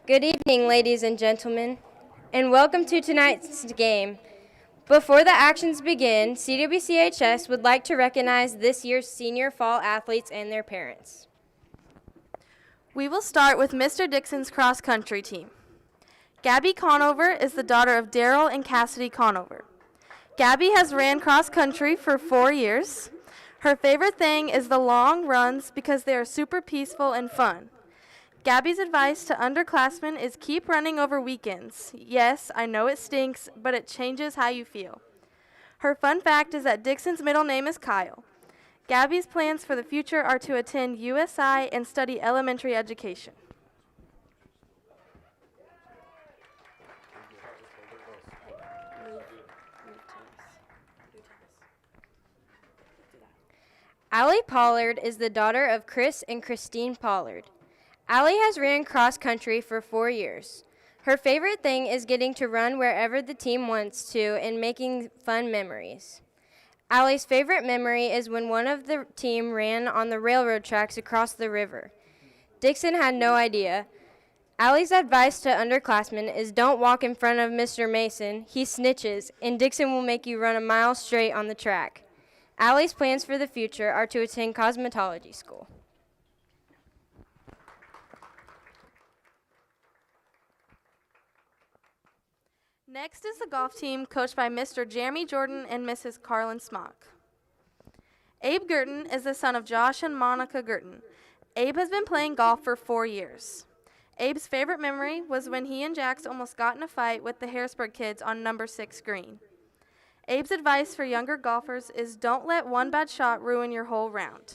Good evening, ladies and gentlemen, and welcome to tonight's game. Before the actions begin, CWCHS would like to recognize this year's senior fall athletes and their parents. We will start with Mr. Dixon's cross-country team. Gabby Conover is the daughter of Daryl and Cassidy Conover. Gabby has ran cross-country for 4 years. Her favorite thing is the long runs because they are super peaceful and fun. Gabby's advice to underclassmen is keep running over weekends. Yes, I know it stinks, but it changes how you feel. Her fun fact is that Dixon's middle name is Kyle. Gabby's plans for the future are to attend USI and study elementary education. Allie Pollard is the daughter of Chris and Christine Pollard. Allie has ran cross country for 4 years. Her favorite thing is getting to run wherever the team wants to and making fun memories. Allie's favorite memory is when one of the team ran on the railroad tracks across the river. Dixon had no idea. Allie's advice to underclassmen is don't walk in front of Mr. Mason. He snitches, and Dixon will make you run a mile straight on the track. Allie's plans for the future are to attend cosmetology school. Next is the golf team coached by Mr. Jeremy Jordan and Mrs. Carlin Smock. Abe Girton is the son of Josh and Monica Girton. Abe has been playing golf for 4 years. Abe's favorite memory was when he and Jax almost got in a fight with the Harrisburg kids on number 6 green. Abe's advice for younger golfers is don't let one bad shot ruin your whole round.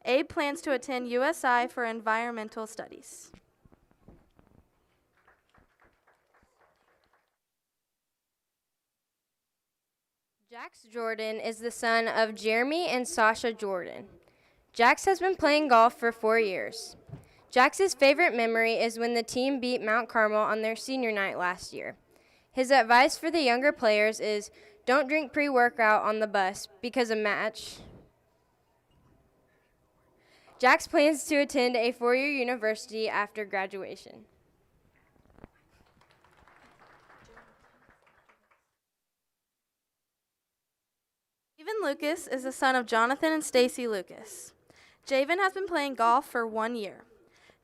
Abe plans to attend USI for environmental studies. Jax Jordan is the son of Jeremy and Sasha Jordan. Jax has been playing golf for 4 years. Jax's favorite memory is when the team beat Mount Carmel on their senior night last year. His advice for the younger players is don't drink pre-workout on the bus because of match. Jax plans to attend a 4-year university after graduation. Javen Lucas is the son of Jonathan and Stacy Lucas. Javen has been playing golf for 1 year.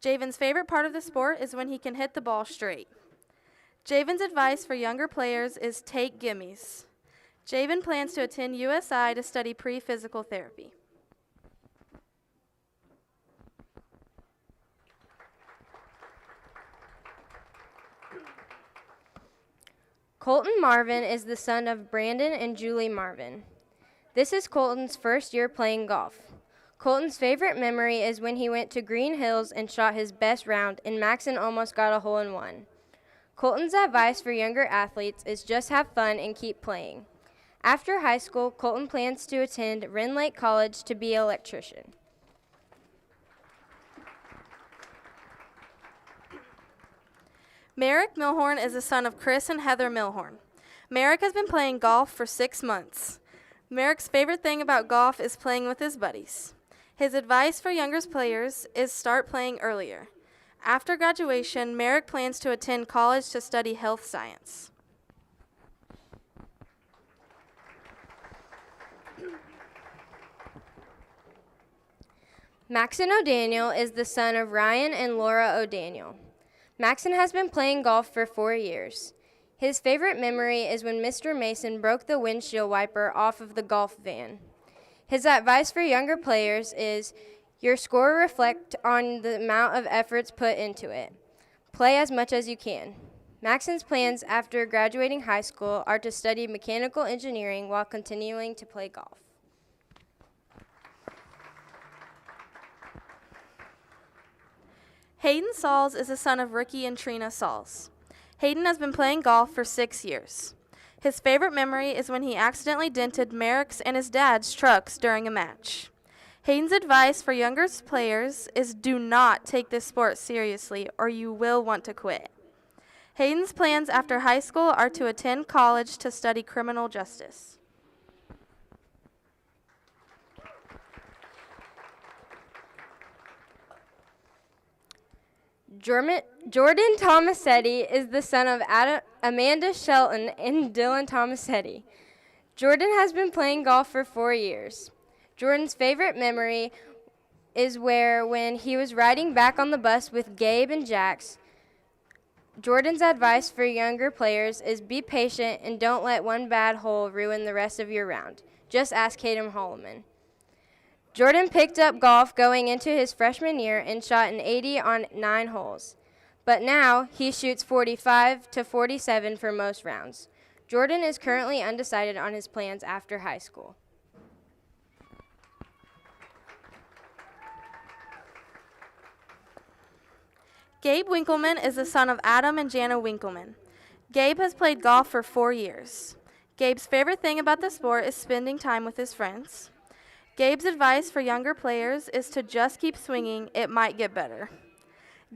Javen's favorite part of the sport is when he can hit the ball straight. Javen's advice for younger players is take gimmies. Javen plans to attend USI to study pre-physical therapy. Colton Marvin is the son of Brandon and Julie Marvin. This is Colton's first year playing golf. Colton's favorite memory is when he went to Green Hills and shot his best round and Maxon almost got a hole-in-one. Colton's advice for younger athletes is just have fun and keep playing. After high school, Colton plans to attend Wren Lake College to be an electrician. Merrick Milhorn is the son of Chris and Heather Milhorn. Merrick has been playing golf for 6 months. Merrick's favorite thing about golf is playing with his buddies. His advice for younger players is start playing earlier. After graduation, Merrick plans to attend college to study health science. Maxon O'Daniel is the son of Ryan and Laura O'Daniel. Maxon has been playing golf for 4 years. His favorite memory is when Mr. Mason broke the windshield wiper off of the golf van. His advice for younger players is your score reflect on the amount of efforts put into it. Play as much as you can. Maxon's plans after graduating high school are to study mechanical engineering while continuing to play golf. Hayden Sauls is the son of Ricky and Trina Sauls. Hayden has been playing golf for 6 years. His favorite memory is when he accidentally dented Merrick's and his dad's trucks during a match. Hayden's advice for younger players is do not take this sport seriously or you will want to quit. Hayden's plans after high school are to attend college to study criminal justice. Jordan Tomasetti is the son of Amanda Shelton and Dylan Tomasetti. Jordan has been playing golf for 4 years. Jordan's favorite memory is when he was riding back on the bus with Gabe and Jax. Jordan's advice for younger players is be patient and don't let one bad hole ruin the rest of your round. Just ask Caden Holloman. Jordan picked up golf going into his freshman year and shot an 80 on 9 holes. But now he shoots 45 to 47 for most rounds. Jordan is currently undecided on his plans after high school. Gabe Winkleman is the son of Adam and Jana Winkleman. Gabe has played golf for 4 years. Gabe's favorite thing about the sport is spending time with his friends. Gabe's advice for younger players is to just keep swinging, it might get better.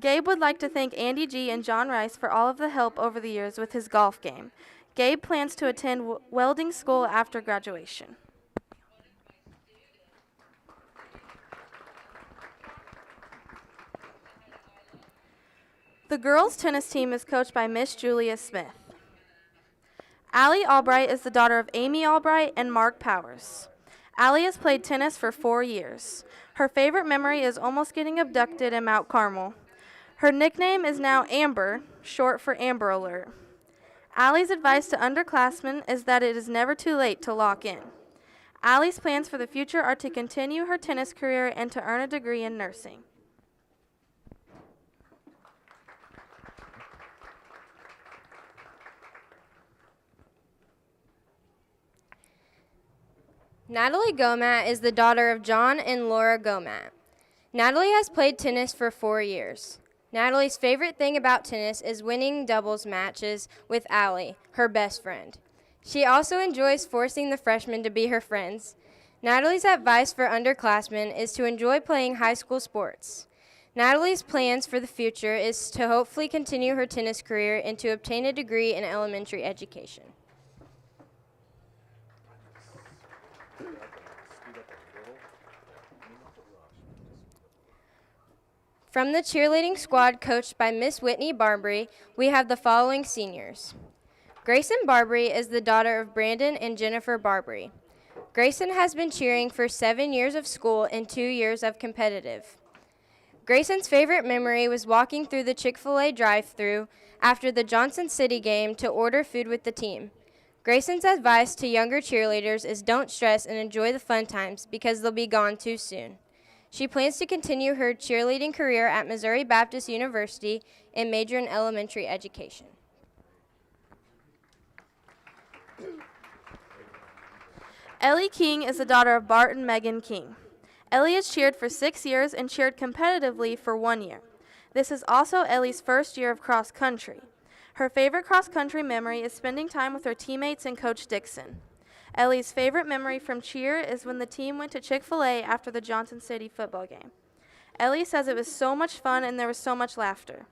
Gabe would like to thank Andy G. and John Rice for all of the help over the years with his golf game. Gabe plans to attend welding school after graduation. The girls' tennis team is coached by Miss Julia Smith. Allie Albright is the daughter of Amy Albright and Mark Powers. Allie has played tennis for 4 years. Her favorite memory is almost getting abducted in Mount Carmel. Her nickname is now Amber, short for Amber Alert. Allie's advice to underclassmen is that it is never too late to lock in. Allie's plans for the future are to continue her tennis career and to earn a degree in nursing. Natalie Gomat is the daughter of John and Laura Gomat. Natalie has played tennis for 4 years. Natalie's favorite thing about tennis is winning doubles matches with Allie, her best friend. She also enjoys forcing the freshmen to be her friends. Natalie's advice for underclassmen is to enjoy playing high school sports. Natalie's plans for the future is to hopefully continue her tennis career and to obtain a degree in elementary education. From the cheerleading squad coached by Miss Whitney Barbary, we have the following seniors. Grayson Barbary is the daughter of Brandon and Jennifer Barbary. Grayson has been cheering for 7 years of school and 2 years of competitive. Grayson's favorite memory was walking through the Chick-fil-A drive-thru after the Johnson City game to order food with the team. Grayson's advice to younger cheerleaders is don't stress and enjoy the fun times because they'll be gone too soon. She plans to continue her cheerleading career at Missouri Baptist University and major in elementary education. Ellie King is the daughter of Bart and Megan King. Ellie has cheered for 6 years and cheered competitively for 1 year. This is also Ellie's first year of cross country. Her favorite cross country memory is spending time with her teammates and Coach Dixon. Ellie's favorite memory from cheer is when the team went to Chick-fil-A after the Johnson City football game. Ellie says it was so much fun and there was so much laughter.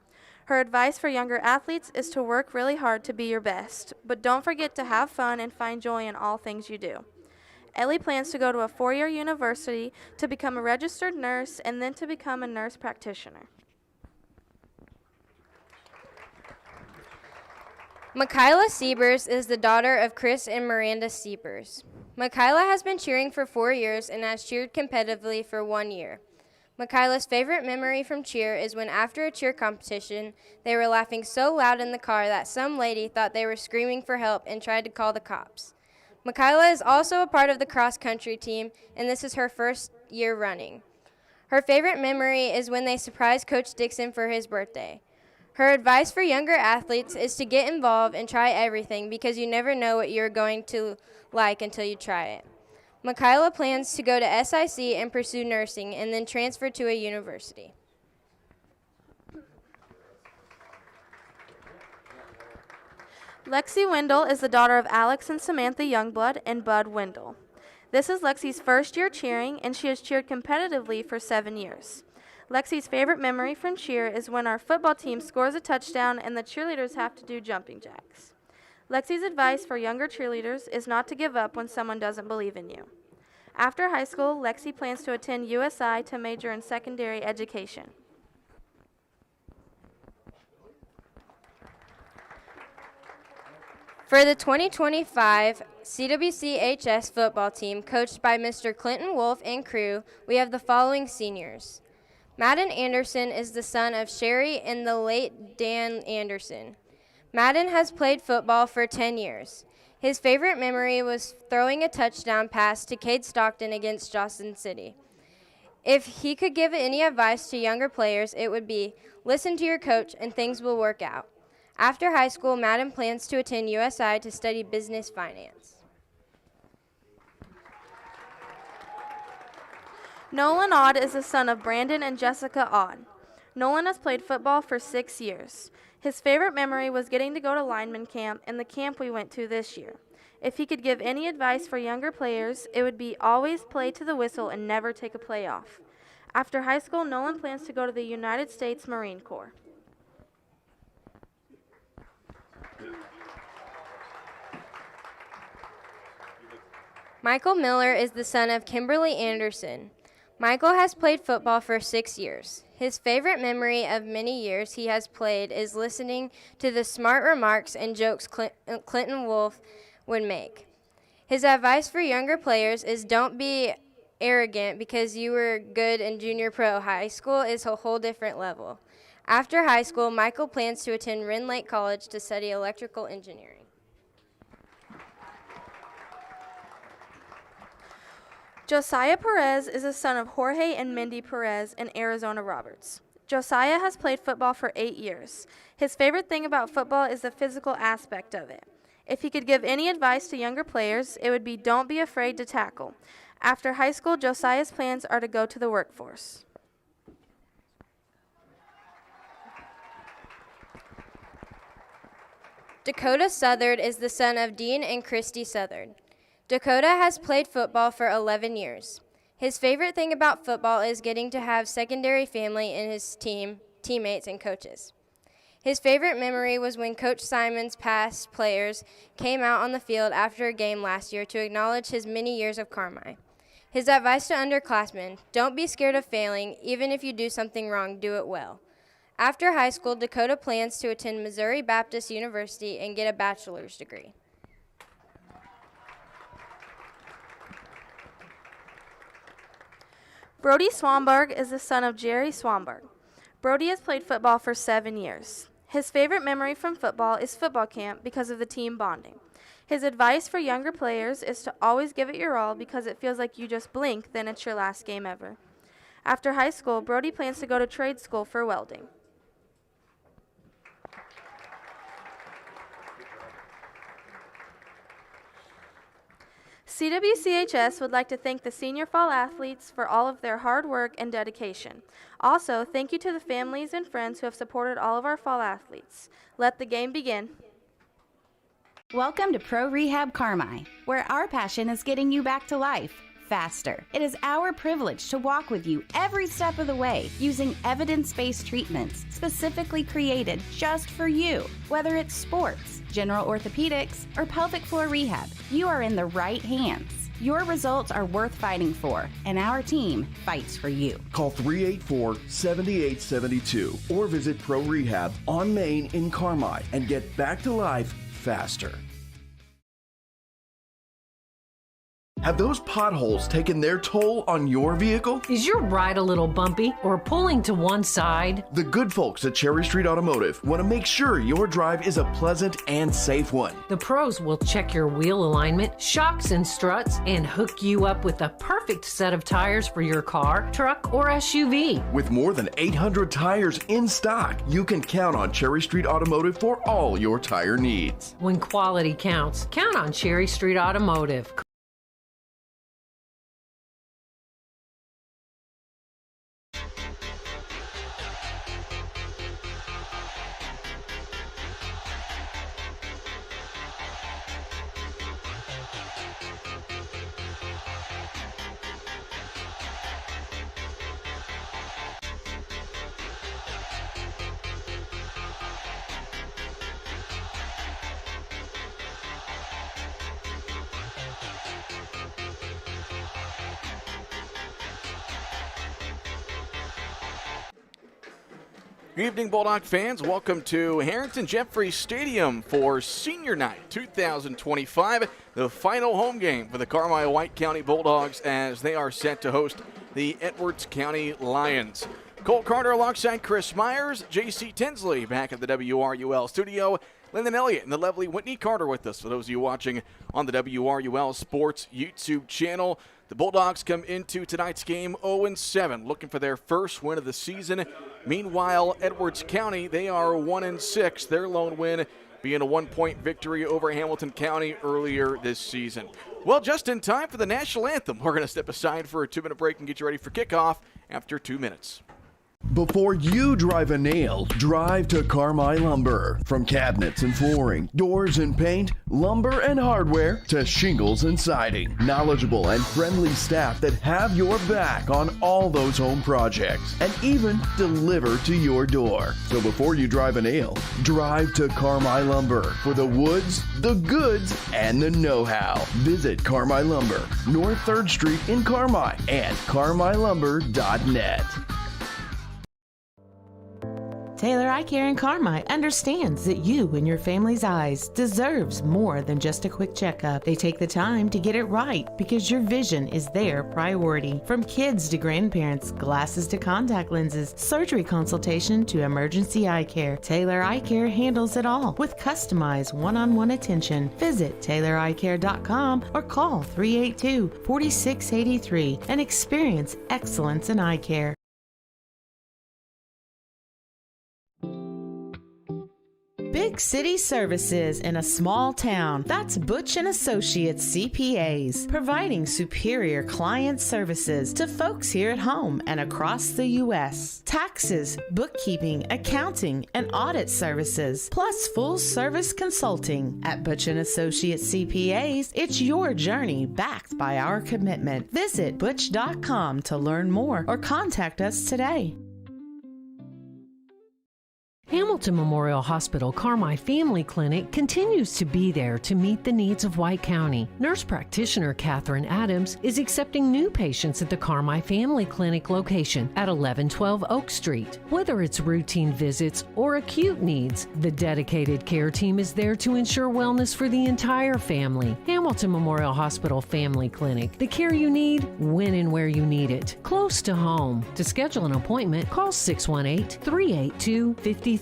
Her advice for younger athletes is to work really hard to be your best, but don't forget to have fun and find joy in all things you do. Ellie plans to go to a 4-year university to become a registered nurse and then to become a nurse practitioner. Michaela Siebers is the daughter of Chris and Miranda Siebers. Michaela has been cheering for 4 years and has cheered competitively for 1 year. Michaela's favorite memory from cheer is when after a cheer competition, they were laughing so loud in the car that some lady thought they were screaming for help and tried to call the cops. Michaela is also a part of the cross-country team, and this is her first year running. Her favorite memory is when they surprised Coach Dixon for his birthday. Her advice for younger athletes is to get involved and try everything because you never know what you're going to like until you try it. Michaela plans to go to SIC and pursue nursing and then transfer to a university. Lexi Wendell is the daughter of Alex and Samantha Youngblood and Bud Wendell. This is Lexi's first year cheering, and she has cheered competitively for 7 years. Lexi's favorite memory from cheer is when our football team scores a touchdown and the cheerleaders have to do jumping jacks. Lexi's advice for younger cheerleaders is not to give up when someone doesn't believe in you. After high school, Lexi plans to attend USI to major in secondary education. For the 2025 CWC football team, coached by Mr. Clinton Wolf and crew, we have the following seniors. Madden Anderson is the son of Sherry and the late Dan Anderson. Madden has played football for 10 years. His favorite memory was throwing a touchdown pass to Cade Stockton against Johnson City. If he could give any advice to younger players, it would be, listen to your coach and things will work out. After high school, Madden plans to attend USI to study business finance. Nolan Odd is the son of Brandon and Jessica Odd. Nolan has played football for 6 years. His favorite memory was getting to go to lineman camp and the camp we went to this year. If he could give any advice for younger players, it would be always play to the whistle and never take a play off. After high school, Nolan plans to go to the United States Marine Corps. Michael Miller is the son of Kimberly Anderson. Michael has played football for 6 years. His favorite memory of many years he has played is listening to the smart remarks and jokes Clinton Wolf would make. His advice for younger players is don't be arrogant because you were good in junior pro. High school is a whole different level. After high school, Michael plans to attend Wren Lake College to study electrical engineering. Josiah Perez is the son of Jorge and Mindy Perez and Arizona Roberts. Josiah has played football for 8 years. His favorite thing about football is the physical aspect of it. If he could give any advice to younger players, it would be don't be afraid to tackle. After high school, Josiah's plans are to go to the workforce. Dakota Southard is the son of Dean and Christy Southard. Dakota has played football for 11 years. His favorite thing about football is getting to have secondary family in his teammates, and coaches. His favorite memory was when Coach Simon's past players came out on the field after a game last year to acknowledge his many years of Carmi. His advice to underclassmen, don't be scared of failing. Even if you do something wrong, do it well. After high school, Dakota plans to attend Missouri Baptist University and get a bachelor's degree. Brody Swanberg is the son of Jerry Swanberg. Brody has played football for 7 years. His favorite memory from football is football camp because of the team bonding. His advice for younger players is to always give it your all because it feels like you just blink, then it's your last game ever. After high school, Brody plans to go to trade school for welding. CWCHS would like to thank the senior fall athletes for all of their hard work and dedication. Also, thank you to the families and friends who have supported all of our fall athletes. Let the game begin. Welcome to Pro Rehab Carmi, where our passion is getting you back to life faster. It is our privilege to walk with you every step of the way using evidence-based treatments specifically created just for you. Whether it's sports, general orthopedics, or pelvic floor rehab, you are in the right hands. Your results are worth fighting for, and our team fights for you. Call 384-7872 or visit Pro Rehab on Main in Carmi and get back to life faster. Have those potholes taken their toll on your vehicle? Is your ride a little bumpy or pulling to one side? The good folks at Cherry Street Automotive want to make sure your drive is a pleasant and safe one. The pros will check your wheel alignment, shocks and struts, and hook you up with the perfect set of tires for your car, truck, or SUV. With more than 800 tires in stock, you can count on Cherry Street Automotive for all your tire needs. When quality counts, count on Cherry Street Automotive. Good evening, Bulldog fans. Welcome to Harrington Jeffrey Stadium for Senior Night 2025, the final home game for the Carmi-White County Bulldogs as they are set to host the Edwards County Lions. Cole Carter alongside Chris Myers, J.C. Tinsley back at the WRUL studio, Lyndon Elliott and the lovely Whitney Carter with us. For those of you watching on the WRUL Sports YouTube channel, the Bulldogs come into tonight's game 0-7, looking for their first win of the season. Meanwhile, Edwards County, they are 1-6. Their lone win being a 1-point victory over Hamilton County earlier this season. Well, just in time for the national anthem. We're going to step aside for a 2-minute break and get you ready for kickoff after 2 minutes. Before you drive a nail, drive to Carmi Lumber. From cabinets and flooring, doors and paint, lumber and hardware, to shingles and siding. Knowledgeable and friendly staff that have your back on all those home projects and even deliver to your door. So before you drive a nail, drive to Carmi Lumber for the woods, the goods, and the know-how. Visit Carmi Lumber, North 3rd Street in Carmi and carmilumber.net. Taylor Eye Care in Carmi understands that you and your family's eyes deserves more than just a quick checkup. They take the time to get it right because your vision is their priority. From kids to grandparents, glasses to contact lenses, surgery consultation to emergency eye care, Taylor Eye Care handles it all with customized one-on-one attention. Visit TaylorEyeCare.com or call 382-4683 and experience excellence in eye care. Big city services in a small town. That's Butch and Associates CPAs, providing superior client services to folks here at home and across the U.S. Taxes, bookkeeping, accounting, and audit services, plus full service consulting. At Butch and Associates CPAs, it's your journey backed by our commitment. Visit butch.com to learn more or contact us today. Hamilton Memorial Hospital Carmi Family Clinic continues to be there to meet the needs of White County. Nurse practitioner Katherine Adams is accepting new patients at the Carmi Family Clinic location at 1112 Oak Street. Whether it's routine visits or acute needs, the dedicated care team is there to ensure wellness for the entire family. Hamilton Memorial Hospital Family Clinic, the care you need, when and where you need it, close to home. To schedule an appointment, call 618-382-5030.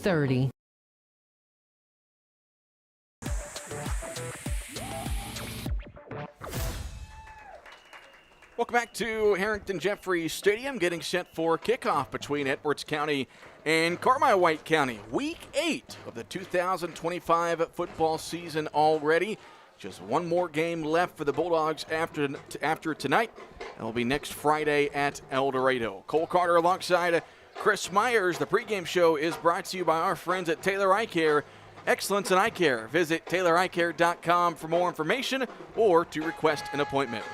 Welcome back to Harrington Jeffrey Stadium, getting set for kickoff between Edwards County and Carmi-White County. Week 8 of the 2025 football season already. Just one more game left for the Bulldogs after tonight. It'll be next Friday at El Dorado. Cole Carter alongside Chris Myers. The pregame show is brought to you by our friends at Taylor Eye Care. Excellence in eye care. Visit TaylorEyeCare.com for more information or to request an appointment.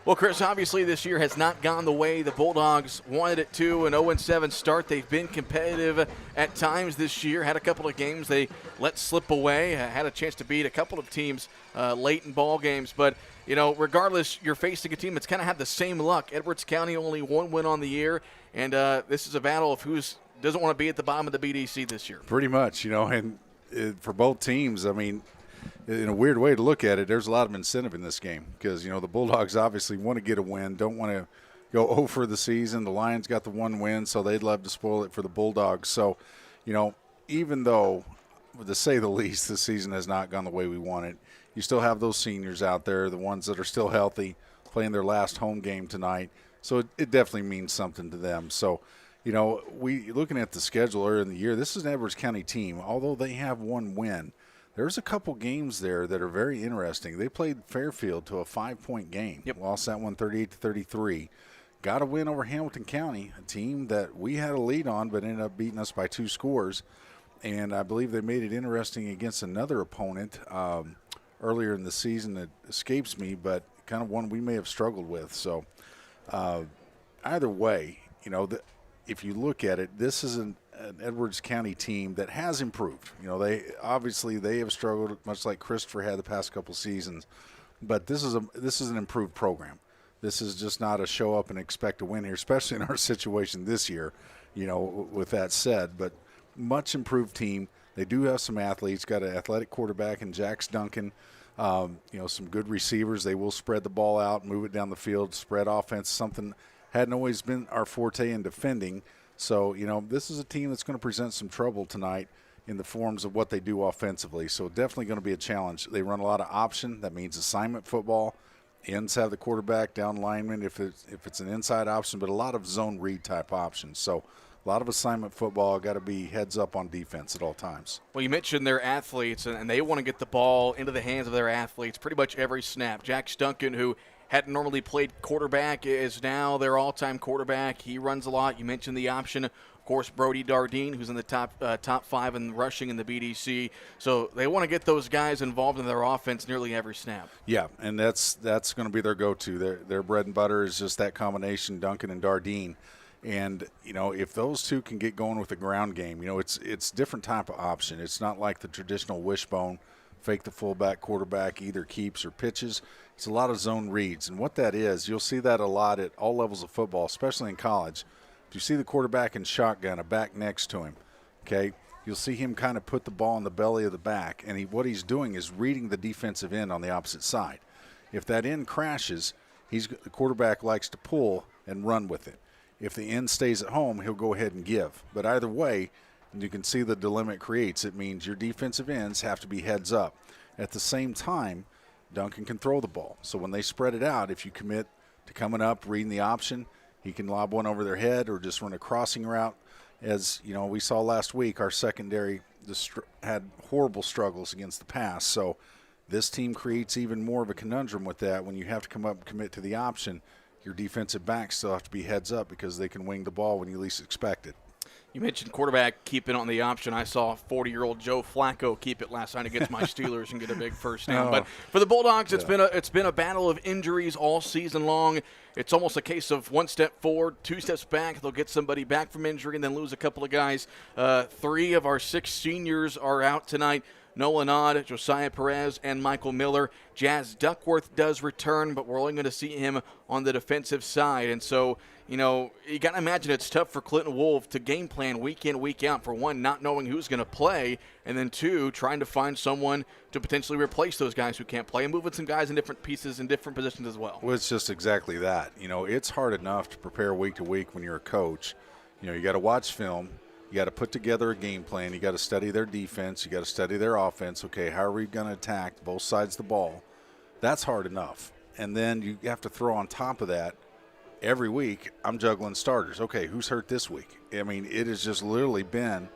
Well, Chris, obviously this year has not gone the way the Bulldogs wanted it to. An 0-7 start. They've been competitive at times this year. Had a couple of games they let slip away. Had a chance to beat a couple of teams late in ball games. But, you know, regardless, you're facing a team that's kind of had the same luck. Edwards County only one win on the year. And this is a battle of who doesn't want to be at the bottom of the BDC this year. Pretty much, you know, and for both teams, I mean, in a weird way to look at it, there's a lot of incentive in this game because, you know, the Bulldogs obviously want to get a win, don't want to go 0 for the season. The Lions got the one win, so they'd love to spoil it for the Bulldogs. So, you know, even though, to say the least, the season has not gone the way we wanted, you still have those seniors out there, the ones that are still healthy, playing their last home game tonight. So it definitely means something to them. So, you know, looking at the schedule earlier in the year, this is an Edwards County team. Although they have one win, there's a couple games there that are very interesting. They played Fairfield to a 5-point game. Yep. Lost that one 38-33. Got a win over Hamilton County, a team that we had a lead on but ended up beating us by 2 scores. And I believe they made it interesting against another opponent earlier in the season that escapes me, but kind of one we may have struggled with. So either way, you know, if you look at it, this is an Edwards County team that has improved. You know, they have struggled, much like Christopher had the past couple seasons, but this is an improved program. This is just not a show up and expect to win here, especially in our situation this year. You know, with that said, but much improved team. They do have some athletes, got an athletic quarterback in Jax Duncan, some good receivers. They will spread the ball out, move it down the field, spread offense, something hadn't always been our forte in defending. So, this is a team that's going to present some trouble tonight in the forms of what they do offensively. So definitely going to be a challenge. They run a lot of option. That means assignment football. Ends have the quarterback, down lineman if it's an inside option, but a lot of zone read type options. So a lot of assignment football, got to be heads up on defense at all times. Well, you mentioned their athletes, and they want to get the ball into the hands of their athletes pretty much every snap. Jax Duncan, who hadn't normally played quarterback, is now their all-time quarterback. He runs a lot. You mentioned the option. Of course, Brody Dardine, who's in the top 5 in rushing in the BDC. So they want to get those guys involved in their offense nearly every snap. Yeah, and that's going to be their go-to. Their bread and butter is just that combination, Duncan and Dardine. And, if those two can get going with the ground game, it's different type of option. It's not like the traditional wishbone, fake the fullback, quarterback either keeps or pitches. It's a lot of zone reads. And what that is, you'll see that a lot at all levels of football, especially in college. If you see the quarterback in shotgun, a back next to him, okay, you'll see him kind of put the ball in the belly of the back. And what he's doing is reading the defensive end on the opposite side. If that end crashes, the quarterback likes to pull and run with it. If the end stays at home, he'll go ahead and give. But either way, you can see the dilemma it creates. It means your defensive ends have to be heads up. At the same time, Duncan can throw the ball. So when they spread it out, if you commit to coming up, reading the option, he can lob one over their head or just run a crossing route. As we saw last week, our secondary had horrible struggles against the pass. So this team creates even more of a conundrum with that. When you have to come up and commit to the option, your defensive backs still have to be heads up because they can wing the ball when you least expect it. You mentioned quarterback keeping on the option. I saw 40-year-old Joe Flacco keep it last night against my Steelers and get a big first down. But for the Bulldogs, it's been a battle of injuries all season long. It's almost a case of one step forward, 2 steps back. They'll get somebody back from injury and then lose a couple of guys. 3 of our 6 seniors are out tonight. Nolan Odd, Josiah Perez, and Michael Miller. Jazz Duckworth does return, but we're only going to see him on the defensive side. And so, you got to imagine it's tough for Clinton Wolf to game plan week in, week out, for one, not knowing who's going to play, and then 2, trying to find someone to potentially replace those guys who can't play and moving some guys in different pieces in different positions as well. Well, it's just exactly that. It's hard enough to prepare week to week when you're a coach. You got to watch film. You got to put together a game plan. You got to study their defense. You got to study their offense. Okay, how are we going to attack both sides of the ball? That's hard enough. And then you have to throw on top of that, every week I'm juggling starters. Okay, who's hurt this week? I mean, it has just literally been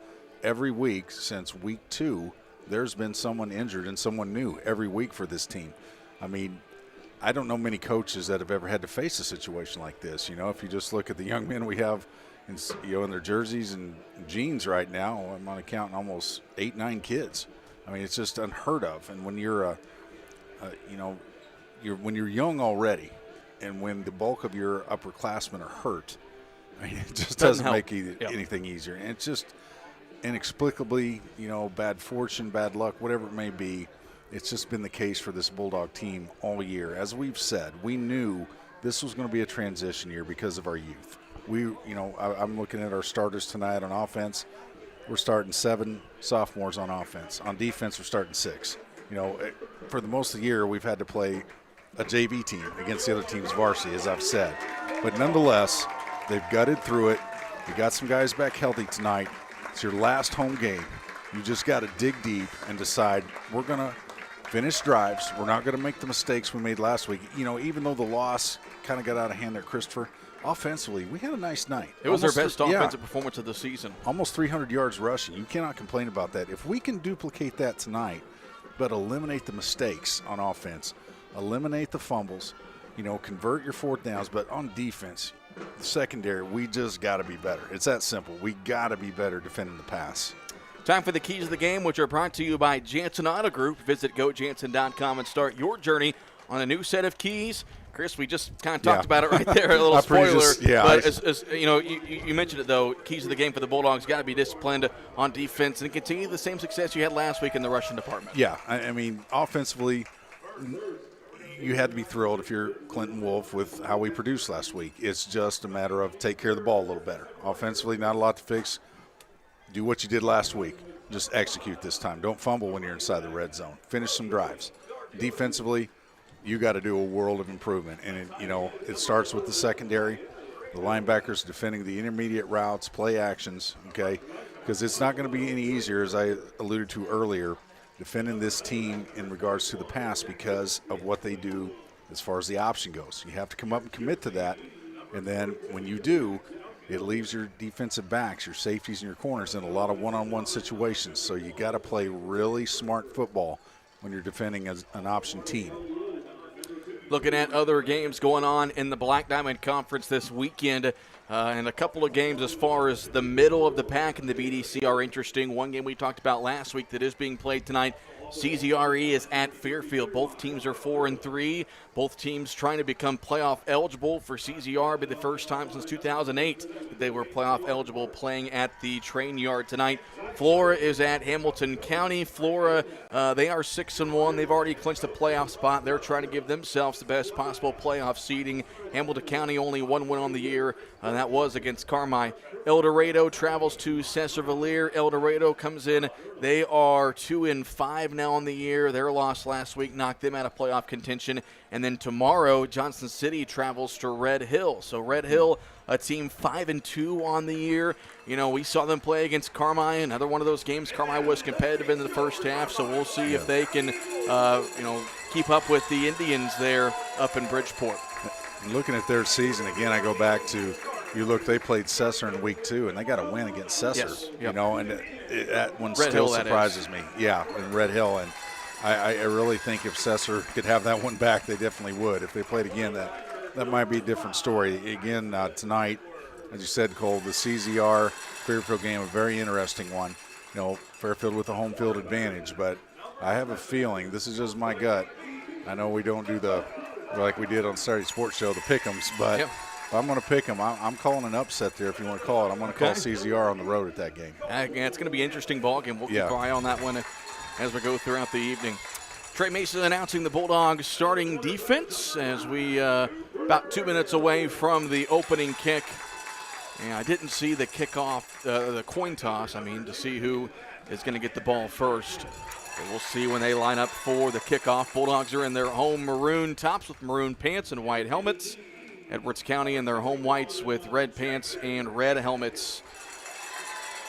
every week since week 2, there's been someone injured and someone new every week for this team. I mean, I don't know many coaches that have ever had to face a situation like this. If you just look at the young men we have in their jerseys and jeans right now, I'm on counting almost 8-9 kids. I mean, it's just unheard of. And when you're when you're young already, and when the bulk of your upperclassmen are hurt, I mean, it just doesn't make anything easier. And it's just inexplicably, bad fortune, bad luck, whatever it may be. It's just been the case for this Bulldog team all year. As we've said, we knew this was going to be a transition year because of our youth. I'm looking at our starters tonight on offense. We're starting 7 sophomores on offense. On defense, we're starting 6. For the most of the year, we've had to play a JV team against the other team's varsity, as I've said. But nonetheless, they've gutted through it. You got some guys back healthy tonight. It's your last home game. You just got to dig deep and decide we're going to finish drives. We're not going to make the mistakes we made last week. Even though the loss kind of got out of hand there, Christopher, offensively, we had a nice night. It was their best offensive performance of the season. Almost 300 yards rushing. You cannot complain about that. If we can duplicate that tonight, but eliminate the mistakes on offense, eliminate the fumbles, convert your 4th downs, but on defense, the secondary, we just got to be better. It's that simple. We got to be better defending the pass. Time for the keys of the game, which are brought to you by Jansen Auto Group. Visit GoJansen.com and start your journey on a new set of keys. Chris, we just kind of talked about it right there, a little spoiler. But you mentioned it, though, keys of the game for the Bulldogs got to be disciplined on defense and continue the same success you had last week in the rushing department. Yeah, I mean, offensively, you had to be thrilled if you're Clinton Wolf with how we produced last week. It's just a matter of take care of the ball a little better. Offensively, not a lot to fix. Do what you did last week. Just execute this time. Don't fumble when you're inside the red zone. Finish some drives. Defensively, you got to do a world of improvement. And, it starts with the secondary, the linebackers defending the intermediate routes, play actions, okay? Because it's not going to be any easier, as I alluded to earlier, defending this team in regards to the pass because of what they do as far as the option goes. You have to come up and commit to that. And then when you do, it leaves your defensive backs, your safeties, and your corners in a lot of one-on-one situations. So you got to play really smart football when you're defending as an option team. Looking at other games going on in the Black Diamond Conference this weekend, and a couple of games as far as the middle of the pack in the BDC are interesting. One game we talked about last week that is being played tonight, CZRE is at Fairfield. Both teams are 4-3. Both teams trying to become playoff eligible. For CZR, be the first time since 2008 that they were playoff eligible, playing at the Train Yard tonight. Flora is at Hamilton County. Flora, they are 6-1. They've already clinched a playoff spot. They're trying to give themselves the best possible playoff seeding. Hamilton County only one win on the year, and that was against Carmi. El Dorado travels to Cesar-Valere. El Dorado comes in. They are 2-5 now on the year. Their loss last week knocked them out of playoff contention. And then tomorrow, Johnson City travels to Red Hill. So Red Hill, a team 5-2 on the year. We saw them play against Carmi. Another one of those games. Carmi was competitive in the first half, so we'll see if they can, keep up with the Indians there up in Bridgeport. Looking at their season, again, I go back to, they played Cesar in week 2, and they got a win against Cesar. Yes, yep. And that one Red still Hill, surprises me. Yeah, in Red Hill. And I really think if Cesar could have that one back, they definitely would. If they played again, that might be a different story. Again, tonight, as you said, Cole, the CZR Fairfield game, a very interesting one. Fairfield with the home field advantage, but I have a feeling, this is just my gut, I know we don't do like we did on Saturday Sports Show, the pick'ems, but if I'm going to pick them, I'm calling an upset there, if you want to call it. I'm going to call CZR on the road at that game. It's going to be an interesting ball game. We'll keep our eye on that one as we go throughout the evening. Trey Mason announcing the Bulldogs starting defense as we about 2 minutes away from the opening kick. And I didn't see the kickoff, the coin toss, to see who is going to get the ball first. So we'll see when they line up for the kickoff. Bulldogs are in their home maroon tops with maroon pants and white helmets. Edwards County in their home whites with red pants and red helmets.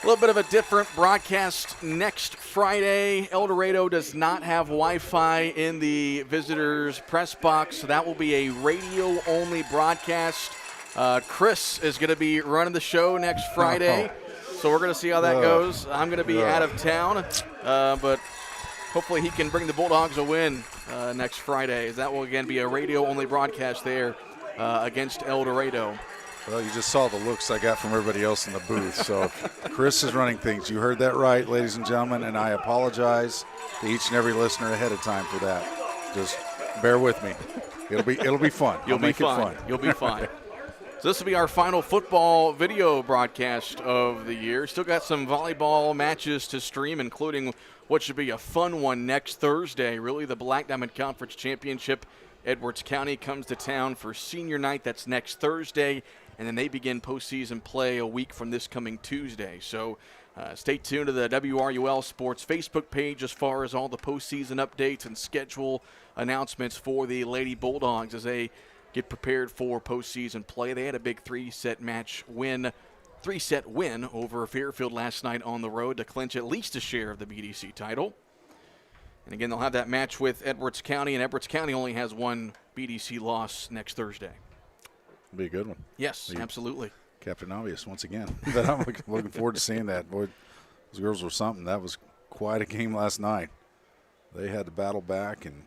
A little bit of a different broadcast next Friday. El Dorado does not have Wi-Fi in the visitors' press box, so that will be a radio-only broadcast. Chris is going to be running the show next Friday, so we're going to see how that goes. I'm going to be out of town, but hopefully he can bring the Bulldogs a win next Friday. That will, again, be a radio-only broadcast there against El Dorado. Well, you just saw the looks I got from everybody else in the booth. So Chris is running things. You heard that right, ladies and gentlemen, and I apologize to each and every listener ahead of time for that. Just bear with me. It'll be fun. You'll be fine. You'll be fine. So this will be our final football video broadcast of the year. Still got some volleyball matches to stream, including what should be a fun one next Thursday. Really, the Black Diamond Conference Championship. Edwards County comes to town for senior night. That's next Thursday. And then they begin postseason play a week from this coming Tuesday. So stay tuned to the WRUL Sports Facebook page as far as all the postseason updates and schedule announcements for the Lady Bulldogs as they get prepared for postseason play. They had a big three-set win over Fairfield last night on the road to clinch at least a share of the BDC title. And again, they'll have that match with Edwards County, and Edwards County only has one BDC loss next Thursday. Be a good one. Yes, absolutely. Captain Obvious once again. But I'm looking forward to seeing that. Boy, those girls were something. That was quite a game last night. They had to battle back, and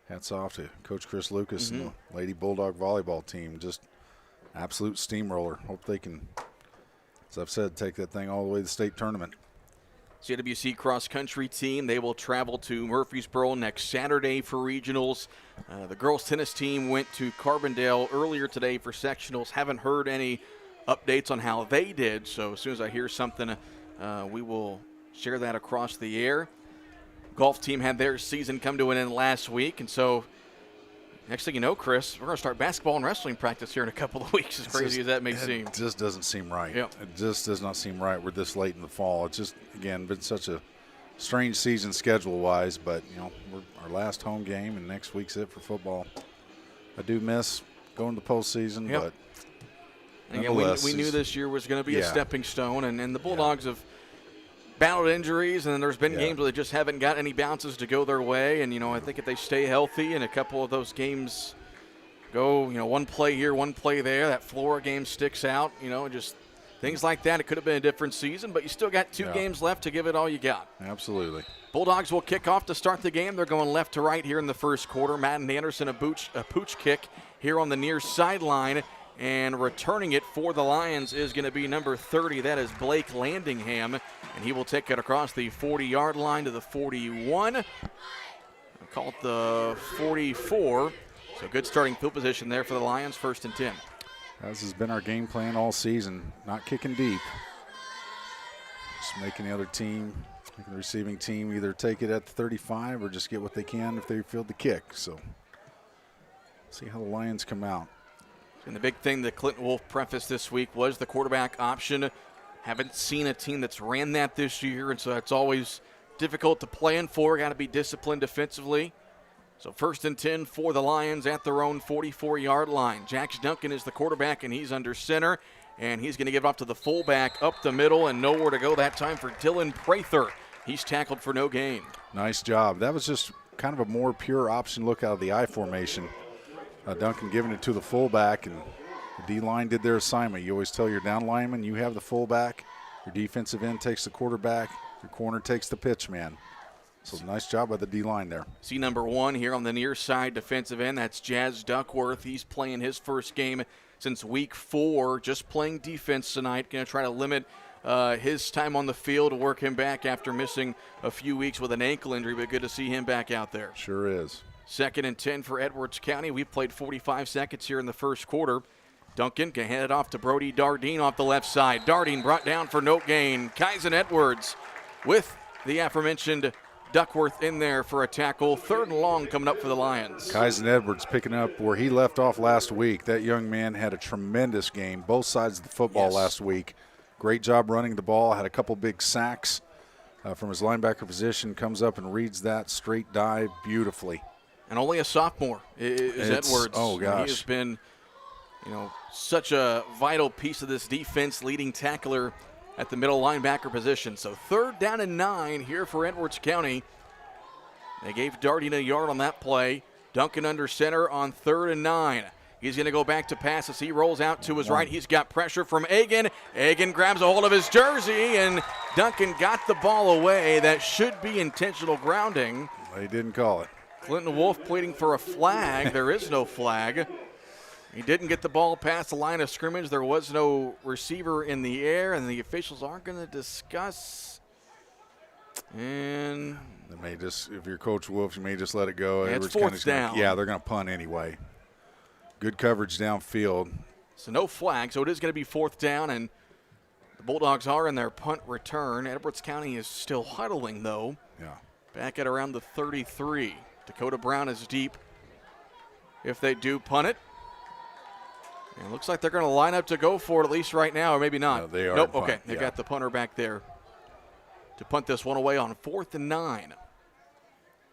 hats off to Coach Chris Lucas and the Lady Bulldog volleyball team. Just absolute steamroller. Hope they can, as I've said, take that thing all the way to the state tournament. CWC cross-country team, they will travel to Murfreesboro next Saturday for regionals. The girls tennis team went to Carbondale earlier today for sectionals. Haven't heard any updates on how they did, so as soon as I hear something, we will share that across the air. Golf team had their season come to an end last week, and so Next thing you know, Chris, we're going to start basketball and wrestling practice here in a couple of weeks, as crazy as that may seem. It just doesn't seem right. Yep. It just does not seem right. We're this late in the fall. It's just, again, been such a strange season schedule-wise, but, we're our last home game, and next week's it for football. I do miss going to the postseason, but again, we knew this year was going to be a stepping stone, and the Bulldogs have battled injuries, and there's been games where they just haven't got any bounces to go their way. And, I think if they stay healthy and a couple of those games go, one play here, one play there, that Florida game sticks out, just things like that. It could have been a different season, but you still got 2 games left to give it all you got. Absolutely. Bulldogs will kick off to start the game. They're going left to right here in the first quarter. Madden Anderson, a pooch kick here on the near sideline. And returning it for the Lions is going to be number 30. That is Blake Landingham. And he will take it across the 40-yard line to the 41. I call it the 44. So good starting field position there for the Lions, 1st and 10. As has been our game plan all season, not kicking deep. Just making the other team, making the receiving team either take it at the 35 or just get what they can if they field the kick. So see how the Lions come out. And the big thing that Clinton Wolf prefaced this week was the quarterback option. Haven't seen a team that's ran that this year, and so it's always difficult to plan for. Got to be disciplined defensively. So 1st and 10 for the Lions at their own 44-yard line. Jax Duncan is the quarterback, and he's under center, and he's going to give it off to the fullback up the middle, and nowhere to go that time for Dylan Prather. He's tackled for no gain. Nice job. That was just kind of a more pure option look out of the I formation. Duncan giving it to the fullback, and the D-line did their assignment. You always tell your down lineman you have the fullback, your defensive end takes the quarterback, your corner takes the pitch man. So nice job by the D-line there. See number 1 here on the near side defensive end. That's Jazz Duckworth. He's playing his first game since week 4, just playing defense tonight. Going to try to limit his time on the field, work him back after missing a few weeks with an ankle injury, but good to see him back out there. Sure is. 2nd and 10 for Edwards County. We played 45 seconds here in the first quarter. Duncan can hand it off to Brody Dardine off the left side. Dardine brought down for no gain. Kyson Edwards with the aforementioned Duckworth in there for a tackle. 3rd and long coming up for the Lions. Kyson Edwards picking up where he left off last week. That young man had a tremendous game, both sides of the football last week. Great job running the ball, had a couple big sacks from his linebacker position, comes up and reads that straight dive beautifully. And only a sophomore is Edwards. Oh, gosh. He has been, such a vital piece of this defense, leading tackler at the middle linebacker position. So 3rd down and 9 here for Edwards County. They gave Dardine a yard on that play. Duncan under center on 3rd and 9. He's going to go back to pass as he rolls out to his right. He's got pressure from Egan. Egan grabs a hold of his jersey, and Duncan got the ball away. That should be intentional grounding. They didn't call it. Clinton Wolf pleading for a flag. There is no flag. He didn't get the ball past the line of scrimmage. There was no receiver in the air, and the officials aren't going to discuss. And they may just, if you're Coach Wolf, you may just let it go. It's 4th down. Yeah, they're going to punt anyway. Good coverage downfield. So no flag. So it is going to be 4th down, and the Bulldogs are in their punt return. Edwards County is still huddling, though. Yeah. Back at around the 33. Dakota Brown is deep if they do punt it. And it looks like they're going to line up to go for it, at least right now, or maybe not. No, they are. Nope, okay. They got the punter back there to punt this one away on 4th and 9.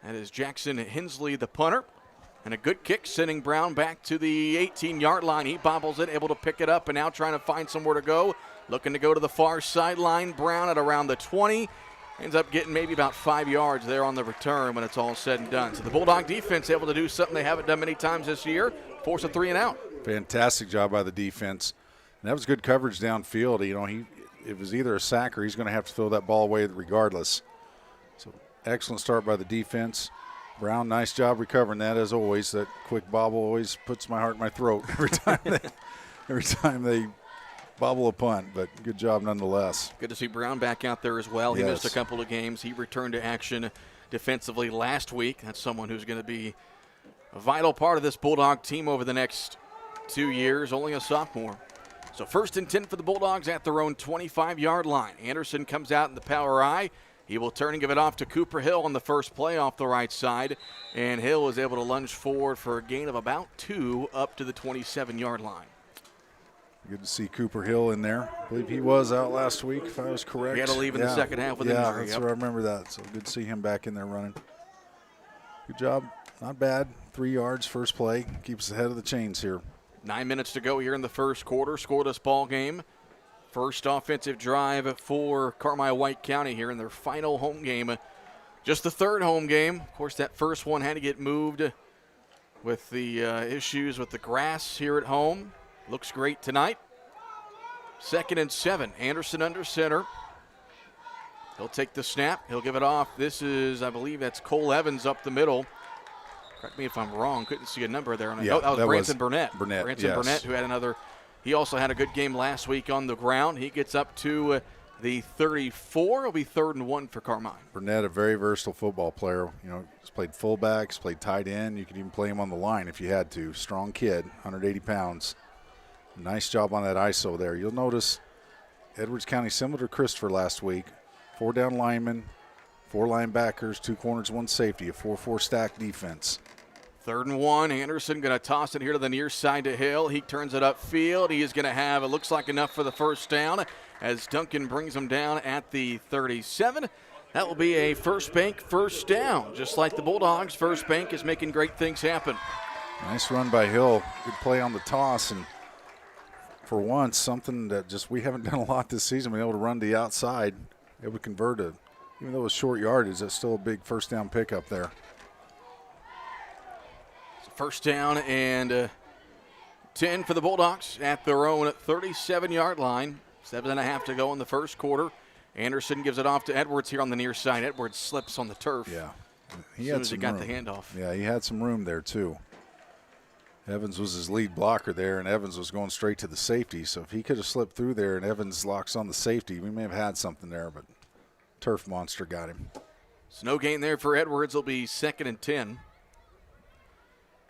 That is Jackson Hensley, the punter. And a good kick, sending Brown back to the 18-yard line. He bobbles it, able to pick it up, and now trying to find somewhere to go. Looking to go to the far sideline. Brown at around the 20. Ends up getting maybe about 5 yards there on the return when it's all said and done. So the Bulldog defense able to do something they haven't done many times this year, force a 3 and out. Fantastic job by the defense. And that was good coverage downfield. It was either a sack or he's going to have to throw that ball away regardless. So excellent start by the defense. Brown, nice job recovering that as always. That quick bobble always puts my heart in my throat every time they bobble a punt, but good job nonetheless. Good to see Brown back out there as well. He missed a couple of games. He returned to action defensively last week. That's someone who's going to be a vital part of this Bulldog team over the next 2 years, only a sophomore. So 1st and 10 for the Bulldogs at their own 25-yard line. Anderson comes out in the power I. He will turn and give it off to Cooper Hill on the first play off the right side. And Hill was able to lunge forward for a gain of about 2 up to the 27-yard line. Good to see Cooper Hill in there. I believe he was out last week, if I was correct. He had to leave in the second half with injury. Yeah, that's where I remember that. So good to see him back in there running. Good job. Not bad. 3 yards, first play. Keeps us ahead of the chains here. 9 minutes to go here in the first quarter. Scoreless ball game. First offensive drive for Carmi White County here in their final home game. Just the third home game. Of course, that first one had to get moved with the issues with the grass here at home. Looks great tonight. 2nd and 7. Anderson under center. He'll take the snap. He'll give it off. This is, I believe that's Cole Evans up the middle. Correct me if I'm wrong. Couldn't see a number there. Yeah, that was Branson Burnett. Branson yes. Burnett, who had another. He also had a good game last week on the ground. He gets up to the 34. It'll be 3rd and 1 for Carmine. Burnett, a very versatile football player. You know, he's played fullback, he's played tight end. You could even play him on the line if you had to. Strong kid, 180 pounds. Nice job on that ISO there. You'll notice Edwards County, similar to Christopher last week, 4 down linemen, 4 linebackers, 2 corners, 1 safety, a 4-4 stack defense. 3rd and 1. Anderson going to toss it here to the near side to Hill. He turns it upfield. He is going to have, it looks like enough for the first down as Duncan brings him down at the 37. That will be a First Bank first down. Just like the Bulldogs, First Bank is making great things happen. Nice run by Hill. Good play on the toss, and for once, something that just we haven't done a lot this season, being able to run to the outside, able to convert it. Even though it was short yardage, that's still a big first down pickup there. First down and 10 for the Bulldogs at their own 37-yard line. 7.5 to go in the first quarter. Anderson gives it off to Edwards here on the near side. Edwards slips on the turf. Yeah, he had some room. The handoff. Yeah, he had some room there too. Evans was his lead blocker there, and Evans was going straight to the safety. So if he could have slipped through there and Evans locks on the safety, we may have had something there, but turf monster got him. So no gain there for Edwards. It'll be 2nd and 10.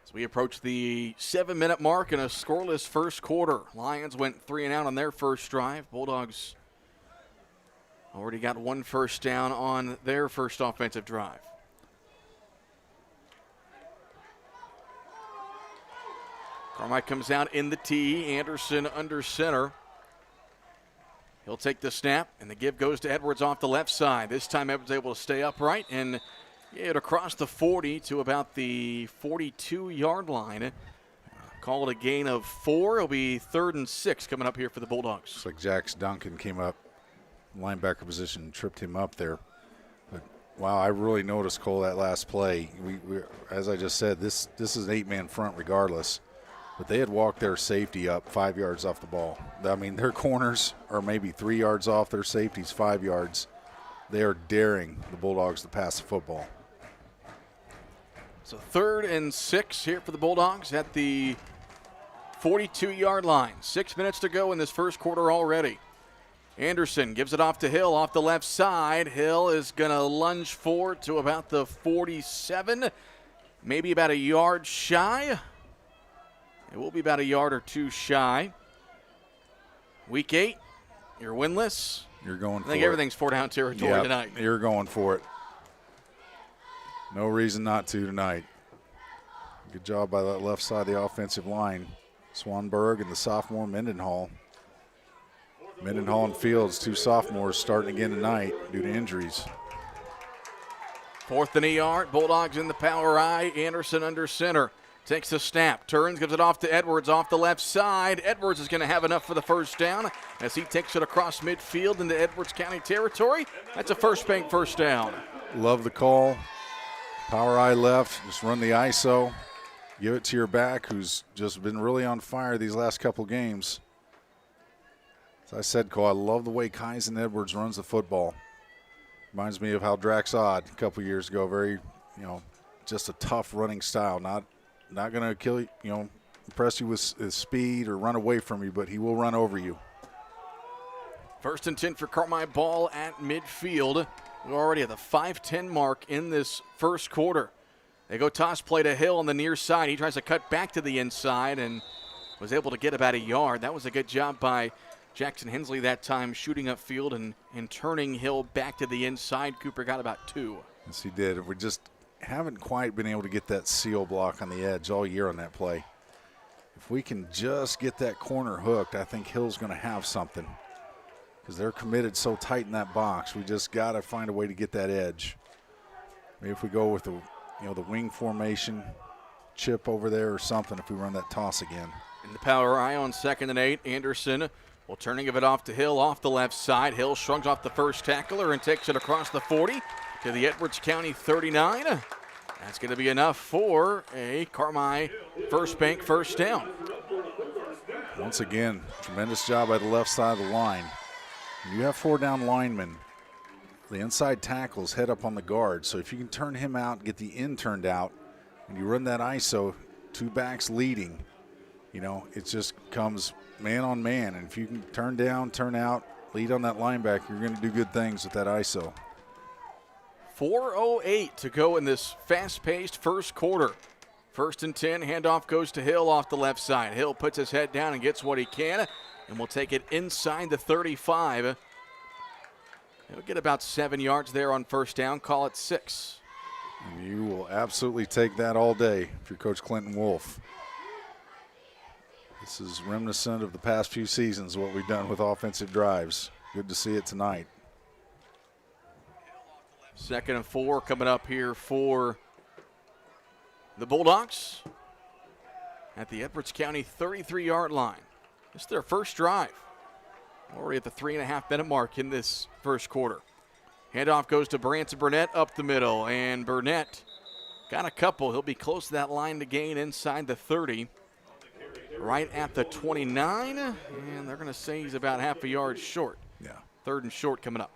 As we approach the 7-minute mark in a scoreless first quarter. Lions went 3 and out on their first drive. Bulldogs already got 1 first down on their first offensive drive. Carmike comes out in the tee. Anderson under center. He'll take the snap, and the give goes to Edwards off the left side. This time Edwards able to stay upright and get it across the 40 to about the 42-yard line. Call it a gain of 4. It'll be 3rd and 6 coming up here for the Bulldogs. Looks like Jax Duncan came up, linebacker position, and tripped him up there. But wow, I really noticed, Cole, that last play. We as I just said, this is an 8-man front regardless. But they had walked their safety up 5 yards off the ball. I mean, their corners are maybe 3 yards off, their safeties 5 yards. They are daring the Bulldogs to pass the football. So 3rd and 6 here for the Bulldogs at the 42-yard line. 6 minutes to go in this first quarter already. Anderson gives it off to Hill off the left side. Hill is going to lunge forward to about the 47, maybe about a yard shy. It will be about a yard or 2 shy. Week 8, you're winless. You're going for it. I think everything's 4-down territory tonight. You're going for it. No reason not to tonight. Good job by that left side of the offensive line. Swanberg and the sophomore Mendenhall. Mendenhall and Fields, 2 sophomores starting again tonight due to injuries. 4th and a yard. Bulldogs in the power I. Anderson under center. Takes the snap, turns, gives it off to Edwards off the left side. Edwards is going to have enough for the first down as he takes it across midfield into Edwards County territory. That's a First Bank first down. Love the call. Power I left, just run the ISO. Give it to your back, who's just been really on fire these last couple games. As I said, Cole, I love the way Kaizen Edwards runs the football. Reminds me of how Drax Odd a couple years ago. Very, just a tough running style. Not going to kill you, impress you with his speed or run away from you, but he will run over you. 1st and 10 for Carmi, ball at midfield. We're already at the 5:10 mark in this first quarter. They go toss play to Hill on the near side. He tries to cut back to the inside and was able to get about a yard. That was a good job by Jackson Hensley that time shooting upfield and turning Hill back to the inside. Cooper got about 2. Yes, he did. We just haven't quite been able to get that seal block on the edge all year on that play. If we can just get that corner hooked, I think Hill's going to have something because they're committed so tight in that box. We just got to find a way to get that edge. Maybe if we go with the wing formation, chip over there or something if we run that toss again. In the power I on 2nd and 8, Anderson will turning of it off to Hill off the left side. Hill shrugs off the first tackler and takes it across the 40 to the Edwards County 39. That's going to be enough for a Carmi First Bank first down. Once again, tremendous job by the left side of the line. You have 4 down linemen. The inside tackles head up on the guard, so if you can turn him out, get the end turned out, and you run that ISO, 2 backs leading, it just comes man on man. And if you can turn down, turn out, lead on that linebacker, you're going to do good things with that ISO. 4:08 to go in this fast-paced first quarter. 1st and 10, handoff goes to Hill off the left side. Hill puts his head down and gets what he can, and will take it inside the 35. He'll get about 7 yards there on first down, call it 6. And you will absolutely take that all day if you're Coach Clinton Wolf. This is reminiscent of the past few seasons, what we've done with offensive drives. Good to see it tonight. 2nd and 4 coming up here for the Bulldogs at the Edwards County 33-yard line. This is their first drive. Already at the 3.5-minute mark in this first quarter. Handoff goes to Branson Burnett up the middle, and Burnett got a couple. He'll be close to that line to gain inside the 30. Right at the 29, and they're going to say he's about half a yard short. Yeah. 3rd and short coming up.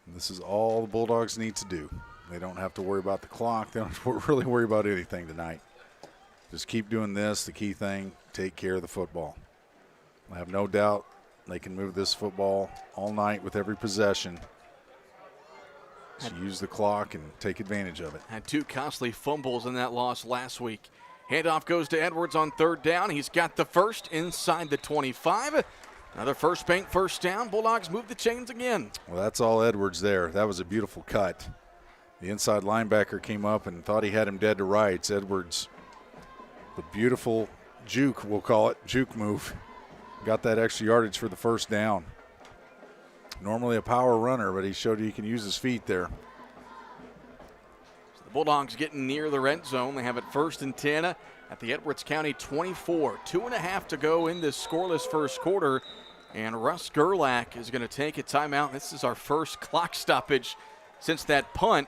This is all the Bulldogs need to do. They don't have to worry about the clock. They don't have to really worry about anything tonight. Just keep doing this. The key thing, take care of the football. I have no doubt they can move this football all night with every possession. So use the clock and take advantage of it. Had 2 costly fumbles in that loss last week. Handoff goes to Edwards on 3rd down. He's got the first inside the 25. Another First Bank first down. Bulldogs move the chains again. Well, that's all Edwards there. That was a beautiful cut. The inside linebacker came up and thought he had him dead to rights. Edwards, the beautiful juke, we'll call it, juke move. Got that extra yardage for the first down. Normally a power runner, but he showed he can use his feet there. So the Bulldogs getting near the red zone. They have it 1st and 10 at the Edwards County 24. 2.5 to go in this scoreless first quarter. And Russ Gerlach is going to take a timeout. This is our first clock stoppage since that punt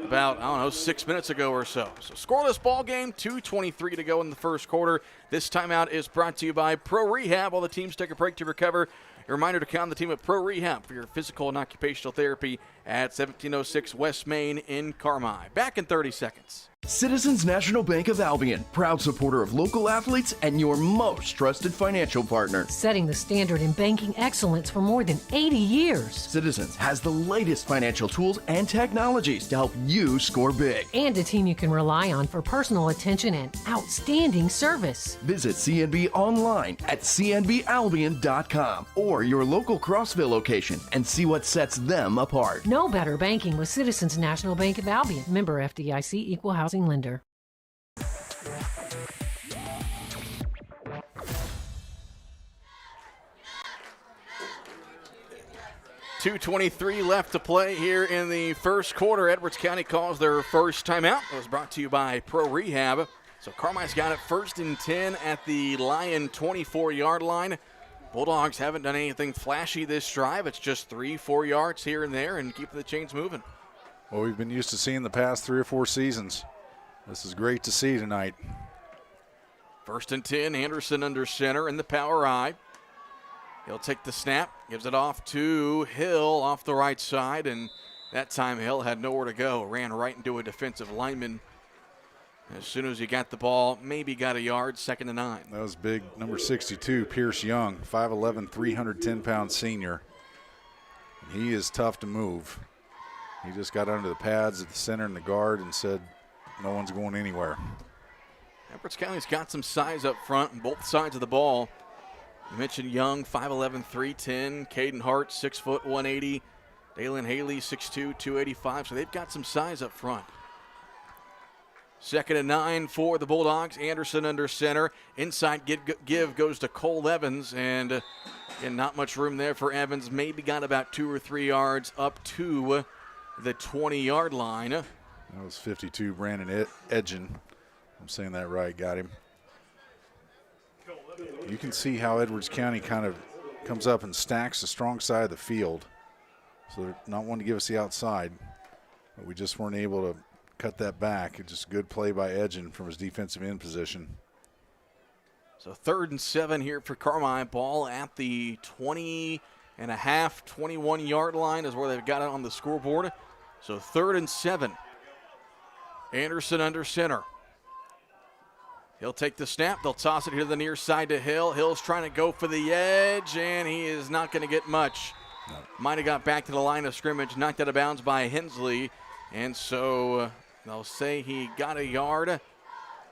about, 6 minutes ago or so. So scoreless ball game, 2:23 to go in the first quarter. This timeout is brought to you by Pro Rehab. All the teams take a break to recover. A reminder to count the team at Pro Rehab for your physical and occupational therapy at 1706 West Main in Carmi. Back in 30 seconds. Citizens National Bank of Albion, proud supporter of local athletes and your most trusted financial partner. Setting the standard in banking excellence for more than 80 years. Citizens has the latest financial tools and technologies to help you score big. And a team you can rely on for personal attention and outstanding service. Visit CNB online at cnbalbion.com or your local Crossville location and see what sets them apart. No better banking with Citizens National Bank of Albion. Member FDIC, Equal Housing Lender. .223 left to play here in the first quarter. Edwards County calls their first timeout. It was brought to you by Pro Rehab. So Carmi's got it 1st and 10 at the Lion 24-yard line. Bulldogs haven't done anything flashy this drive. It's just 3-4 yards here and there and keeping the chains moving. Well, we've been used to seeing the past 3 or 4 seasons. This is great to see tonight. 1st and 10, Anderson under center in the power I. He'll take the snap, gives it off to Hill off the right side, and that time Hill had nowhere to go. Ran right into a defensive lineman. As soon as he got the ball, maybe got a yard, 2nd and 9. That was big, number 62, Pierce Young, 5'11", 310-pound senior. And he is tough to move. He just got under the pads at the center and the guard and said, no one's going anywhere. Edwards County's got some size up front on both sides of the ball. You mentioned Young, 5'11", 310. Caden Hart, 6 foot 180. Dalen Haley, 6'2", 285. So they've got some size up front. 2nd and 9 for the Bulldogs. Anderson under center. Inside give goes to Cole Evans. And again, not much room there for Evans. Maybe got about 2 or 3 yards up to the 20-yard line. That was 52, Brandon Edgen. I'm saying that right, got him. You can see how Edwards County kind of comes up and stacks the strong side of the field. So they're not wanting to give us the outside, but we just weren't able to cut that back. It's just a good play by Edgen from his defensive end position. So 3rd and 7 here for Carmi. Ball at the 20 and a half, 21-yard line is where they've got it on the scoreboard. So 3rd and 7. Anderson under center. He'll take the snap. They'll toss it here to the near side to Hill. Hill's trying to go for the edge, and he is not going to get much. No. Might have got back to the line of scrimmage, knocked out of bounds by Hensley. And so they'll say he got a yard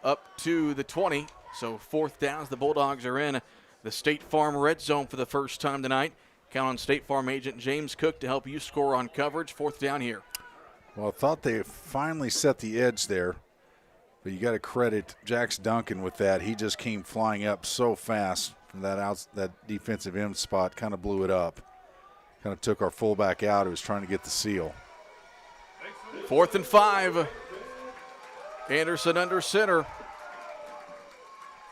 up to the 20. So 4th down as the Bulldogs are in the State Farm red zone for the first time tonight. Count on State Farm agent James Cook to help you score on coverage. 4th down here. Well, I thought they finally set the edge there. But you got to credit Jax Duncan with that. He just came flying up so fast from that defensive end spot, kind of blew it up. Kind of took our fullback out who was trying to get the seal. 4th and 5. Anderson under center.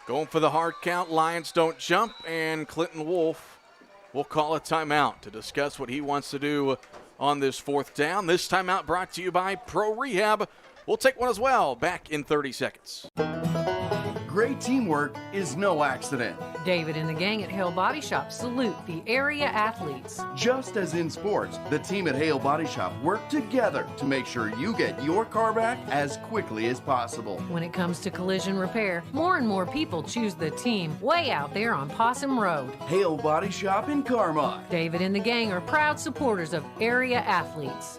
Going for the hard count. Lions don't jump, and Clinton Wolf will call a timeout to discuss what he wants to do on this 4th down. This timeout brought to you by Pro Rehab. We'll take one as well. Back in 30 seconds. Great teamwork is no accident. David and the gang at Hale Body Shop salute the area athletes. Just as in sports, the team at Hale Body Shop work together to make sure you get your car back as quickly as possible. When it comes to collision repair, more and more people choose the team way out there on Possum Road. Hale Body Shop in Carmi. David and the gang are proud supporters of area athletes.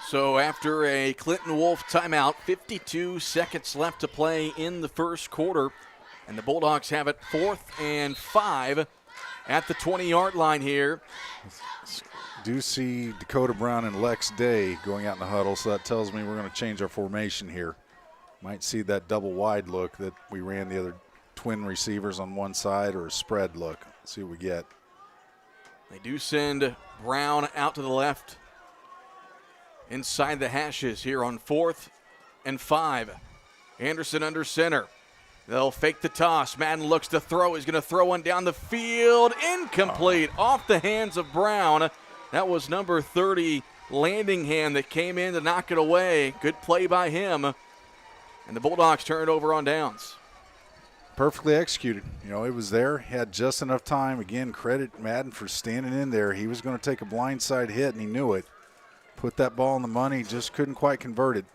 So after a Clinton Wolf timeout, 52 seconds left to play in the first quarter. And the Bulldogs have it 4th and 5 at the 20-yard line here. Do see Dakota Brown and Lex Day going out in the huddle, so that tells me we're going to change our formation here. Might see that double wide look that we ran the other twin receivers on one side, or a spread look. Let's see what we get. They do send Brown out to the left inside the hashes here on 4th and 5. Anderson under center. They'll fake the toss. Madden looks to throw. He's going to throw one down the field. Incomplete. Off the hands of Brown. That was number 30, Landingham, that came in to knock it away. Good play by him. And the Bulldogs turn it over on downs. Perfectly executed. You know, it was there. Had just enough time. Again, credit Madden for standing in there. He was going to take a blindside hit, and he knew it. Put that ball in the money, just couldn't quite convert it.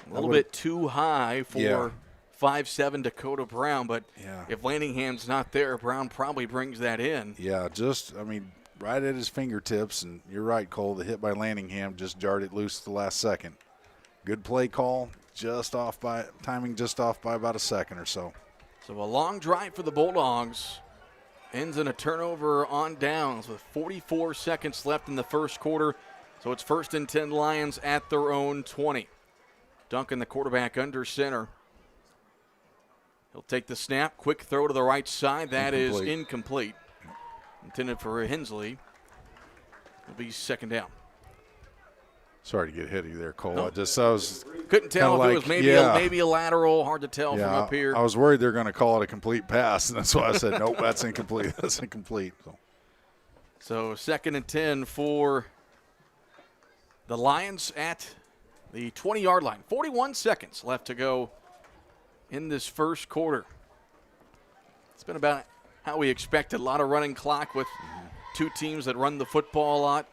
A little bit too high for 5'7" Dakota Brown, but if Landingham's not there, Brown probably brings that in. Yeah, right at his fingertips, and you're right, Cole, the hit by Landingham just jarred it loose at the last second. Good play call, timing just off by about a second or so. So a long drive for the Bulldogs ends in a turnover on downs with 44 seconds left in the first quarter. So it's 1st and 10 Lions at their own 20. Duncan, the quarterback, under center. He'll take the snap. Quick throw to the right side. That is incomplete. Intended for Hensley. It'll be 2nd down. Sorry to get ahead of you there, Cole. No. I was couldn't tell if it was maybe a lateral. Hard to tell from up here. I was worried they're going to call it a complete pass, and that's why I said, nope, that's incomplete. That's incomplete. So 2nd and 10 for the Lions at the 20-yard line. 41 seconds left to go in this first quarter. It's been about how we expected. A lot of running clock with two teams that run the football a lot.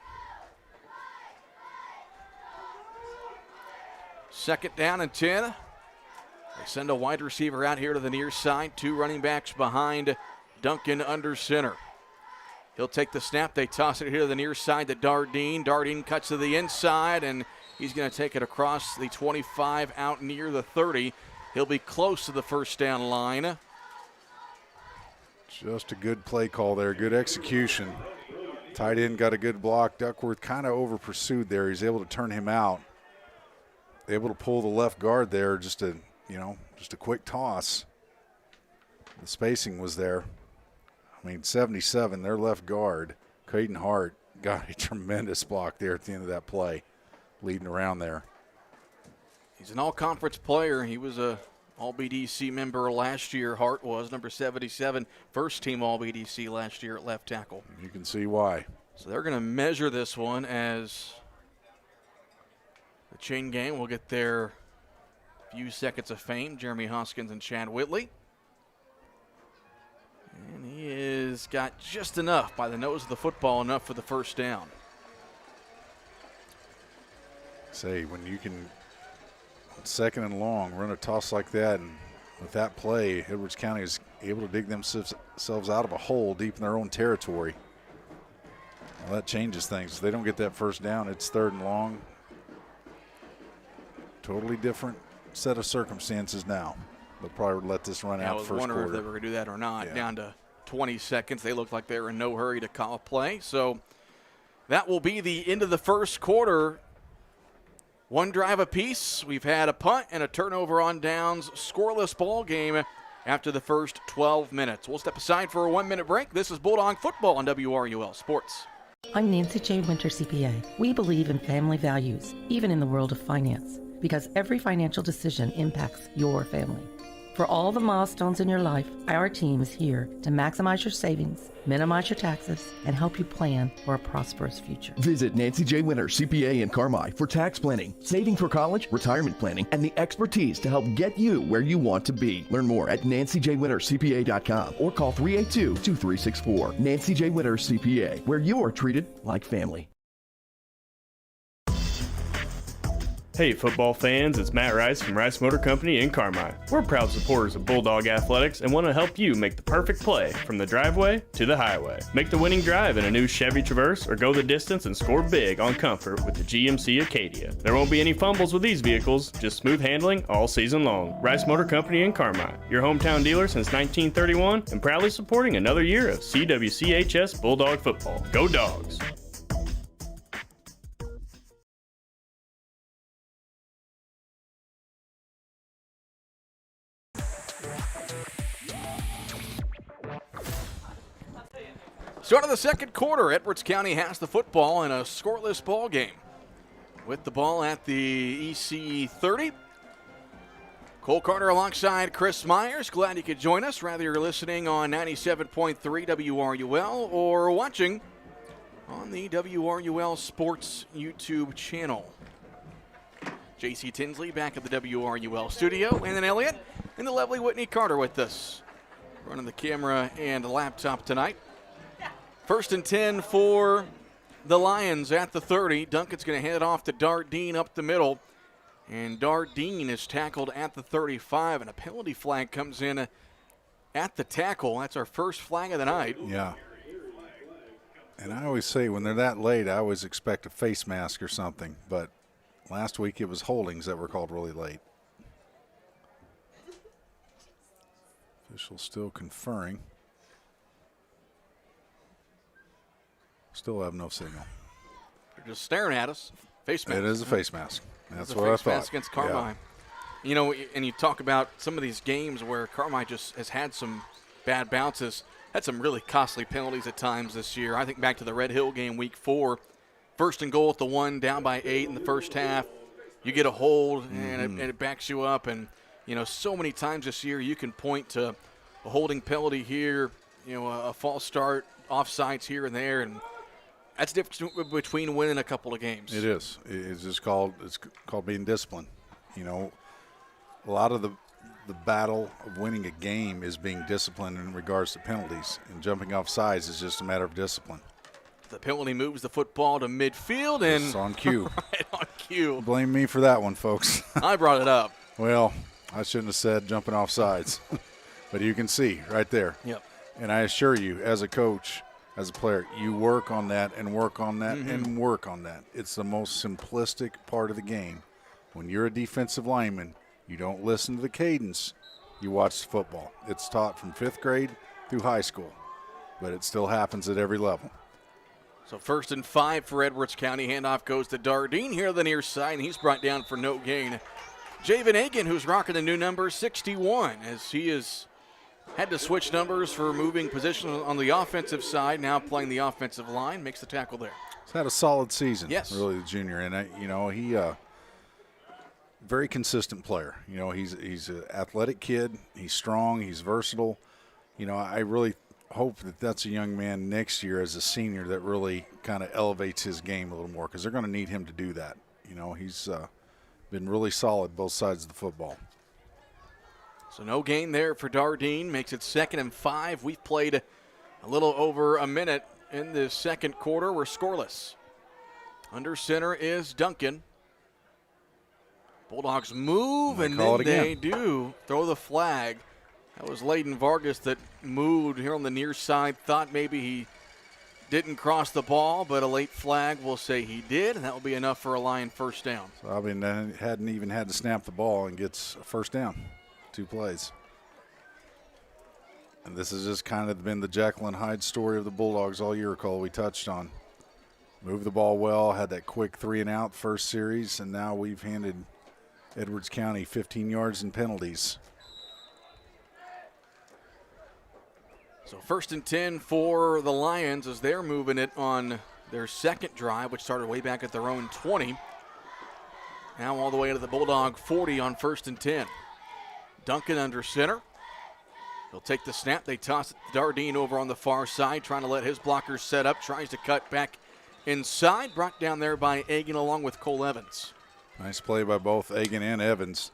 2nd down and 10. They send a wide receiver out here to the near side. 2 running backs behind Duncan under center. He'll take the snap. They toss it here to the near side to Dardine. Dardine cuts to the inside, and he's going to take it across the 25 out near the 30. He'll be close to the first down line. Just a good play call there, good execution. Tight end got a good block. Duckworth kind of over pursued there. He's able to turn him out. Able to pull the left guard there, just a quick toss. The spacing was there. 77, their left guard, Caden Hart, got a tremendous block there at the end of that play, leading around there. He's an all-conference player. He was a All-BDC member last year. Hart was number 77, first-team All-BDC last year at left tackle. You can see why. So they're going to measure this one as the chain gang will get their few seconds of fame. Jeremy Hoskins and Chad Whitley. And he has got just enough by the nose of the football, enough for the first down. Say, when you can, on second and long, run a toss like that, and with that play, Edwards County is able to dig themselves out of a hole deep in their own territory. Well, that changes things. If they don't get that first down, it's third and long. Totally different set of circumstances now. They'll probably let this run out first quarter. I was wondering if they were going to do that or not. Yeah. Down to 20 seconds. They look like they were in no hurry to call a play. So that will be the end of the first quarter. One drive apiece. We've had a punt and a turnover on downs. Scoreless ball game after the first 12 minutes. We'll step aside for a 1-minute break. This is Bulldog football on WRUL Sports. I'm Nancy J. Winter, CPA. We believe in family values, even in the world of finance, because every financial decision impacts your family. For all the milestones in your life, our team is here to maximize your savings, minimize your taxes, and help you plan for a prosperous future. Visit Nancy J. Winter, CPA in Carmi for tax planning, saving for college, retirement planning, and the expertise to help get you where you want to be. Learn more at nancyjwintercpa.com or call 382-2364. Nancy J. Winter, CPA, where you are treated like family. Hey football fans, it's Matt Rice from Rice Motor Company in Carmi. We're proud supporters of Bulldog Athletics and want to help you make the perfect play from the driveway to the highway. Make the winning drive in a new Chevy Traverse or go the distance and score big on comfort with the GMC Acadia. There won't be any fumbles with these vehicles, just smooth handling all season long. Rice Motor Company in Carmi, your hometown dealer since 1931 and proudly supporting another year of CWCHS Bulldog football. Go Dogs! Start of the second quarter, Edwards County has the football in a scoreless ball game. With the ball at the EC 30. Cole Carter alongside Chris Myers. Glad you could join us, whether you're listening on 97.3 WRUL or watching on the WRUL Sports YouTube channel. JC Tinsley back at the WRUL studio, and then Elliott and the lovely Whitney Carter with us. Running the camera and laptop tonight. First and 10 for the Lions at the 30. Duncan's going to hand it off to Dardine up the middle. And Dardine is tackled at the 35, and a penalty flag comes in at the tackle. That's our first flag of the night. Yeah. And I always say when they're that late, I always expect a face mask or something. But last week it was holdings that were called really late. Official still conferring. Still have no signal. They're just staring at us. Face mask. It is a face mask. That's what I thought. Face mask against Carmi. Yeah. You know, and you talk about some of these games where Carmi just has had some bad bounces, had some really costly penalties at times this year. I think back to the Red Hill game week 4. First and goal at the 1, down by 8 in the first half. You get a hold, and it backs you up. And, you know, so many times this year you can point to a holding penalty here, you know, a false start, offsides here and there, and that's the difference between winning a couple of games. It is. It's called being disciplined. You know, a lot of the battle of winning a game is being disciplined in regards to penalties, and jumping off sides is just a matter of discipline. The penalty moves the football to midfield, and it's on cue. Right on cue. Blame me for that one, folks. I brought it up. Well, I shouldn't have said jumping off sides, but you can see right there. Yep. And I assure you, as a coach, as a player. You work on that and work on that and work on that. It's the most simplistic part of the game. When you're a defensive lineman, you don't listen to the cadence. You watch the football. It's taught from 5th grade through high school, but it still happens at every level. So 1st and 5 for Edwards County. Handoff goes to Dardine here on the near side, and he's brought down for no gain. Javen Egan, who's rocking the new number 61, as he has had to switch numbers for moving position on the offensive side, now playing the offensive line, makes the tackle there. He's had a solid season, yes, really, the junior. And, he very consistent player. He's an athletic kid. He's strong. He's versatile. I really hope that that's a young man next year as a senior that really kind of elevates his game a little more, because they're going to need him to do that. He's been really solid both sides of the football. So no gain there for Dardine. Makes it 2nd and 5. We've played a little over a minute in the second quarter. We're scoreless. Under center is Duncan. Bulldogs move, and then they do throw the flag. That was Layden Vargas that moved here on the near side. Thought maybe he didn't cross the ball, but a late flag will say he did, and that will be enough for a Lion first down. So, hadn't even had to snap the ball and gets a first down. 2 plays. And this has just kind of been the Jekyll and Hyde story of the Bulldogs all year, Cole. We touched on. Moved the ball well, had that quick 3-and-out first series, and now we've handed Edwards County 15 yards in penalties. So 1st and 10 for the Lions as they're moving it on their second drive, which started way back at their own 20. Now all the way to the Bulldog 40 on 1st and 10. Duncan under center. He'll take the snap. They toss it to Dardine over on the far side, trying to let his blockers set up. Tries to cut back inside. Brought down there by Egan along with Cole Evans. Nice play by both Egan and Evans.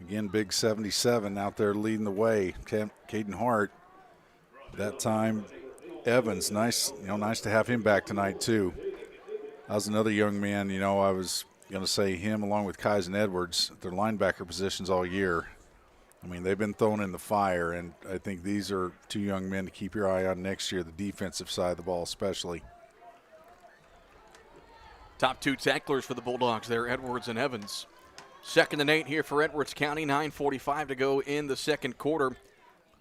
Again, big 77 out there leading the way. Caden Hart. That time, Evans, nice to have him back tonight too. That was another young man, I was going to say him along with Kaizen Edwards, their linebacker positions all year. I mean, they've been thrown in the fire, and I think these are 2 young men to keep your eye on next year, the defensive side of the ball especially. Top 2 tacklers for the Bulldogs there, Edwards and Evans. 2nd and 8 here for Edwards County, 9:45 to go in the second quarter.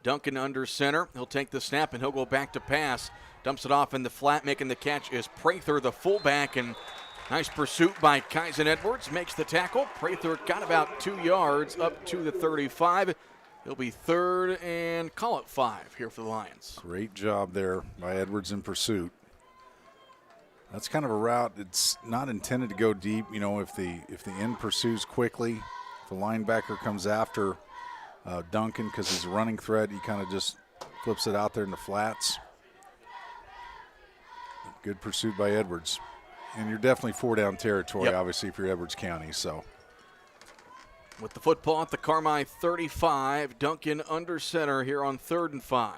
Duncan under center. He'll take the snap and he'll go back to pass. Dumps it off in the flat. Making the catch is Prather, the fullback, and nice pursuit by Kaizen Edwards. Makes the tackle. Prather got about 2 yards up to the 35. He'll be 3rd and call it 5 here for the Lions. Great job there by Edwards in pursuit. That's kind of a route that's not intended to go deep. If the end pursues quickly, if the linebacker comes after Duncan because he's a running threat, he kind of just flips it out there in the flats. Good pursuit by Edwards. And you're definitely 4-down territory, obviously, if you're Edwards County. So, with the football at the Carmi 35, Duncan under center here on 3rd and 5.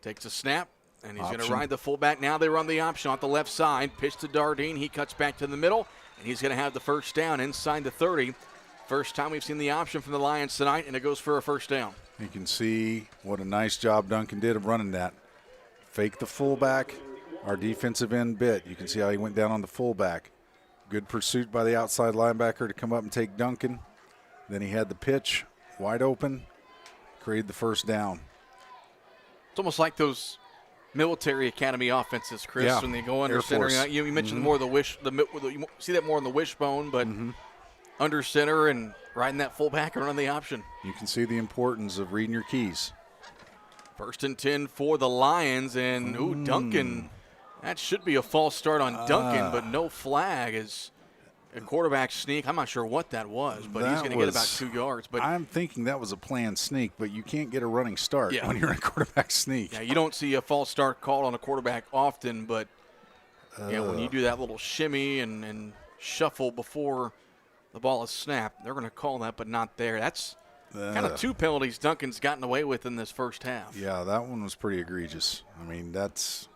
Takes a snap, and he's going to ride the fullback. Now they run the option off the left side. Pitch to Dardine. He cuts back to the middle, and he's going to have the first down inside the 30. First time we've seen the option from the Lions tonight, and it goes for a first down. You can see what a nice job Duncan did of running that. Fake the fullback. Our defensive end bit. You can see how he went down on the fullback. Good pursuit by the outside linebacker to come up and take Duncan. Then he had the pitch wide open, created the first down. It's almost like those military academy offenses, Chris, when they go under center. You mentioned more of you see that more on the wishbone, but under center and riding that fullback and running the option. You can see the importance of reading your keys. 1st and 10 for the Lions, and Duncan. That should be a false start on Duncan, but no flag is a quarterback sneak. I'm not sure what that was, but he's going to get about 2 yards. But I'm thinking that was a planned sneak, but you can't get a running start when you're in a quarterback sneak. Yeah, you don't see a false start called on a quarterback often, but when you do that little shimmy and shuffle before the ball is snapped, they're going to call that, but not there. That's kind of 2 penalties Duncan's gotten away with in this first half. Yeah, that one was pretty egregious. I mean, that's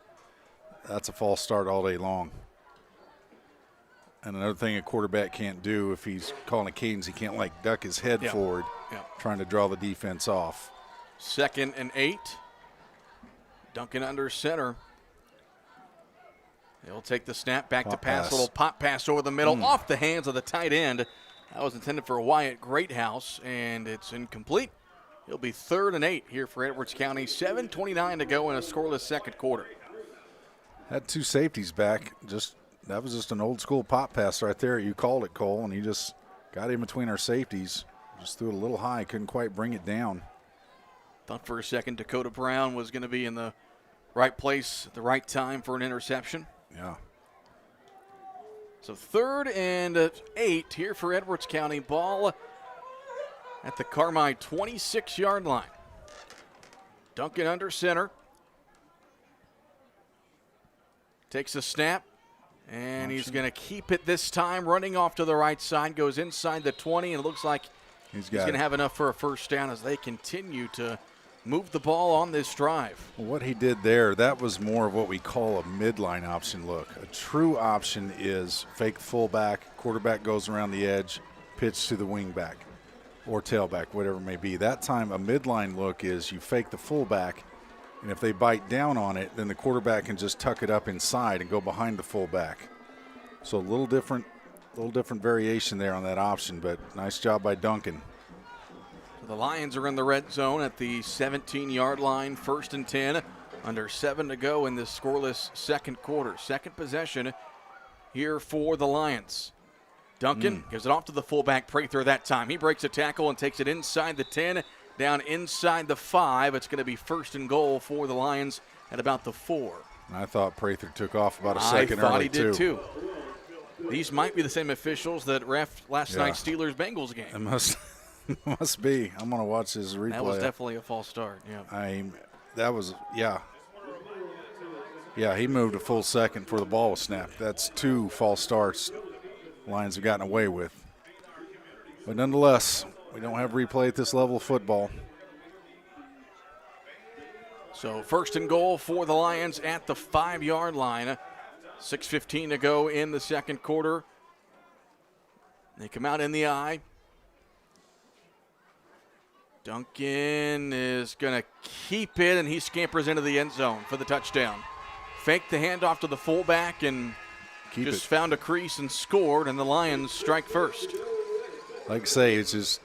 a false start all day long. And another thing a quarterback can't do if he's calling a cadence, he can't duck his head forward, trying to draw the defense off. 2nd and 8. Duncan under center. They'll take the snap back to pass. Pass. A little pop pass over the middle off the hands of the tight end. That was intended for Wyatt Greathouse, and it's incomplete. It'll be 3rd and 8 here for Edwards County. 7:29 to go in a scoreless second quarter. Had 2 safeties back. That was just an old school pop pass right there. You called it, Cole, and he just got in between our safeties. Just threw it a little high, couldn't quite bring it down. Thought for a second Dakota Brown was going to be in the right place at the right time for an interception. Yeah. So 3rd and 8 here for Edwards County. Ball at the Carmi 26-yard line. Duncan under center. Takes a snap, and he's going to keep it this time. Running off to the right side, goes inside the 20, and it looks like he's going to have enough for a first down as they continue to move the ball on this drive. Well, what he did there, that was more of what we call a midline option look. A true option is fake fullback, quarterback goes around the edge, pitch to the wingback or tailback, whatever it may be. That time a midline look is you fake the fullback, and if they bite down on it, then the quarterback can just tuck it up inside and go behind the fullback. So a little different variation there on that option, but nice job by Duncan. The Lions are in the red zone at the 17-yard line, 1st and 10, under 7 to go in this scoreless second quarter. Second possession here for the Lions. Duncan gives it off to the fullback, Prather that time. He breaks a tackle and takes it inside the 10, down inside the 5. It's going to be 1st and goal for the Lions at about the 4. I thought Prather took off about a second early, I thought he did too. These might be the same officials that ref last night's Steelers-Bengals game. It must be. I'm going to watch his replay. That was definitely a false start, Yeah, he moved a full second before the ball was snapped. That's 2 false starts Lions have gotten away with. But nonetheless, we don't have replay at this level of football. So 1st and goal for the Lions at the 5-yard line. 6:15 to go in the second quarter. They come out in the eye. Duncan is going to keep it, and he scampers into the end zone for the touchdown. Faked the handoff to the fullback and found a crease and scored, and the Lions strike first. Like I say, it's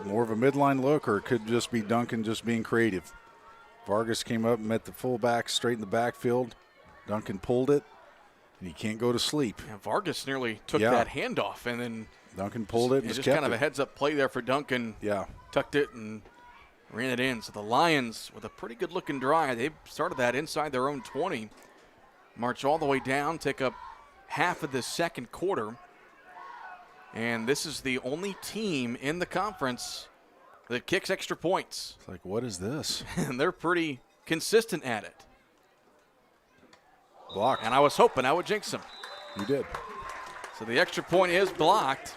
more of a midline look, or it could just be Duncan just being creative. Vargas came up and met the fullback straight in the backfield. Duncan pulled it, and he can't go to sleep. Yeah, Vargas nearly took that handoff, and then Duncan pulled it and just kept kind of it. a heads-up play there for Duncan. Yeah. Tucked it and ran it in. So the Lions, with a pretty good-looking drive, they started that inside their own 20. March all the way down, take up half of the second quarter. And this is the only team in the conference that kicks extra points. It's like, what is this? And they're pretty consistent at it. Blocked. And I was hoping I would jinx them. You did. So the extra point is blocked,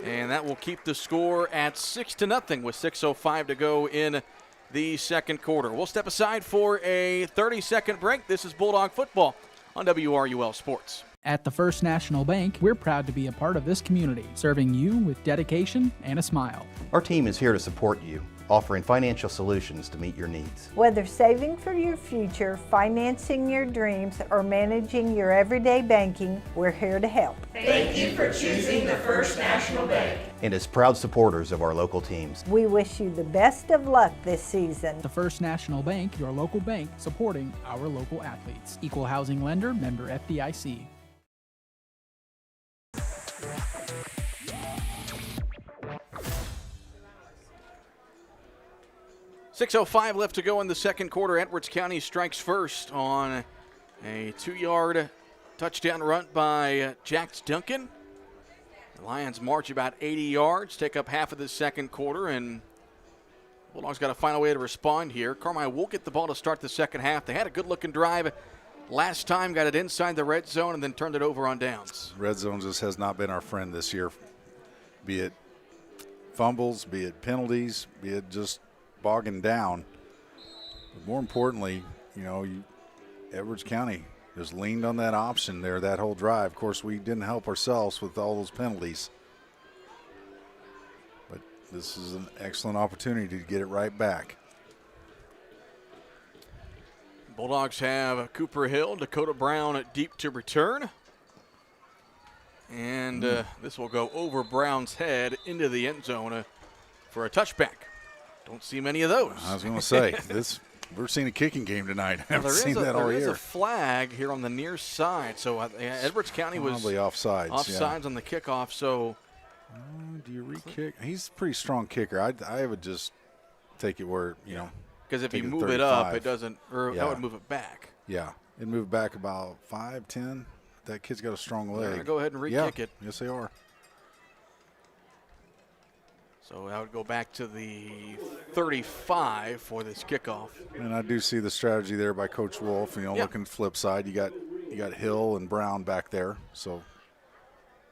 and that will keep the score at 6-0 with 6:05 to go in the second quarter. We'll step aside for a 30-second break. This is Bulldog football on WRUL Sports. At the First National Bank, we're proud to be a part of this community, serving you with dedication and a smile. Our team is here to support you, offering financial solutions to meet your needs. Whether saving for your future, financing your dreams, or managing your everyday banking, we're here to help. Thank you for choosing the First National Bank. And as proud supporters of our local teams, we wish you the best of luck this season. The First National Bank, your local bank, supporting our local athletes. Equal housing lender, member FDIC. .605 left to go in the second quarter. Edwards County strikes first on a 2-yard touchdown run by Jax Duncan. The Lions march about 80 yards, take up half of the second quarter, and Bulldogs got to find a way to respond here. Carmi will get the ball to start the second half. They had a good-looking drive last time, got it inside the red zone, and then turned it over on downs. Red zone just has not been our friend this year, be it fumbles, be it penalties, be it just bogging down. But more importantly, Edwards County just leaned on that option there that whole drive. Of course, we didn't help ourselves with all those penalties. But this is an excellent opportunity to get it right back. Bulldogs have Cooper Hill, Dakota Brown deep to return. And this will go over Brown's head into the end zone for a touchback. Don't see many of those. I was going to say, we're seeing a kicking game tonight. I haven't seen that all year. There is a flag here on the near side. So Edwards County was probably offsides. Offsides on the kickoff. So do you re-kick? He's a pretty strong kicker. I would just take it where, because if you move it up, it doesn't, or that would move it back. Yeah, it'd move back about 5, 10. That kid's got a strong leg. Yeah, go ahead and re-kick it. Yes, they are. So that would go back to the 35 for this kickoff. And I do see the strategy there by Coach Wolf. Looking at the flip side, you got Hill and Brown back there. So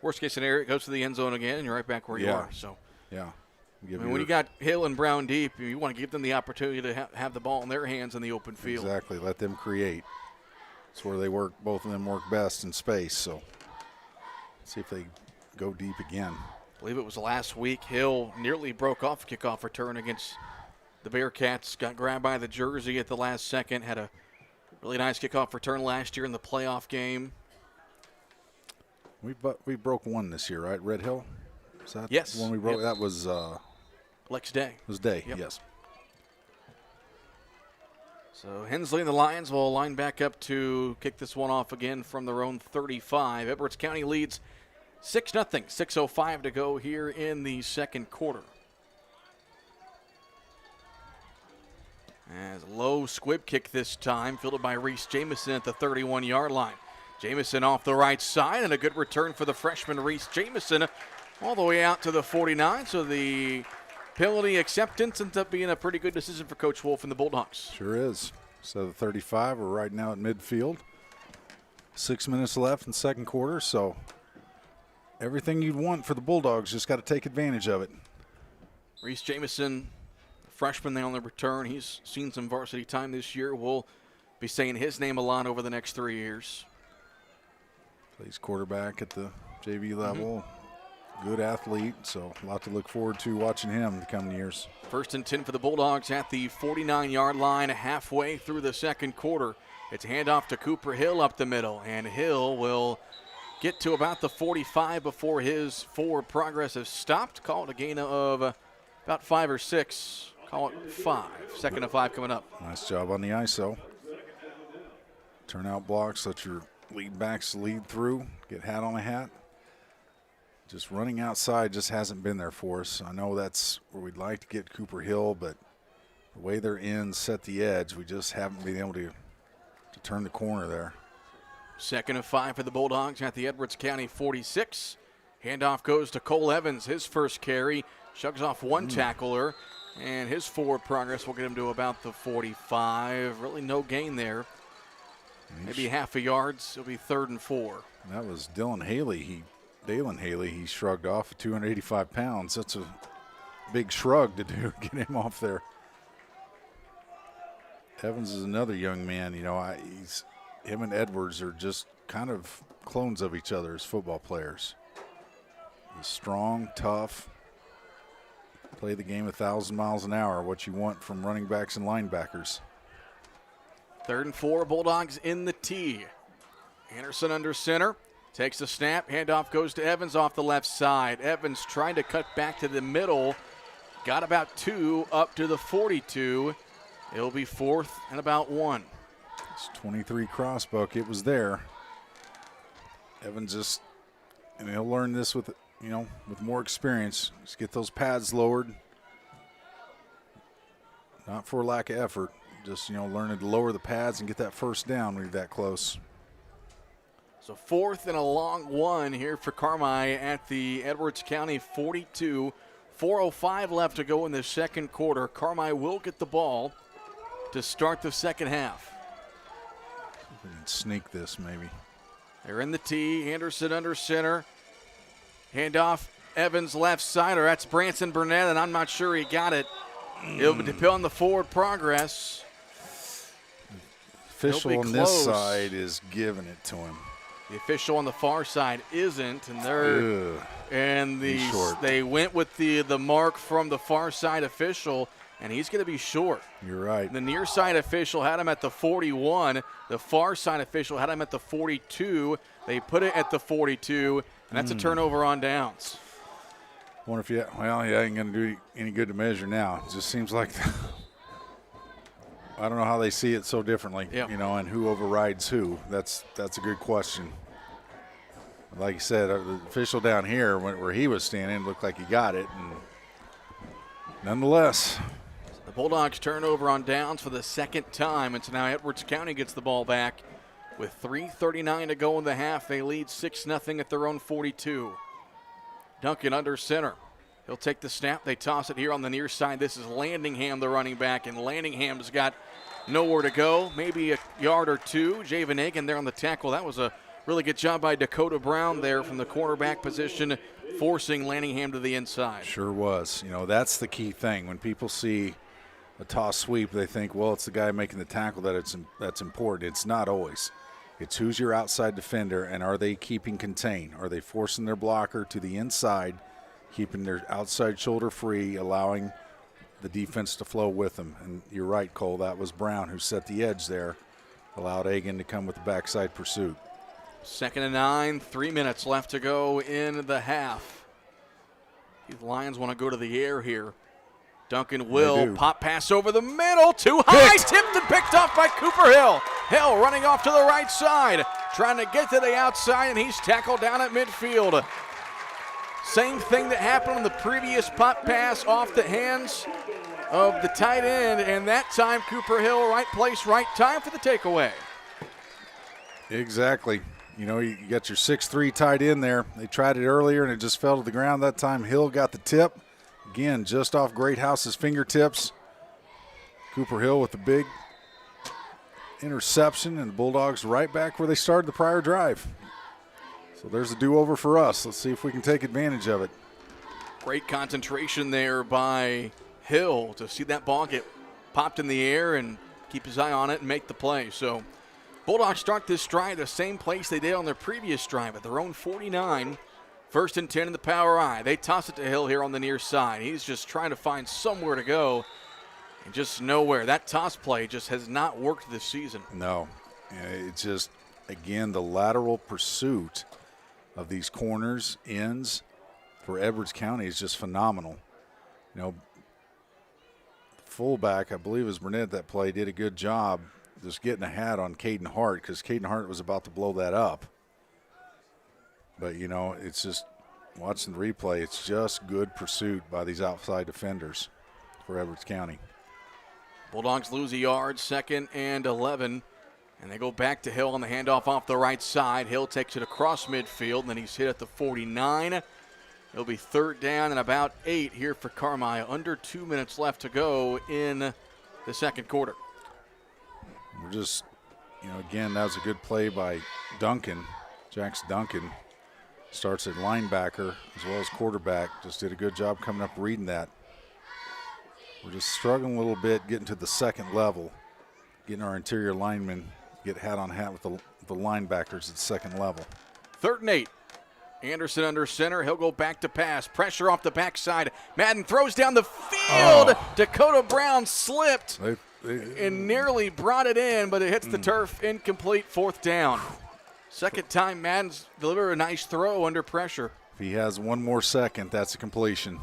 worst case scenario, it goes to the end zone again, and you're right back where you are. So yeah. When you got Hill and Brown deep, you want to give them the opportunity to have the ball in their hands in the open field. Exactly. Let them create. That's where they work. Both of them work best in space. So let's see if they go deep again. I believe it was last week. Hill nearly broke off a kickoff return against the Bearcats. Got grabbed by the jersey at the last second. Had a really nice kickoff return last year in the playoff game. We broke one this year, right? Red Hill? Is that yes. The one we broke? Yep. That was Lex Day. It was Day, yep. Yes. So Hensley and the Lions will line back up to kick this one off again from their own 35. Edwards County leads 6-0, 6:05 to go here in the second quarter. As low squib kick this time, fielded by Reese Jamison at the 31-yard line. Jamison off the right side, and a good return for the freshman Reese Jamison all the way out to the 49. So the penalty acceptance ends up being a pretty good decision for Coach Wolf and the Bulldogs. Sure is. So the 35, we're right now at midfield. 6 minutes left in the second quarter, so everything you'd want for the Bulldogs, just got to take advantage of it. Reese Jamison, freshman there on the return. He's seen some varsity time this year. We'll be saying his name a lot over the next 3 years. Plays quarterback at the JV level. Good athlete, so a lot to look forward to watching him in the coming years. 1st and 10 for the Bulldogs at the 49-yard line halfway through the second quarter. It's a handoff to Cooper Hill up the middle, and Hill will get to about the 45 before his forward progress has stopped. Call it a gain of about 5 or 6. Call it 5. 2nd and 5 coming up. Nice job on the ISO. Turnout blocks, let your lead backs lead through, get hat on a hat. Just running outside just hasn't been there for us. I know that's where we'd like to get Cooper Hill, but the way their ends set the edge, we just haven't been able to turn the corner there. 2nd and 5 for the Bulldogs at the Edwards County 46. Handoff goes to Cole Evans, his first carry. Shugs off one tackler, and his forward progress will get him to about the 45. Really no gain there. Maybe half a yard. It'll be 3rd and 4. That was Dalen Haley. He shrugged off at 285 pounds. That's a big shrug to do, get him off there. Evans is another young man. Him and Edwards are just kind of clones of each other as football players. He's strong, tough, play the game 1,000 miles an hour, what you want from running backs and linebackers. 3rd and 4, Bulldogs in the tee. Anderson under center. Takes the snap, handoff goes to Evans off the left side. Evans trying to cut back to the middle. Got about 2 up to the 42. It'll be 4th and about 1. It's 23 crossbuck. It was there. Evans and he'll learn this with more experience. Just get those pads lowered. Not for lack of effort. Just, learning to lower the pads and get that first down when you're that close. So 4th and a long 1 here for Carmi at the Edwards County 42. 4:05 left to go in the second quarter. Carmi will get the ball to start the second half. We can sneak this maybe. They're in the tee. Anderson under center. Handoff. Evans left side, or that's Branson Burnett, and I'm not sure he got it. It'll depend on the forward progress. Official on this side is giving it to him. The official on the far side isn't, and they went with the mark from the far side official. and he's going to be short. You're right. The near side official had him at the 41. The far side official had him at the 42. They put it at the 42, and that's a turnover on downs. I wonder if he ain't going to do any good to measure now. It just seems like I don't know how they see it so differently, and who overrides who. That's a good question. Like you said, the official down here, where he was standing, looked like he got it. And nonetheless, the Bulldogs turnover on downs for the second time, and so now Edwards County gets the ball back. With 3:39 to go in the half, they lead 6-0 at their own 42. Duncan under center. He'll take the snap. They toss it here on the near side. This is Landingham, the running back, and Landingham's got nowhere to go, maybe a yard or two. Javen Aiken there on the tackle. That was a really good job by Dakota Brown there from the cornerback position, forcing Landingham to the inside. Sure was. That's the key thing. When people see a toss sweep, they think, well, it's the guy making the tackle that's important. It's not always. It's who's your outside defender, and are they keeping contained? Are they forcing their blocker to the inside, keeping their outside shoulder free, allowing the defense to flow with them? And you're right, Cole, that was Brown who set the edge there, allowed Agan to come with the backside pursuit. 2nd and 9, 3 minutes left to go in the half. The Lions want to go to the air here. Duncan will pop pass over the middle, too high, tipped and picked off by Cooper Hill. Hill running off to the right side, trying to get to the outside, and he's tackled down at midfield. Same thing that happened on the previous pop pass off the hands of the tight end, and that time Cooper Hill, right place, right time for the takeaway. Exactly. You got your 6'3" tight end there. They tried it earlier, and it just fell to the ground. That time Hill got the tip. Again, just off Greathouse's fingertips. Cooper Hill with the big interception, and the Bulldogs right back where they started the prior drive. So there's a do-over for us. Let's see if we can take advantage of it. Great concentration there by Hill to see that ball get popped in the air and keep his eye on it and make the play. So Bulldogs start this drive the same place they did on their previous drive at their own 49. 1st and 10 in the power I. They toss it to Hill here on the near side. He's just trying to find somewhere to go and just nowhere. That toss play just has not worked this season. No. It's just, again, the lateral pursuit of these corners, ends for Edwards County is just phenomenal. Fullback, I believe it was Burnett that play, did a good job just getting a hat on Caden Hart because Caden Hart was about to blow that up. But, it's just watching the replay, it's just good pursuit by these outside defenders for Edwards County. Bulldogs lose a yard, 2nd and 11. And they go back to Hill on the handoff off the right side. Hill takes it across midfield, and then he's hit at the 49. It'll be 3rd down and about 8 here for Carmi. Under 2 minutes left to go in the second quarter. We're just, again, that was a good play by Duncan. Jax Duncan starts at linebacker as well as quarterback. Just did a good job coming up reading that. We're just struggling a little bit getting to the second level, getting our interior linemen get hat on hat with the linebackers at the second level. 3rd and 8. Anderson under center. He'll go back to pass. Pressure off the backside. Madden throws down the field. Dakota Brown slipped and nearly brought it in, but it hits the turf. Incomplete. 4th down. Second time Madden's delivered a nice throw under pressure. If he has one more second, that's a completion.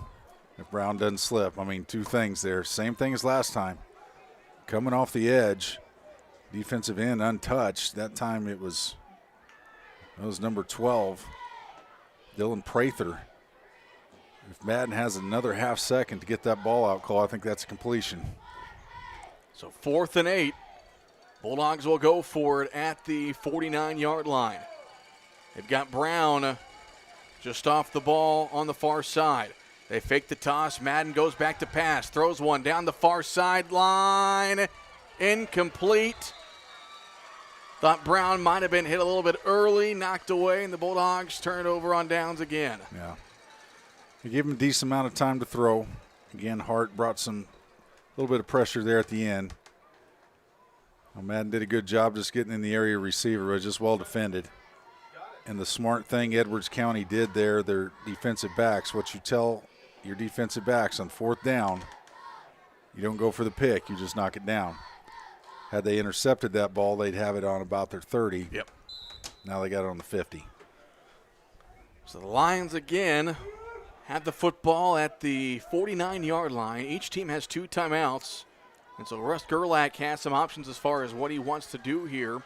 If Brown doesn't slip. I mean, 2 things there. Same thing as last time. Coming off the edge, defensive end untouched. That time it was number 12, Dylan Prather. If Madden has another half second to get that ball out, Cole, I think that's a completion. So 4th and 8. Bulldogs will go for it at the 49-yard line. They've got Brown just off the ball on the far side. They fake the toss. Madden goes back to pass. Throws one down the far sideline. Incomplete. Thought Brown might have been hit a little bit early, knocked away, and the Bulldogs turn it over on downs again. Yeah. They gave him a decent amount of time to throw. Again, Hart brought a little bit of pressure there at the end. Madden did a good job just getting in the area receiver. It was just well defended. And the smart thing Edwards County did there, their defensive backs, what you tell your defensive backs on 4th down You don't go for the pick. You just knock it down. Had they intercepted that ball, they'd have it on about their 30. Yep. Now they got it on the 50. So the Lions again have the football at the 49-yard line. Each team has 2 timeouts. And so Russ Gerlach has some options as far as what he wants to do here.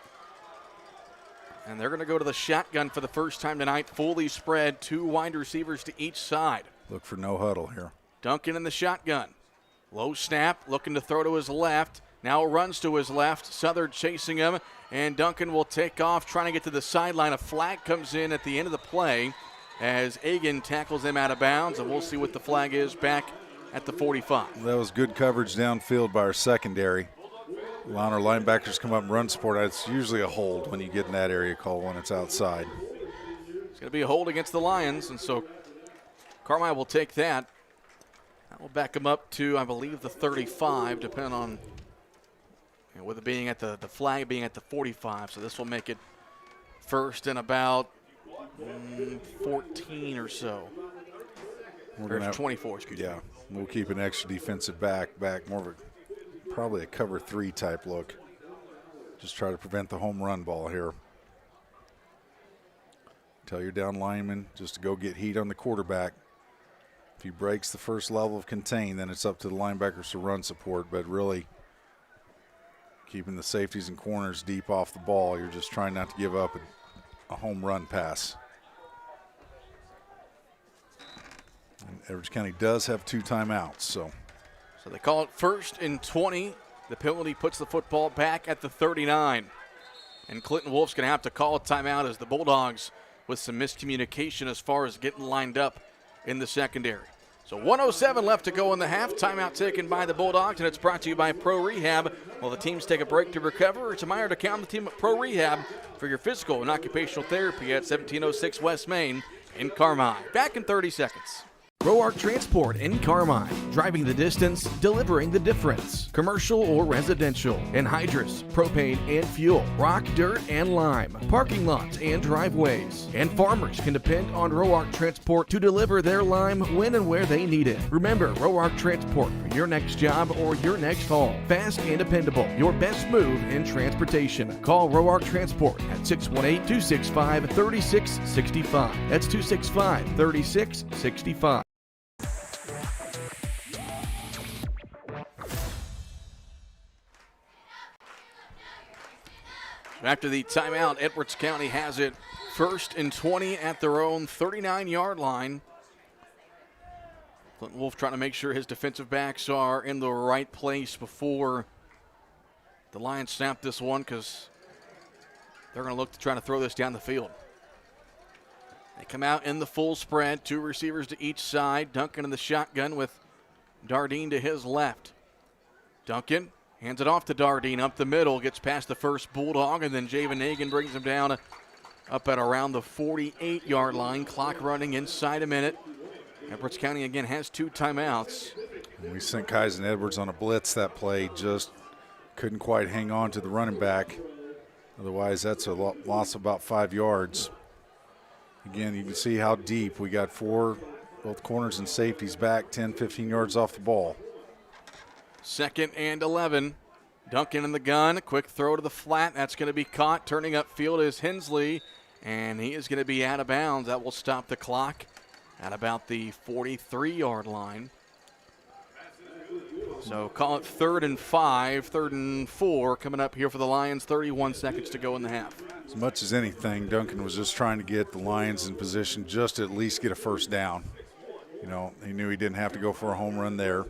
And they're going to go to the shotgun for the first time tonight, fully spread, 2 wide receivers to each side. Look for no huddle here. Duncan in the shotgun. Low snap, looking to throw to his left. Now runs to his left. Southern chasing him, and Duncan will take off, trying to get to the sideline. A flag comes in at the end of the play as Egan tackles him out of bounds, and we'll see what the flag is back at the 45. That was good coverage downfield by our secondary. Allowing our linebackers come up and run support. It's usually a hold when you get in that area call when it's outside. It's going to be a hold against the Lions, and so Carmine will take that. That will back him up to, I believe, the 35, depending on with it being at the flag being at the 45. So this will make it first and about 14 or so. Or 24, excuse me. Yeah, we'll keep an extra defensive back, more of a probably a cover 3 type look. Just try to prevent the home run ball here. Tell your down lineman just to go get heat on the quarterback. If he breaks the first level of contain, then it's up to the linebackers to run support, but really keeping the safeties and corners deep off the ball. You're just trying not to give up a home run pass. And Edwards County does have 2 timeouts, so they call it 1st and 20. The penalty puts the football back at the 39. And Clinton Wolf's going to have to call a timeout as the Bulldogs with some miscommunication as far as getting lined up in the secondary. So 1:07 left to go in the half. Timeout taken by the Bulldogs, and it's brought to you by Pro Rehab. While the teams take a break to recover, it's a minor to count the team at Pro Rehab for your physical and occupational therapy at 1706 West Main in Carmine. Back in 30 seconds. Roark Transport in Carmine, driving the distance, delivering the difference. Commercial or residential, anhydrous, propane and fuel, rock, dirt, and lime, parking lots and driveways. And farmers can depend on Roark Transport to deliver their lime when and where they need it. Remember, Roark Transport for your next job or your next haul. Fast and dependable, your best move in transportation. Call Roark Transport at 618-265-3665. That's 265-3665. After the timeout, Edwards County has it 1st and 20 at their own 39-yard line. Clinton Wolf trying to make sure his defensive backs are in the right place before the Lions snap this one, because they're going to look to try to throw this down the field. They come out in the full spread, 2 receivers to each side. Duncan in the shotgun with Dardine to his left. Duncan hands it off to Dardine up the middle, gets past the first Bulldog, and then Javen Hagan brings him down up at around the 48-yard line. Clock running inside a minute. Edwards County again has 2 timeouts. We sent Kaizen Edwards on a blitz that play, just couldn't quite hang on to the running back. Otherwise, that's a loss of about 5 yards. Again, you can see how deep. We got 4, both corners and safeties back, 10, 15 yards off the ball. 2nd and 11. Duncan in the gun. Quick throw to the flat. That's going to be caught. Turning upfield is Hensley, and he is going to be out of bounds. That will stop the clock at about the 43-yard line. So call it 3rd and 5, 3rd and 4 coming up here for the Lions. 31 seconds to go in the half. As much as anything, Duncan was just trying to get the Lions in position just to at least get a first down. You know, he knew he didn't have to go for a home run there.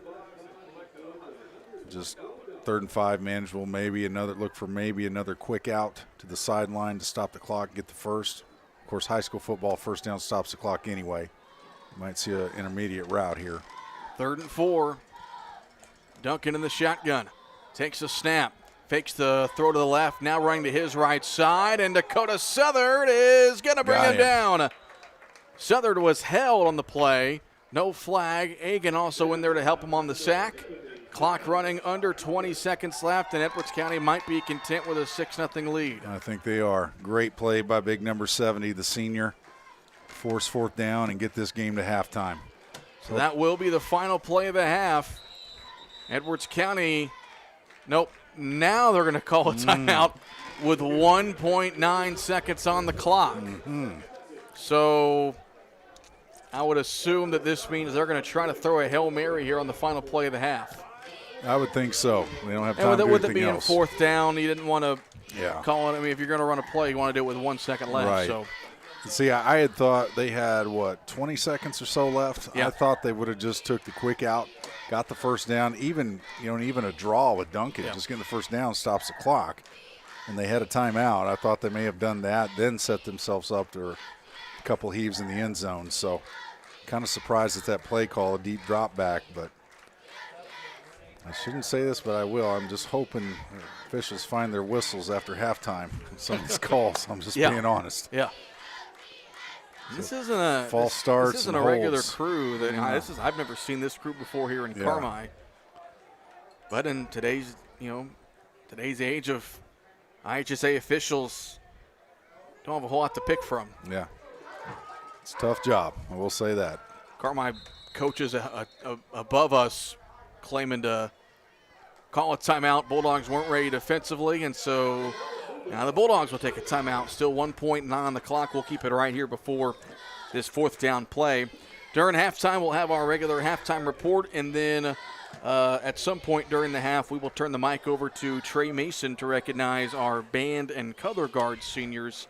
Just 3rd and 5 manageable, maybe another quick out to the sideline to stop the clock, get the first. Of course, high school football, first down stops the clock anyway. You might see an intermediate route here. 3rd and 4. Duncan in the shotgun. Takes a snap. Fakes the throw to the left. Now running to his right side. And Dakota Southard is going to bring him down. Southard was held on the play. No flag. Egan also in there to help him on the sack. Clock running under 20 seconds left, and Edwards County might be content with a 6-0 lead. I think they are. Great play by big number 70, the senior. Force 4th down and get this game to halftime. So that will be the final play of the half. Edwards County, nope. Now they're going to call a timeout with 1.9 seconds on the clock. So I would assume that this means they're going to try to throw a Hail Mary here on the final play of the half. I would think so. They don't have time to do with it anything being else. fourth down, you didn't want to call it. I mean, if you're going to run a play, you want to do it with 1 second left. Right. So. See, I had thought they had, 20 seconds or so left? Yeah. I thought they would have just took the quick out, got the first down, even a draw with Duncan. Yeah. Just getting the first down stops the clock. And they had a timeout. I thought they may have done that, then set themselves up to a couple heaves in the end zone. So kind of surprised at that play call, a deep drop back. But I shouldn't say this, but I will. I'm just hoping officials find their whistles after halftime. Some of these calls, I'm just being honest. Yeah. This isn't a false starts. This isn't a regular crew. I've never seen this crew before here in Carmi. But in today's age of IHSA officials, don't have a whole lot to pick from. Yeah, it's a tough job. I will say that. Carmi coaches above us claiming to call a timeout. Bulldogs weren't ready defensively, and so now the Bulldogs will take a timeout. Still 1.9 on the clock. We'll keep it right here before this fourth down play. During halftime, we'll have our regular halftime report, and then at some point during the half, we will turn the mic over to Trey Mason to recognize our band and color guard seniors,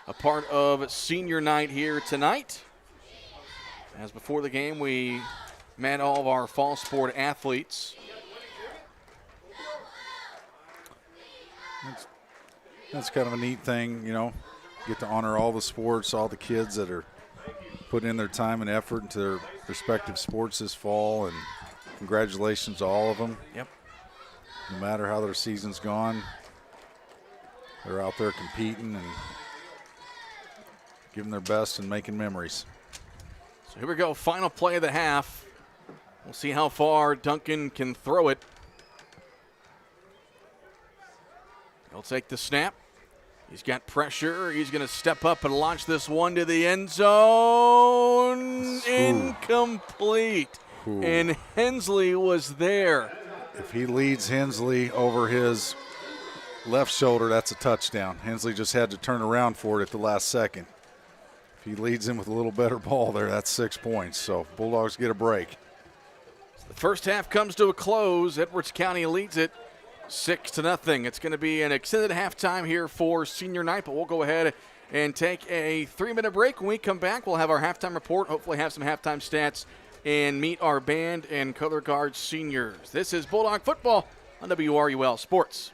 a part of senior night here tonight. As before the game, we met all of our fall sport athletes. That's kind of a neat thing, get to honor all the sports, all the kids that are putting in their time and effort into their respective sports this fall, and congratulations to all of them. Yep. No matter how their season's gone, they're out there competing and giving their best and making memories. So here we go, final play of the half. We'll see how far Duncan can throw it. He'll take the snap. He's got pressure. He's going to step up and launch this one to the end zone. Incomplete. And Hensley was there. If he leads Hensley over his left shoulder, that's a touchdown. Hensley just had to turn around for it at the last second. If he leads him with a little better ball there, that's 6 points. So Bulldogs get a break. The first half comes to a close. Edwards County leads it 6-0. It's going to be an extended halftime here for senior night, but we'll go ahead and take a 3-minute break. When we come back, we'll have our halftime report, hopefully have some halftime stats, and meet our band and color guard seniors. This is Bulldog Football on WRUL Sports.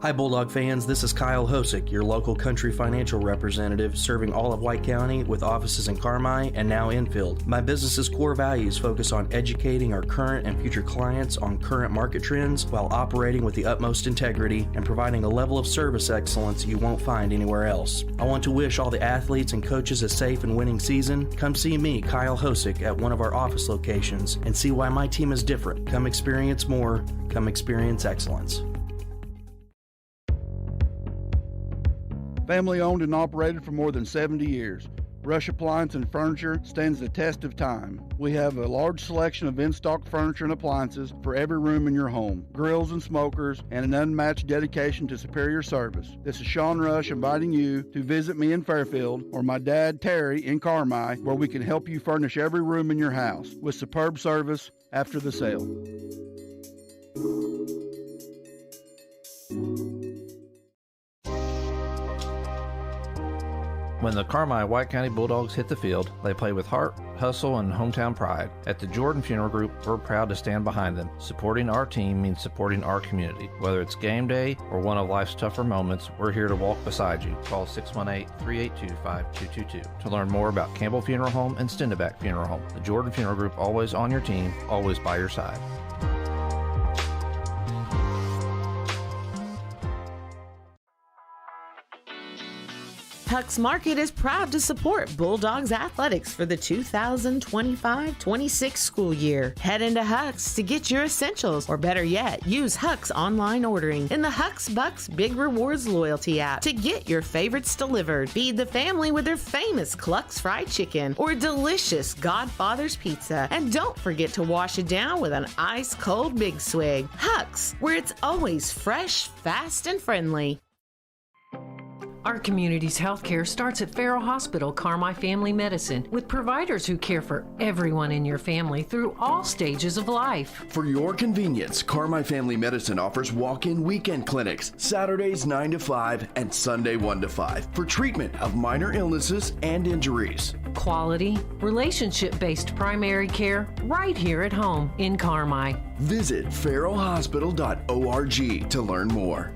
Hi Bulldog fans, this is Kyle Hosick, your local country financial representative serving all of White County with offices in Carmi and now Enfield. My business's core values focus on educating our current and future clients on current market trends while operating with the utmost integrity and providing a level of service excellence you won't find anywhere else. I want to wish all the athletes and coaches a safe and winning season. Come see me, Kyle Hosick, at one of our office locations and see why my team is different. Come experience more. Come experience excellence. Family owned and operated for more than 70 years. Rush Appliance and Furniture stands the test of time. We have a large selection of in-stock furniture and appliances for every room in your home, grills and smokers, and an unmatched dedication to superior service. This is Sean Rush inviting you to visit me in Fairfield or my dad Terry in Carmi, where we can help you furnish every room in your house with superb service after the sale. When the Carmi White County Bulldogs hit the field, they play with heart, hustle, and hometown pride. At the Jordan Funeral Group, we're proud to stand behind them. Supporting our team means supporting our community. Whether it's game day or one of life's tougher moments, we're here to walk beside you. Call 618-382-5222 to learn more about Campbell Funeral Home and Stendeback Funeral Home. The Jordan Funeral Group, always on your team, always by your side. Huck's Market is proud to support Bulldogs athletics for the 2025-26 school year. Head into Huck's to get your essentials, or better yet, use Huck's online ordering in the Huck's Bucks Big Rewards loyalty app to get your favorites delivered. Feed the family with their famous Cluck's fried chicken or delicious Godfather's pizza. And don't forget to wash it down with an ice-cold Big Swig. Huck's, where it's always fresh, fast, and friendly. Our community's healthcare starts at Farrell Hospital Carmi Family Medicine, with providers who care for everyone in your family through all stages of life. For your convenience, Carmi Family Medicine offers walk-in weekend clinics, Saturdays 9 to 5 and Sunday 1 to 5, for treatment of minor illnesses and injuries. Quality, relationship-based primary care right here at home in Carmi. Visit farrellhospital.org to learn more.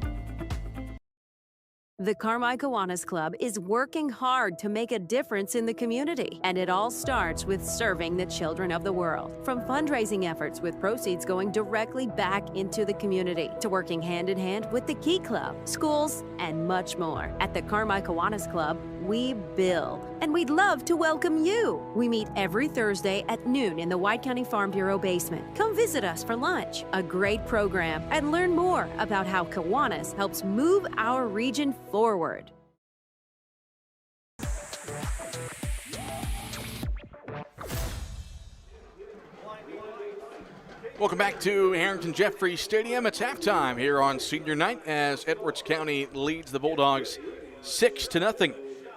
The Carmi Kiwanis Club is working hard to make a difference in the community, and it all starts with serving the children of the world. From fundraising efforts with proceeds going directly back into the community, to working hand in hand with the Key Club, schools, and much more. At the Carmi Kiwanis Club, we build, and we'd love to welcome you. We meet every Thursday at noon in the White County Farm Bureau basement. Come visit us for lunch. A great program, and learn more about how Kiwanis helps move our region forward. Welcome back to Harrington Jeffrey Stadium. It's halftime here on senior night as Edwards County leads the Bulldogs 6-0.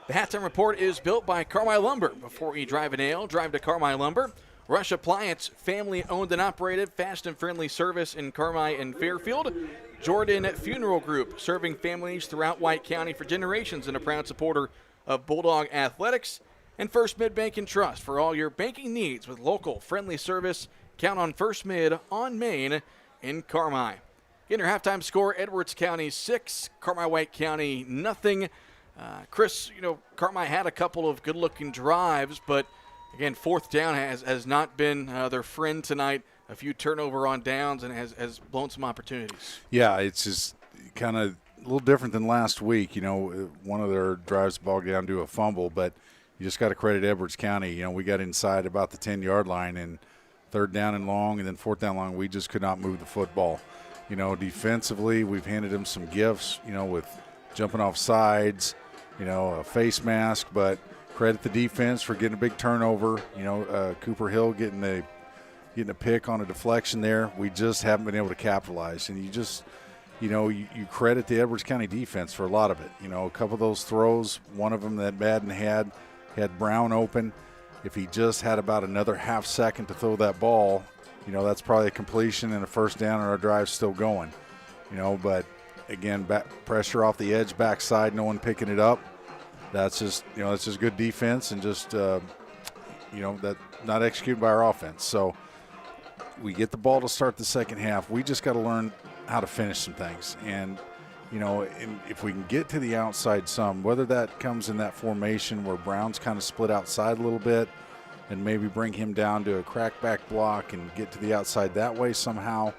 The halftime report is built by Carmi Lumber. Before you drive a nail, drive to Carmi Lumber. Rush Appliance, family owned and operated, fast and friendly service in Carmi and Fairfield. Jordan Funeral Group, serving families throughout White County for generations and a proud supporter of Bulldog athletics. And First Mid Bank and Trust for all your banking needs with local friendly service. Count on First Mid on Main in Carmi. In your halftime score, Edwards County 6, Carmi White County nothing. Chris, Carmi had a couple of good-looking drives, but again, fourth down has not been their friend tonight. A few turnover on downs and has blown some opportunities. Yeah, it's just kind of a little different than last week. One of their drives bogged down to a fumble, but you just got to credit Edwards County. We got inside about the 10-yard line, and third down and long, and then fourth down long, we just could not move the football. Defensively, we've handed them some gifts, with jumping off sides, a face mask, but credit the defense for getting a big turnover. Cooper Hill getting a pick on a deflection there. We just haven't been able to capitalize. And you credit the Edwards County defense for a lot of it. A couple of those throws, one of them that Madden had Brown open. If he just had about another half second to throw that ball, that's probably a completion and a first down, and our drive's still going. But again, back pressure off the edge, backside, no one picking it up. That's just good defense and just that not executed by our offense. So we get the ball to start the second half. We just got to learn how to finish some things. And if we can get to the outside some, whether that comes in that formation where Brown's kind of split outside a little bit and maybe bring him down to a crackback block and get to the outside that way somehow.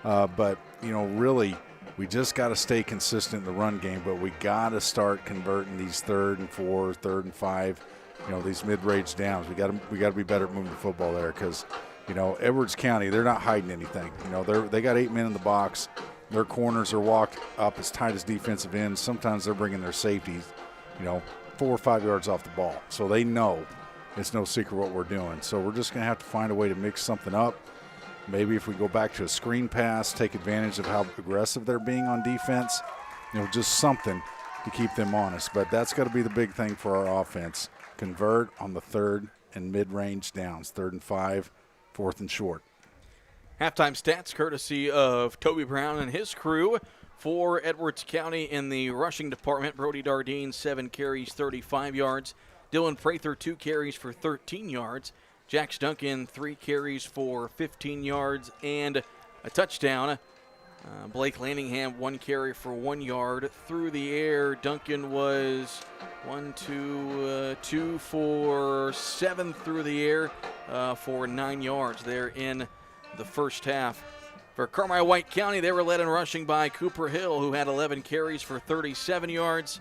But really, we just got to stay consistent in the run game, but we got to start converting these 3rd and 4, 3rd and 5, these mid-range downs. We got to be better at moving the football there because, Edwards County, they're not hiding anything. They got 8 men in the box. Their corners are walked up as tight as defensive ends. Sometimes they're bringing their safeties, 4 or 5 yards off the ball. So they know it's no secret what we're doing. So we're just going to have to find a way to mix something up. Maybe if we go back to a screen pass, take advantage of how aggressive they're being on defense, just something to keep them honest. But that's got to be the big thing for our offense. Convert on the 3rd and mid-range downs, 3rd and 5, 4th and short. Halftime stats courtesy of Toby Brown and his crew for Edwards County in the rushing department. Brody Dardine, 7 carries, 35 yards. Dylan Prather, 2 carries for 13 yards. Jax Duncan, 3 carries for 15 yards and a touchdown. Blake Lanningham, 1 carry for 1 yard. Through the air, Duncan was 2 for 7 through the air for 9 yards there in the first half. For Carmi White County, they were led in rushing by Cooper Hill, who had 11 carries for 37 yards.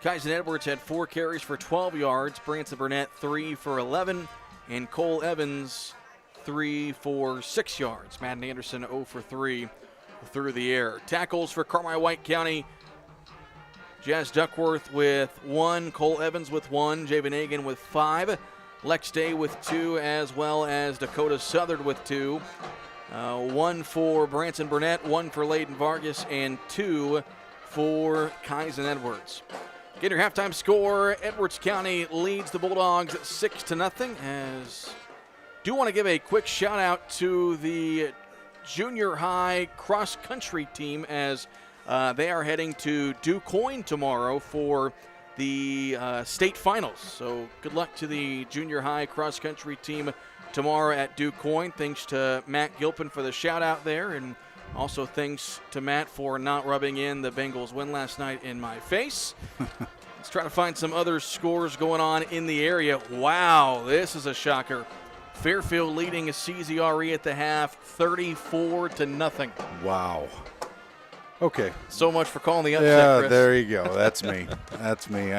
Kyson Edwards had 4 carries for 12 yards. Branson Burnett 3 for 11. And Cole Evans 3 for 6 yards. Madden Anderson 0 for 3 through the air. Tackles for Carmi-White County. Jazz Duckworth with 1. Cole Evans with 1. Javen Hagan with 5. Lex Day with 2, as well as Dakota Southard with 2. 1 for Branson Burnett, 1 for Layden Vargas, and 2 for Kyson Edwards. Get your halftime score. Edwards County leads the Bulldogs 6-0. As do want to give a quick shout out to the junior high cross country team as they are heading to DuQuoin tomorrow for the state finals. So good luck to the junior high cross country team tomorrow at DuQuoin. Thanks to Matt Gilpin for the shout out there, and also thanks to Matt for not rubbing in the Bengals win last night in my face. Let's try to find some other scores going on in the area. Wow, this is a shocker. Fairfield leading a CZRE at the half, 34-0. Wow. Okay. So much for calling the upset, yeah, Chris. There you go. That's me. That's me.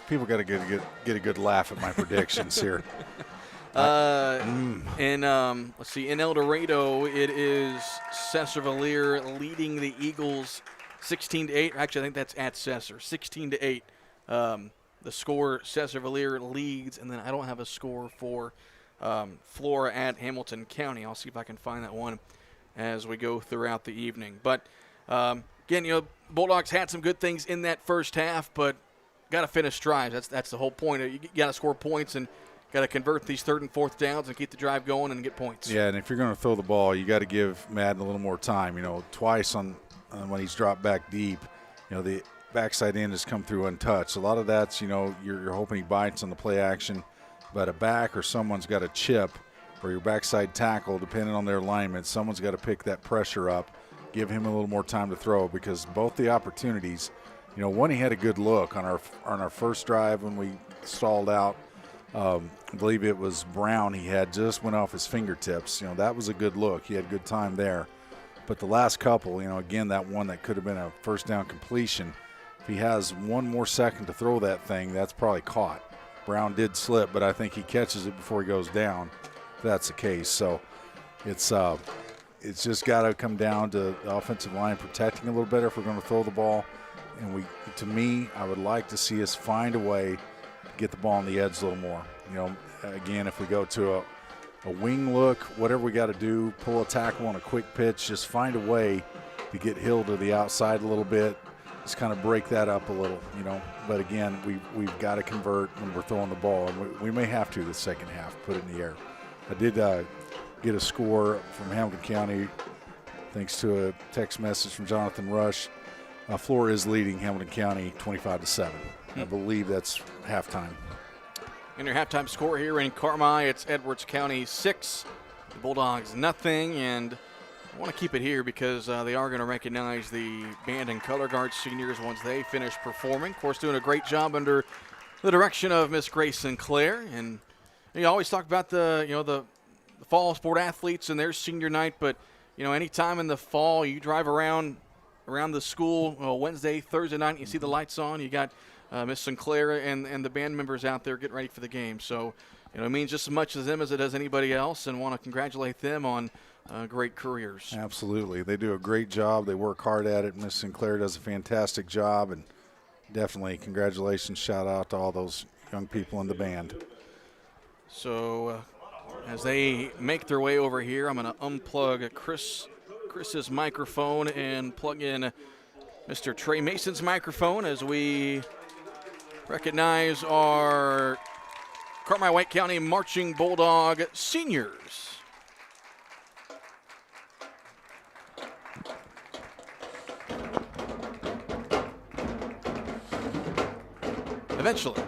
People got to get a good laugh at my predictions here. Let's see, in El Dorado, it is Cesar-Valier leading the Eagles 16-8. Actually, I think that's at Cesar, 16-8. The score, Cesar-Valier leads, and then I don't have a score for Flora at Hamilton County. I'll see if I can find that one as we go throughout the evening. But again, Bulldogs had some good things in that first half, but got to finish drives. That's the whole point. You got to score points and got to convert these 3rd and 4th downs and keep the drive going and get points. Yeah, and if you're going to throw the ball, you got to give Madden a little more time. Twice on when he's dropped back deep, the backside end has come through untouched. A lot of that's, you're hoping he bites on the play action, but a back or someone's got a chip or your backside tackle, depending on their alignment, someone's got to pick that pressure up, give him a little more time to throw, because both the opportunities, one, he had a good look on our first drive when we stalled out. I believe it was Brown. He had just went off his fingertips. That was a good look. He had good time there. But the last couple, again, that one that could have been a first down completion, if he has one more second to throw that thing, that's probably caught. Brown did slip, but I think he catches it before he goes down, if that's the case. So it's just got to come down to the offensive line protecting a little better if we're going to throw the ball. And to me, I would like to see us find a way to get the ball on the edge a little more. Again, if we go to a wing look, whatever we got to do, pull a tackle on a quick pitch, just find a way to get Hill to the outside a little bit, just kind of break that up a little, But again, we've got to convert when we're throwing the ball, and we may have to the second half, put it in the air. I did get a score from Hamilton County thanks to a text message from Jonathan Rush. Flora is leading Hamilton County 25-7. I believe that's halftime. And your halftime score here in Carmi, it's Edwards County 6, the Bulldogs nothing. And I want to keep it here because they are going to recognize the band and color guard seniors once they finish performing. Of course, doing a great job under the direction of Miss Grace Sinclair. And you always talk about the fall sport athletes and their senior night, but anytime in the fall you drive around the school Wednesday, Thursday night, and you see the lights on, you got Miss Sinclair and the band members out there getting ready for the game. So, it means just as much to them as it does anybody else, and want to congratulate them on great careers. Absolutely. They do a great job. They work hard at it. Miss Sinclair does a fantastic job, and definitely congratulations, shout out to all those young people in the band. So as they make their way over here, I'm going to unplug Chris's microphone and plug in Mr. Trey Mason's microphone as we recognize our Carmi-White County Marching Bulldog seniors. Eventually.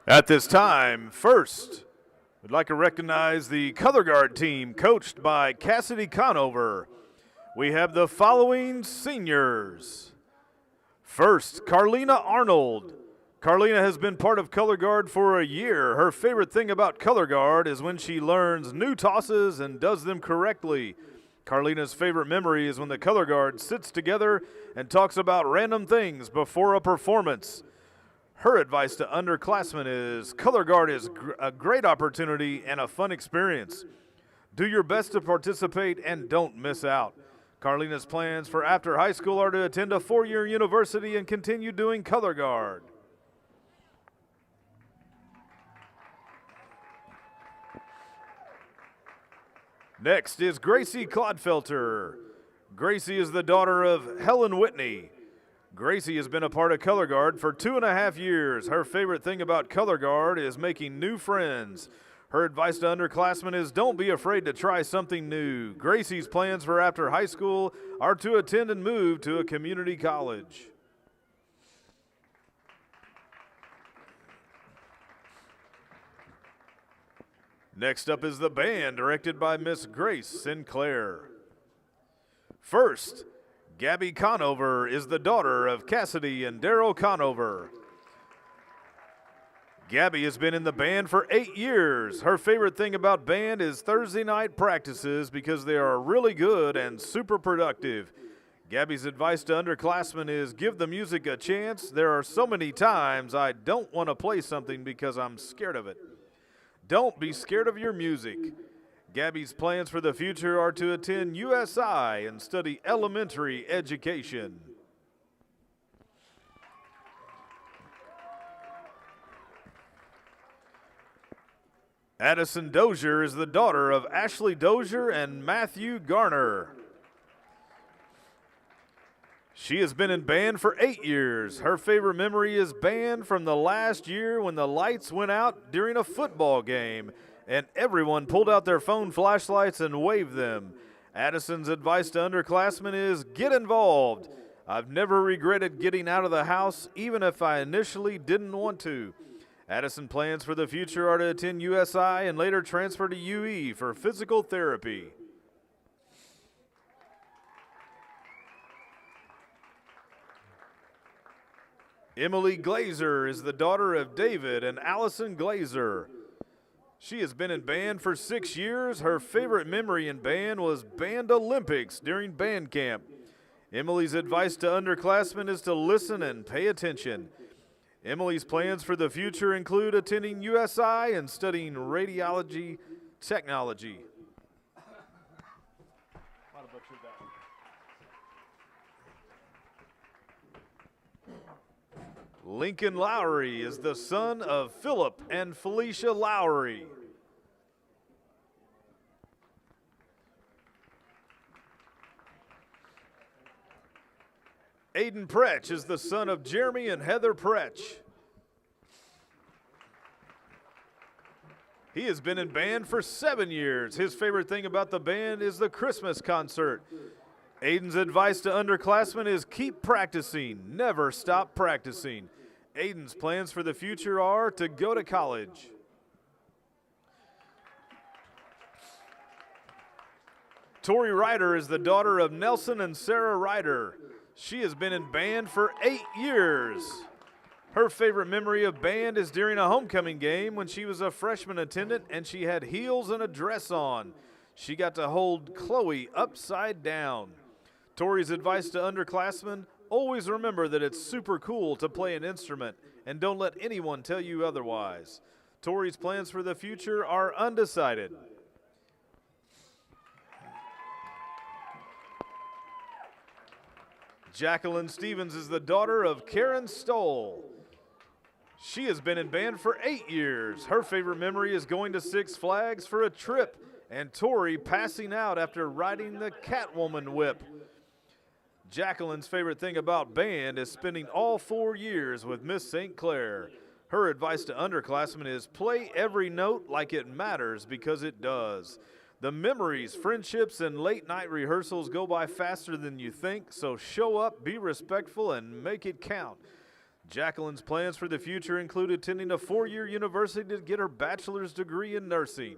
At this time, first, we'd like to recognize the color guard team coached by Cassidy Conover. We have the following seniors. First, Carlina Arnold. Carlina has been part of color guard for a year. Her favorite thing about color guard is when she learns new tosses and does them correctly. Carlina's favorite memory is when the color guard sits together and talks about random things before a performance. Her advice to underclassmen is color guard is a great opportunity and a fun experience. Do your best to participate and don't miss out. Carlina's plans for after high school are to attend a 4-year university and continue doing color guard. Next is Gracie Clodfelter. Gracie is the daughter of Helen Whitney. Gracie has been a part of color guard for 2.5 years. Her favorite thing about color guard is making new friends. Her advice to underclassmen is don't be afraid to try something new. Gracie's plans for after high school are to attend and move to a community college. Next up is the band, directed by Miss Grace Sinclair. First, Gabby Conover is the daughter of Cassidy and Daryl Conover. Gabby has been in the band for 8 years. Her favorite thing about band is Thursday night practices because they are really good and super productive. Gabby's advice to underclassmen is give the music a chance. There are so many times I don't want to play something because I'm scared of it. Don't be scared of your music. Gabby's plans for the future are to attend USI and study elementary education. Addison Dozier is the daughter of Ashley Dozier and Matthew Garner. She has been in band for 8 years. Her favorite memory is band from the last year when the lights went out during a football game and everyone pulled out their phone flashlights and waved them. Addison's advice to underclassmen is get involved. I've never regretted getting out of the house, even if I initially didn't want to. Addison plans for the future are to attend USI and later transfer to UE for physical therapy. Emily Glazer is the daughter of David and Allison Glazer. She has been in band for 6 years. Her favorite memory in band was Band Olympics during band camp. Emily's advice to underclassmen is to listen and pay attention. Emily's plans for the future include attending USI and studying radiology technology. Lincoln Lowry is the son of Philip and Felicia Lowry. Aiden Pretch is the son of Jeremy and Heather Pretch. He has been in band for 7 years. His favorite thing about the band is the Christmas concert. Aiden's advice to underclassmen is keep practicing, never stop practicing. Aiden's plans for the future are to go to college. Tori Ryder is the daughter of Nelson and Sarah Ryder. She has been in band for 8 years. Her favorite memory of band is during a homecoming game when she was a freshman attendant and she had heels and a dress on. She got to hold Chloe upside down. Tori's advice to underclassmen, always remember that it's super cool to play an instrument and don't let anyone tell you otherwise. Tori's plans for the future are undecided. Jacqueline Stevens is the daughter of Karen Stoll. She has been in band for 8 years. Her favorite memory is going to Six Flags for a trip and Tori passing out after riding the Catwoman whip. Jacqueline's favorite thing about band is spending all 4 years with Miss St. Clair. Her advice to underclassmen is play every note like it matters because it does. The memories, friendships, and late night rehearsals go by faster than you think, so show up, be respectful, and make it count. Jacqueline's plans for the future include attending a 4-year university to get her bachelor's degree in nursing.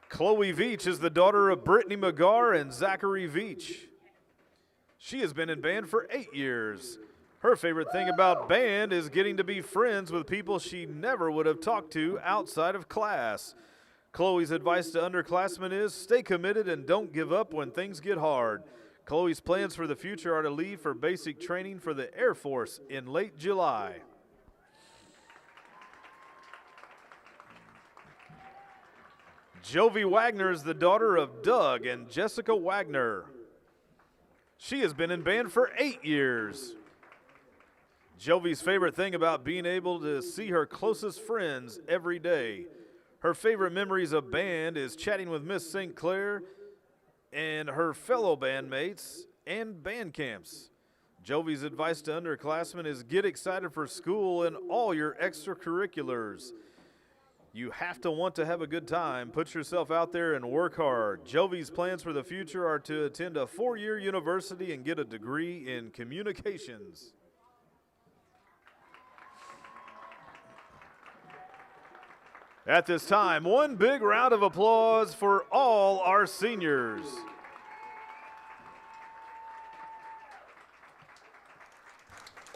Chloe Veach is the daughter of Brittany McGar and Zachary Veach. She has been in band for 8 years. Her favorite thing about band is getting to be friends with people she never would have talked to outside of class. Chloe's advice to underclassmen is stay committed and don't give up when things get hard. Chloe's plans for the future are to leave for basic training for the Air Force in late July. Jovi Wagner is the daughter of Doug and Jessica Wagner. She has been in band for 8 years. Jovi's favorite thing about being able to see her closest friends every day. Her favorite memories of band is chatting with Miss St. Clair and her fellow bandmates and band camps. Jovi's advice to underclassmen is get excited for school and all your extracurriculars. You have to want to have a good time. Put yourself out there and work hard. Jovi's plans for the future are to attend a 4-year university and get a degree in communications. At this time, one big round of applause for all our seniors.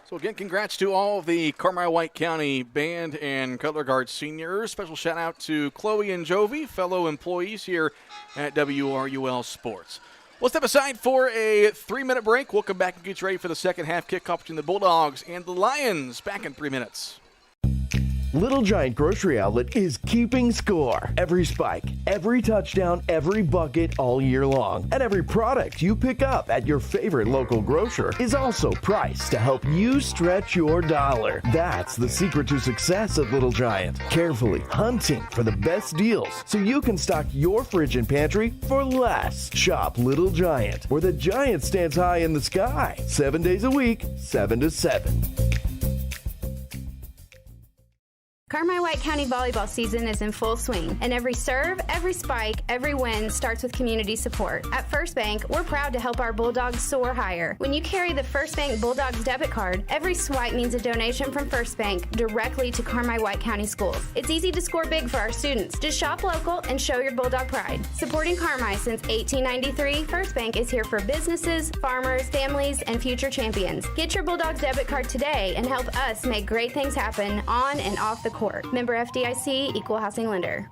So again, congrats to all the Carmi-White County Band and Color Guard seniors. Special shout out to Chloe and Jovi, fellow employees here at WRUL Sports. We'll step aside for a 3-minute break. We'll come back and get you ready for the second half kickoff between the Bulldogs and the Lions. Back in 3 minutes. Little Giant Grocery Outlet is keeping score. Every spike, every touchdown, every bucket all year long. And every product you pick up at your favorite local grocer is also priced to help you stretch your dollar. That's the secret to success at Little Giant. Carefully hunting for the best deals so you can stock your fridge and pantry for less. Shop Little Giant, where the giant stands high in the sky. 7 days a week, 7 to 7. Carmi-White County volleyball season is in full swing, and every serve, every spike, every win starts with community support. At First Bank, we're proud to help our Bulldogs soar higher. When you carry the First Bank Bulldogs debit card, every swipe means a donation from First Bank directly to Carmi-White County schools. It's easy to score big for our students. Just shop local and show your Bulldog pride. Supporting Carmi since 1893, First Bank is here for businesses, farmers, families, and future champions. Get your Bulldogs debit card today and help us make great things happen on and off the court. Member FDIC, Equal Housing Lender.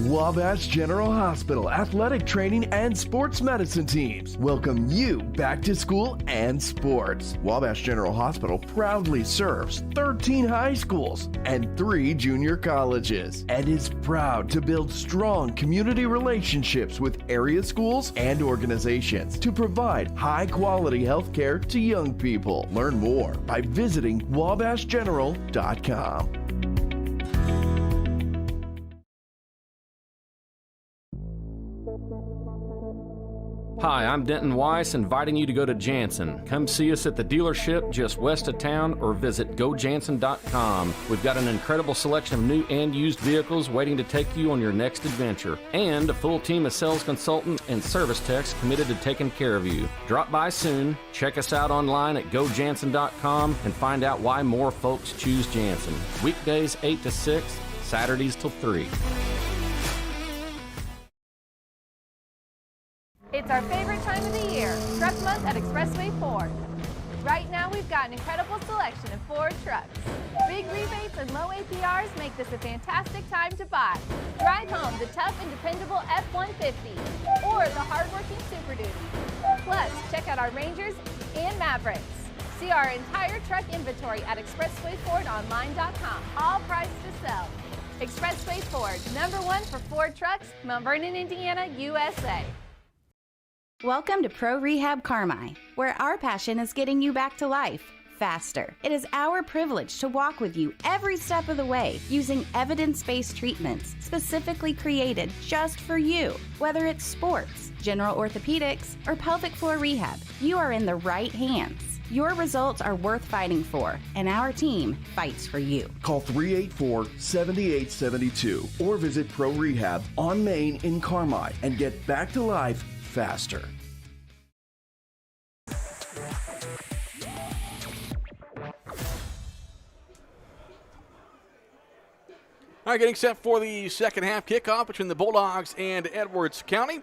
Wabash General Hospital Athletic Training and Sports Medicine teams welcome you back to school and sports. Wabash General Hospital proudly serves 13 high schools and 3 junior colleges and is proud to build strong community relationships with area schools and organizations to provide high-quality health care to young people. Learn more by visiting wabashgeneral.com. Hi, I'm Denton Weiss, inviting you to go to Jansen. Come see us at the dealership just west of town or visit gojansen.com. We've got an incredible selection of new and used vehicles waiting to take you on your next adventure. And a full team of sales consultants and service techs committed to taking care of you. Drop by soon, check us out online at gojansen.com and find out why more folks choose Jansen. Weekdays 8 to 6, Saturdays till 3. It's our favorite time of the year, Truck Month at Expressway Ford. Right now we've got an incredible selection of Ford trucks. Big rebates and low APRs make this a fantastic time to buy. Drive home the tough and dependable F-150 or the hard-working Super Duty. Plus, check out our Rangers and Mavericks. See our entire truck inventory at expresswayfordonline.com. All priced to sell. Expressway Ford, #1 for Ford trucks, Mount Vernon, Indiana, USA. Welcome to Pro Rehab Carmi, where our passion is getting you back to life faster. It is our privilege to walk with you every step of the way using evidence-based treatments specifically created just for you. Whether it's sports, general orthopedics, or pelvic floor rehab, you are in the right hands. Your results are worth fighting for, and our team fights for you. Call 384-7872 or visit Pro Rehab on Main in Carmi and get back to life faster. All right, getting set for the second half kickoff between the Bulldogs and Edwards County.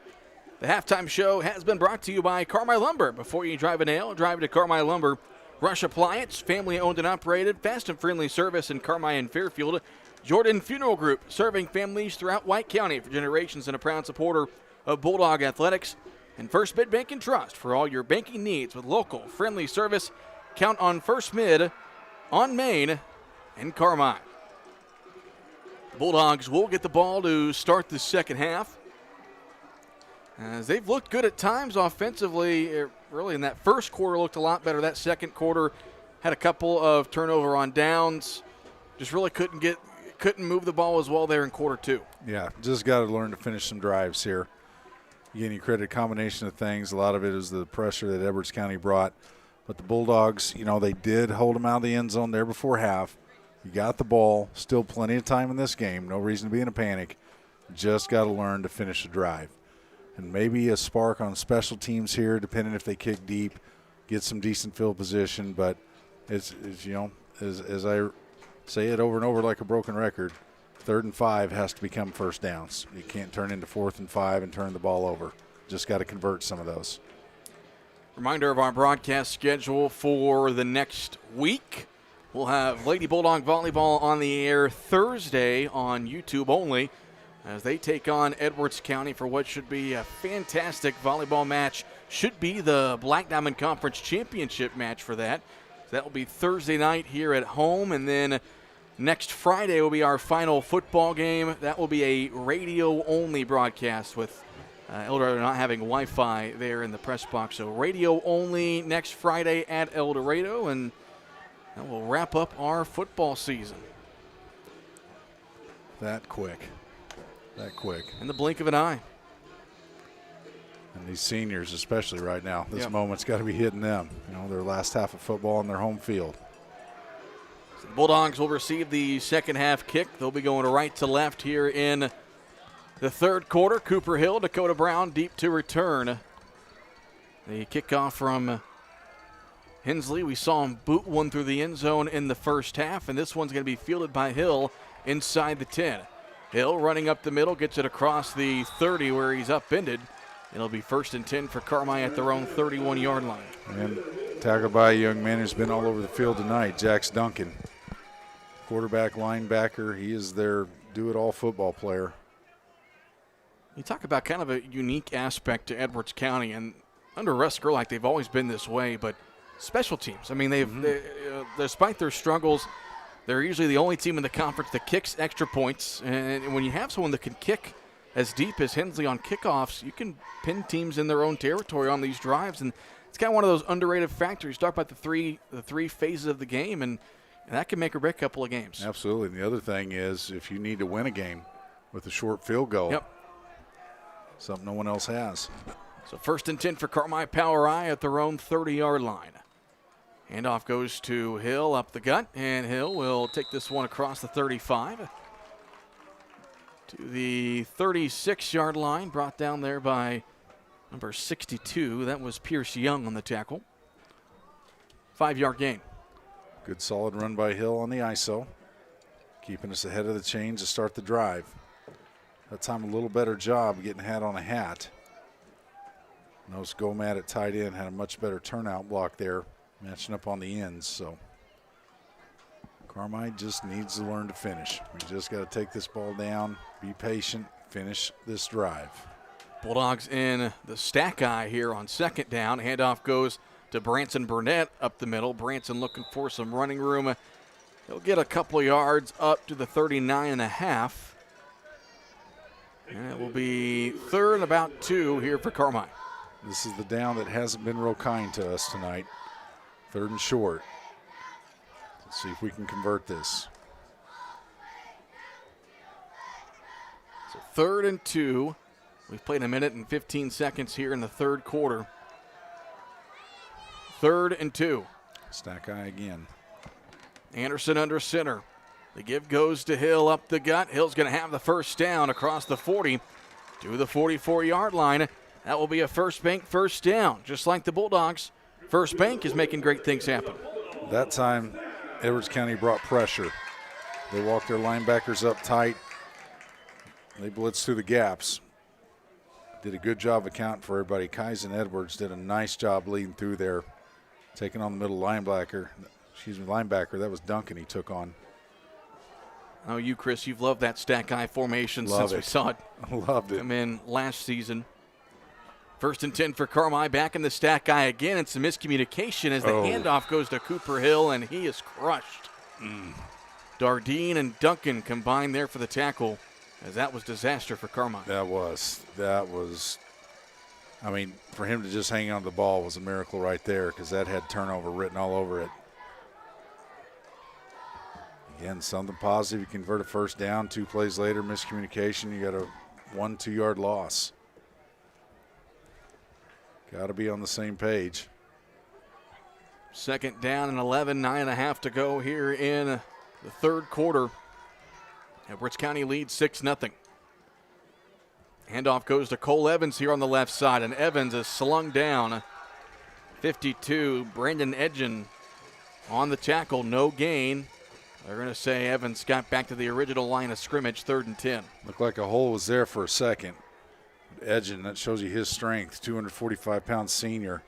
The halftime show has been brought to you by Carmi Lumber. Before you drive a nail, drive to Carmi Lumber. Rush Appliance, family owned and operated, fast and friendly service in Carmi and Fairfield. Jordan Funeral Group, serving families throughout White County for generations and a proud supporter of Bulldog Athletics. And First Mid Bank and Trust for all your banking needs with local, friendly service. Count on First Mid on Main and Carmi. The Bulldogs will get the ball to start the second half. As they've looked good at times offensively, really in that first quarter looked a lot better. That second quarter had a couple of turnover on downs. Just really couldn't move the ball as well there in quarter two. Yeah, just got to learn to finish some drives here. Again, you credit a combination of things. A lot of it is the pressure that Edwards County brought. But the Bulldogs, they did hold them out of the end zone there before half. You got the ball, still plenty of time in this game. No reason to be in a panic. Just got to learn to finish the drive. And maybe a spark on special teams here, depending if they kick deep, get some decent field position. But it's as I say it over and over like a broken record, 3rd and 5 has to become first downs. You can't turn into 4th and 5 and turn the ball over. Just got to convert some of those. Reminder of our broadcast schedule for the next week. We'll have Lady Bulldog Volleyball on the air Thursday on YouTube only as they take on Edwards County for what should be a fantastic volleyball match. Should be the Black Diamond Conference Championship match for that. So that will be Thursday night here at home, and then next Friday will be our final football game. That will be a radio-only broadcast with El Dorado not having Wi-Fi there in the press box. So radio only next Friday at El Dorado, and that will wrap up our football season. That quick. In the blink of an eye. And these seniors, especially right now, this moment's got to be hitting them. Their last half of football on their home field. So the Bulldogs will receive the second half kick. They'll be going right to left here in the third quarter. Cooper Hill, Dakota Brown deep to return. The kickoff from Hensley. We saw him boot one through the end zone in the first half, and this one's going to be fielded by Hill inside the 10. Hill running up the middle, gets it across the 30 where he's upended. It'll be 1st and 10 for Carmi at their own 31-yard line. And tackled by a young man who's been all over the field tonight, Jax Duncan. Quarterback, linebacker, he is their do-it-all football player. You talk about kind of a unique aspect to Edwards County, and under Russ Gerlach, they've always been this way, but special teams. I mean, they despite their struggles, they're usually the only team in the conference that kicks extra points. And when you have someone that can kick as deep as Hensley on kickoffs, you can pin teams in their own territory on these drives. And it's kind of one of those underrated factors. You talk about the three phases of the game, and that can make or break a couple of games. Absolutely. And the other thing is, if you need to win a game with a short field goal, something no one else has. So 1st and 10 for Carmi Power I at their own 30-yard line. Handoff goes to Hill up the gut, and Hill will take this one across the 35 to the 36-yard line, brought down there by number 62. That was Pierce Young on the tackle. 5-yard gain. Good solid run by Hill on the ISO, keeping us ahead of the chains to start the drive. That time a little better job getting hat on a hat. Notice Gomad at tight end had a much better turnout block there, matching up on the ends. So Carmi just needs to learn to finish. We just got to take this ball down, be patient, finish this drive. Bulldogs in the stack eye here on 2nd down. Handoff goes to Branson Burnett up the middle. Branson looking for some running room. He'll get a couple of yards up to the 39.5. And it will be 3rd and about 2 here for Carmi. This is the down that hasn't been real kind to us tonight. 3rd and short. Let's see if we can convert this. So 3rd and 2. We've played 1 minute and 15 seconds here in the third quarter. 3rd and 2. Stack eye again. Anderson under center. The give goes to Hill up the gut. Hill's going to have the first down across the 40 to the 44-yard line. That will be a First Bank first down. Just like the Bulldogs, First Bank is making great things happen. That time, Edwards County brought pressure. They walked their linebackers up tight. They blitzed through the gaps. Did a good job accounting for everybody. Kaizen Edwards did a nice job leading through there, taking on the middle linebacker. That was Duncan he took on. Oh, you, Chris, you've loved that stack eye formation since we saw it. Loved it. Come in last season. 1st and 10 for Carmi, back in the stack eye again. It's a miscommunication as the handoff goes to Cooper Hill, and he is crushed. Dardine and Duncan combined there for the tackle, as that was disaster for Carmi. That was, I mean, for him to just hang on to the ball was a miracle right there, because that had turnover written all over it. Again, something positive. You convert a first down, 2 plays later, miscommunication, you got a 1-2 yard loss. Got to be on the same page. 2nd down and 11, 9.5 to go here in the 3rd quarter. Edwards County leads 6-0. Handoff goes to Cole Evans here on the left side, and Evans is slung down. 52, Brandon Edgen on the tackle, no gain. They're going to say Evans got back to the original line of scrimmage, 3rd and 10. Looked like a hole was there for a second. Edgen, that shows you his strength, 245-pound senior.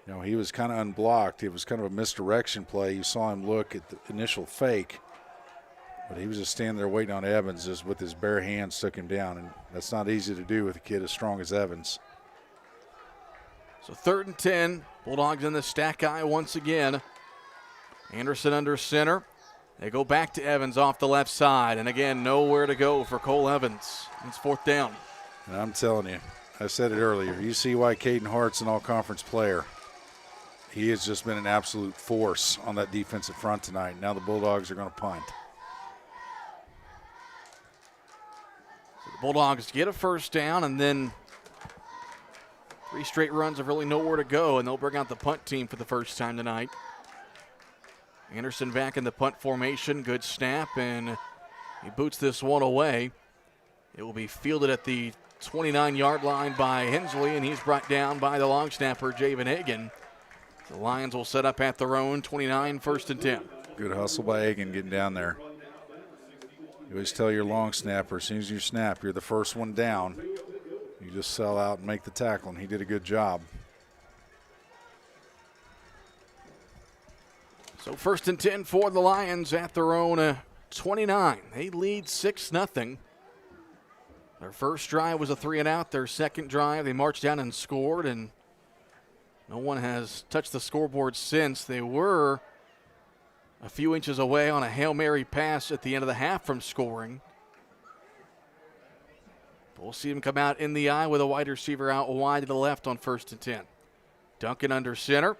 You know, he was kind of unblocked. It was kind of a misdirection play. You saw him look at the initial fake, but he was just standing there waiting on Evans, just with his bare hands took him down, and that's not easy to do with a kid as strong as Evans. So 3rd and 10, Bulldogs in the stack eye once again. Anderson under center. They go back to Evans off the left side, and again, nowhere to go for Cole Evans. It's 4th down. And I'm telling you, I said it earlier, you see why Caden Hart's an all-conference player. He has just been an absolute force on that defensive front tonight. Now the Bulldogs are going to punt. So the Bulldogs get a first down, and then 3 straight runs of really nowhere to go, and they'll bring out the punt team for the first time tonight. Anderson back in the punt formation. Good snap, and he boots this one away. It will be fielded at the 29-yard line by Hensley, and he's brought down by the long snapper, Javen Hagan. The Lions will set up at their own 29, 1st and 10. Good hustle by Hagan getting down there. You always tell your long snapper, as soon as you snap, you're the first one down. You just sell out and make the tackle, and he did a good job. So 1st and 10 for the Lions at their own 29. They lead 6-0. Their first drive was a 3-and-out. Their second drive, they marched down and scored, and no one has touched the scoreboard since. They were a few inches away on a Hail Mary pass at the end of the half from scoring. We'll see him come out in the eye with a wide receiver out wide to the left on 1st and 10. Duncan under center.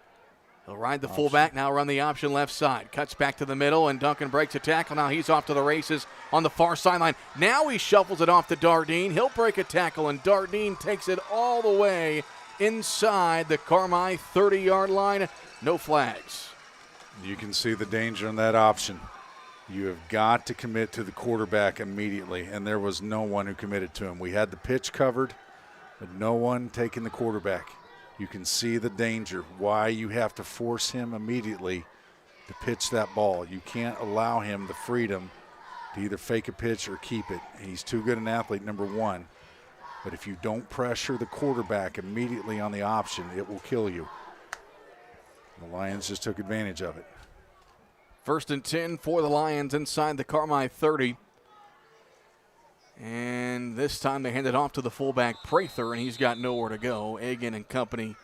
He'll ride the fullback, now run the option left side. Cuts back to the middle, and Duncan breaks a tackle. Now he's off to the races on the far sideline. Now he shuffles it off to Dardine. He'll break a tackle, and Dardine takes it all the way inside the Carmi 30-yard line. No flags. You can see the danger in that option. You have got to commit to the quarterback immediately, and there was no one who committed to him. We had the pitch covered, but no one taking the quarterback. You can see the danger, why you have to force him immediately to pitch that ball. You can't allow him the freedom to either fake a pitch or keep it. He's too good an athlete, number one. But if you don't pressure the quarterback immediately on the option, it will kill you. The Lions just took advantage of it. 1st and 10 for the Lions inside the Carmi 30. And this time they hand it off to the fullback, Prather, and he's got nowhere to go. Egan and company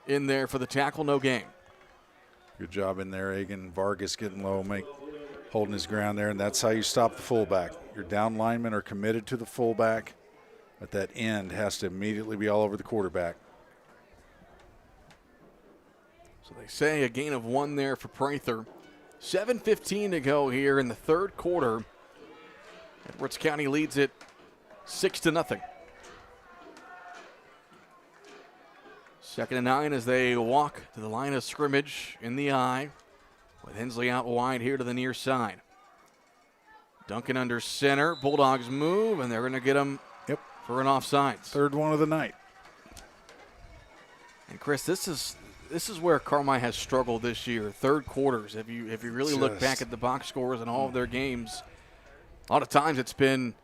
in there for the tackle, no gain. Good job in there, Egan. Vargas getting low, holding his ground there, and that's how you stop the fullback. Your down linemen are committed to the fullback, but that end has to immediately be all over the quarterback. So they say a gain of 1 there for Prather. 7:15 to go here in the 3rd quarter. Edwards County leads it 6-0. 2nd and 9 as they walk to the line of scrimmage in the eye, with Hensley out wide here to the near side. Duncan under center. Bulldogs move, and they're going to get him for an offsides. Third one of the night. And Chris, this is where Carmi has struggled this year. Third quarters. If you really look back at the box scores in all of their games, a lot of times it's been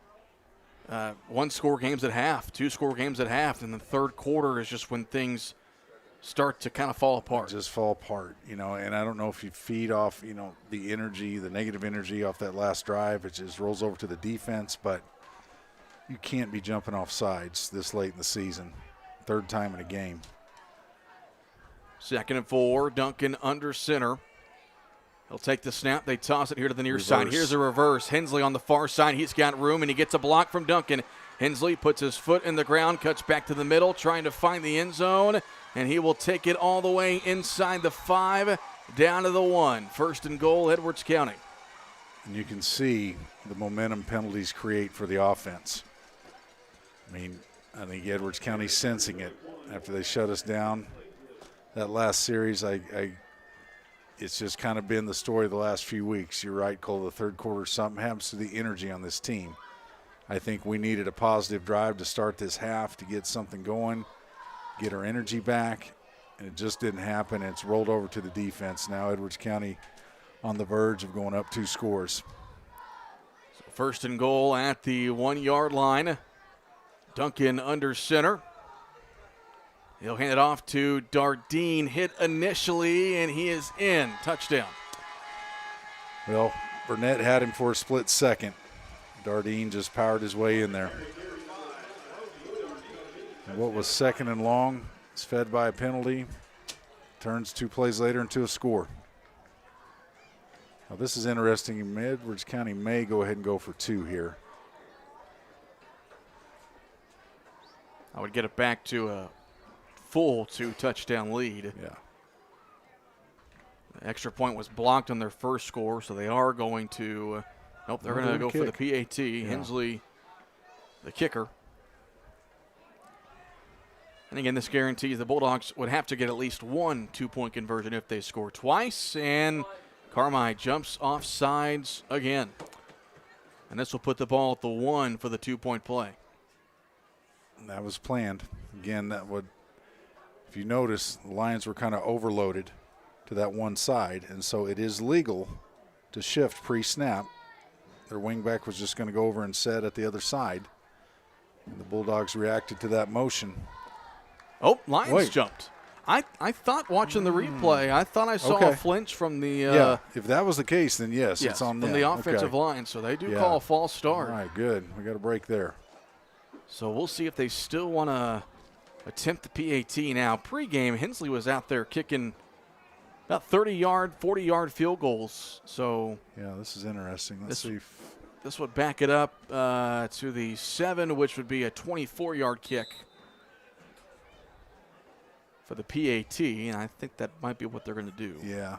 1-score games at half, 2-score games at half, and the third quarter is just when things start to kind of fall apart. Just fall apart, and I don't know if you feed off, the energy, the negative energy off that last drive. It just rolls over to the defense, but you can't be jumping off sides this late in the season. Third time in a game. 2nd and 4, Duncan under center. He'll take the snap. They toss it here to the near side. Here's a reverse. Hensley on the far side. He's got room, and he gets a block from Duncan. Hensley puts his foot in the ground, cuts back to the middle, trying to find the end zone, and he will take it all the way inside the 5, down to the 1. 1st and goal, Edwards County. And you can see the momentum penalties create for the offense. I think Edwards County's sensing it after they shut us down. That last series, it's just kind of been the story of the last few weeks. You're right, Cole, the third quarter, something happens to the energy on this team. I think we needed a positive drive to start this half to get something going, get our energy back, and it just didn't happen. It's rolled over to the defense. Now Edwards County on the verge of going up 2 scores. So 1st and goal at the 1-yard line. Duncan under center. He'll hand it off to Dardine. Hit initially, and he is in. Touchdown. Well, Burnett had him for a split second. Dardine just powered his way in there. And what was 2nd and long is fed by a penalty. Turns 2 plays later into a score. Now this is interesting. Edwards County may go ahead and go for 2 here. I would get it back to a full 2-touchdown lead. Yeah. The extra point was blocked on their first score, so they are going to they're going to go for the PAT. Yeah. Hensley, the kicker. And again, this guarantees the Bulldogs would have to get at least 1 2-point conversion if they score twice, and Carmi jumps off sides again. And this will put the ball at the 1 for the 2-point play. And that was planned. Again, if you notice, the Lions were kind of overloaded to that one side, and so it is legal to shift pre-snap. Their wingback was just going to go over and set at the other side, and the Bulldogs reacted to that motion. Oh, Lions jumped. I thought watching the replay, I thought I saw a flinch from the yeah, if that was the case, then yes it's on from them. The offensive line, so they do call a false start. All right, good. We got a break there. So we'll see if they still want to attempt the PAT now. Pre-game, Hensley was out there kicking about 30-yard, 40-yard field goals. So yeah, this is interesting. Let's see. This would back it up to the 7, which would be a 24-yard kick for the PAT, and I think that might be what they're going to do. Yeah.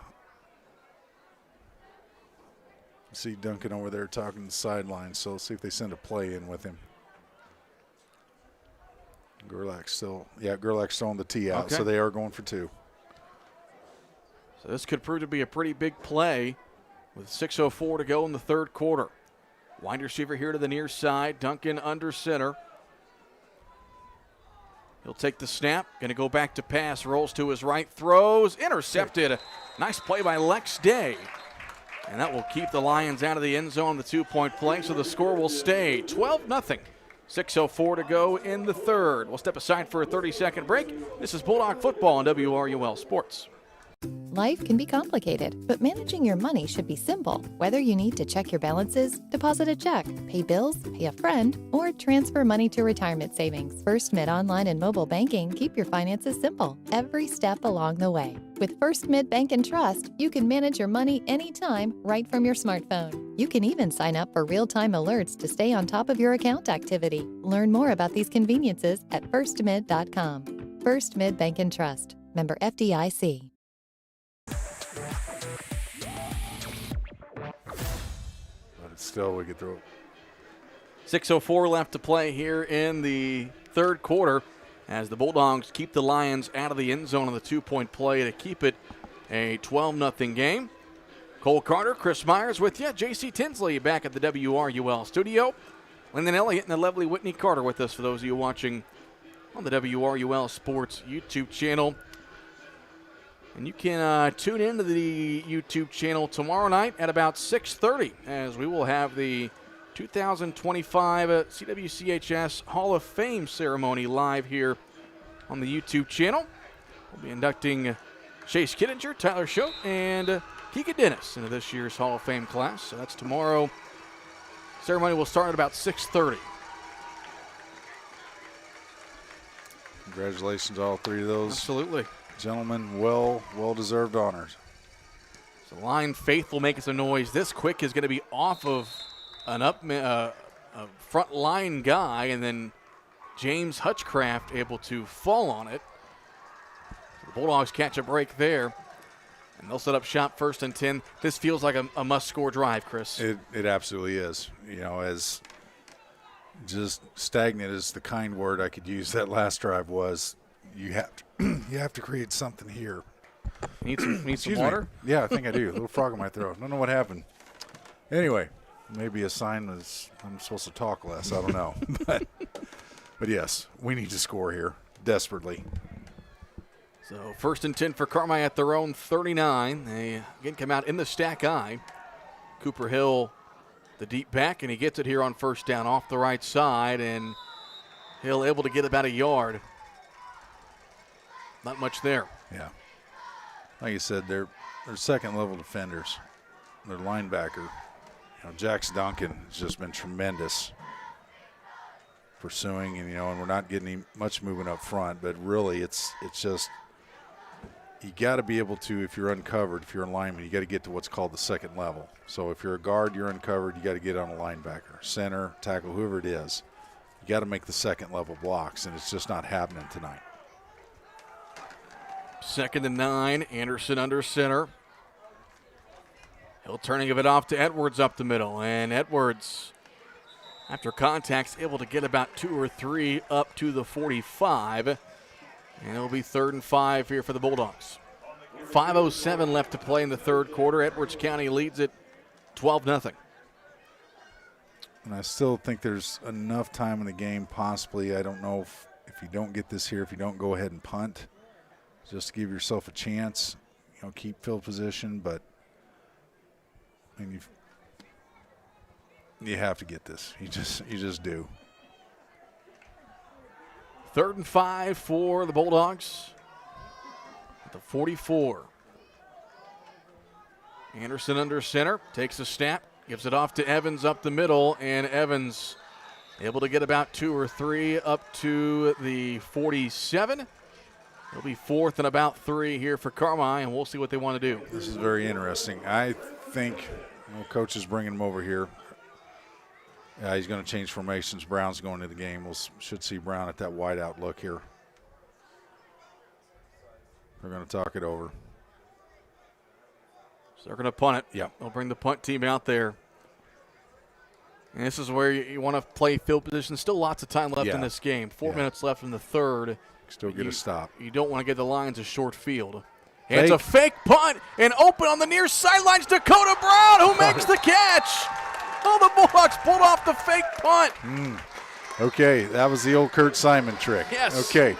See Duncan over there talking to the sideline, so let's see if they send a play in with him. Gerlach's still on the tee out, so they are going for 2. So this could prove to be a pretty big play with 6:04 to go in the third quarter. Wide receiver here to the near side, Duncan under center. He'll take the snap, going to go back to pass, rolls to his right, throws, intercepted. Nice play by Lex Day. And that will keep the Lions out of the end zone, the 2-point play, so the score will stay 12-0. 6:04 to go in the third. We'll step aside for a 30-second break. This is Bulldog Football on WRUL Sports. Life can be complicated, but managing your money should be simple. Whether you need to check your balances, deposit a check, pay bills, pay a friend, or transfer money to retirement savings, First Mid Online and Mobile Banking keep your finances simple every step along the way. With First Mid Bank and Trust, you can manage your money anytime right from your smartphone. You can even sign up for real-time alerts to stay on top of your account activity. Learn more about these conveniences at firstmid.com. First Mid Bank and Trust. Member FDIC. Still, we get through it. 6:04 left to play here in the third quarter. as the Bulldogs keep the Lions out of the end zone on the 2-point play to keep it a 12-0 game. Cole Carter, Chris Myers with you. J.C. Tinsley back at the WRUL studio. Lyndon Elliott and the lovely Whitney Carter with us for those of you watching on the WRUL Sports YouTube channel. And you can tune into the YouTube channel tomorrow night at about 6:30 as we will have the 2025 CWCHS Hall of Fame ceremony live here on the YouTube channel. We'll be inducting Chase Kittinger, Tyler Schoch, and Keegan Dennis into this year's Hall of Fame class. So that's tomorrow. Ceremony will start at about 6:30. Congratulations to all three of those. Absolutely. Gentlemen, well-deserved honors. So Line faithful making some noise. This quick is going to be off of a front line guy, and then James Hutchcraft able to fall on it. So the Bulldogs catch a break there, and they'll set up shop 1st and 10. This feels like a must-score drive, Chris. It absolutely is. You know, as just stagnant as the kind word I could use that last drive was, you have to create something here. Need some water? Yeah, I think I do. A little frog in my throat. I don't know what happened. Anyway, maybe a sign was I'm supposed to talk less. I don't know. but yes, we need to score here desperately. So 1st and 10 for Carmi at their own 39. They again come out in the stack eye. Cooper Hill, the deep back, and he gets it here on 1st down off the right side, and Hill able to get about a yard. Not much there. Yeah. Like you said, they're second-level defenders. Their linebacker, Jax Duncan has just been tremendous pursuing, and we're not getting much movement up front, but really it's just you got to be able to, if you're uncovered, if you're a lineman, you got to get to what's called the second level. So if you're a guard, you're uncovered, you got to get on a linebacker, center, tackle, whoever it is. You got to make the second-level blocks, and it's just not happening tonight. 2nd and 9, Anderson under center. Hill turning of it off to Edwards up the middle, and Edwards, after contact's able to get about 2 or 3 up to the 45, and it'll be 3rd and 5 here for the Bulldogs. 5:07 left to play in the 3rd quarter. Edwards County leads it 12-0. And I still think there's enough time in the game, possibly. I don't know if you don't get this here, if you don't go ahead and punt, just to give yourself a chance, keep field position. But I mean, you have to get this. You just do. 3rd and 5 for the Bulldogs at the 44. Anderson under center, takes a snap, gives it off to Evans up the middle, and Evans able to get about 2 or 3 up to the 47. It'll be 4th and about 3 here for Carmi, and we'll see what they want to do. This is very interesting. I think coach is bringing him over here. He's going to change formations. Brown's going into the game. We should see Brown at that wideout look here. They're going to talk it over. So they're going to punt it. Yeah. They'll bring the punt team out there. And this is where you want to play field position. Still lots of time left in this game. 4 minutes left in the 3rd. Still get a stop. You don't want to get the Lions a short field. And it's a fake punt and open on the near sidelines. Dakota Brown, who makes the catch. Oh, the Bulldogs pulled off the fake punt. Okay, that was the old Kurt Simon trick. Yes. Okay.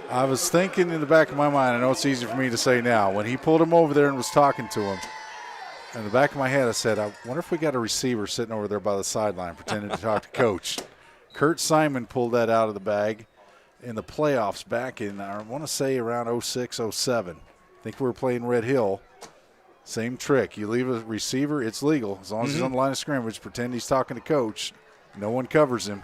I was thinking in the back of my mind, I know it's easy for me to say now, when he pulled him over there and was talking to him, in the back of my head I said, I wonder if we got a receiver sitting over there by the sideline pretending to talk to Coach. Kurt Simon pulled that out of the bag in the playoffs back in, I want to say, around 06, 07. I think we were playing Red Hill. Same trick. You leave a receiver, it's legal. As long as he's on the line of scrimmage, pretend he's talking to Coach. No one covers him.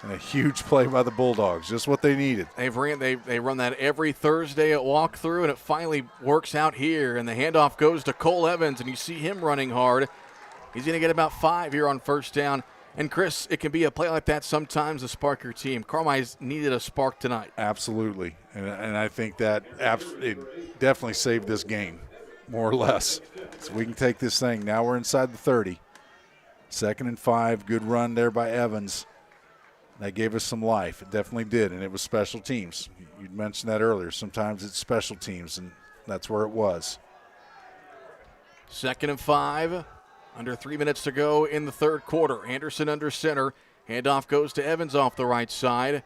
And a huge play by the Bulldogs, just what they needed. They run that every Thursday at walkthrough, and it finally works out here. And the handoff goes to Cole Evans, and you see him running hard. He's going to get about 5 here on 1st down. And, Chris, it can be a play like that sometimes to spark your team. Carmi's needed a spark tonight. Absolutely. And I think that it definitely saved this game, more or less. So we can take this thing. Now we're inside the 30. 2nd and 5. Good run there by Evans. That gave us some life. It definitely did, and it was special teams. You mentioned that earlier. Sometimes it's special teams, and that's where it was. 2nd and 5. Under 3 minutes to go in the third quarter. Anderson under center. Handoff goes to Evans off the right side.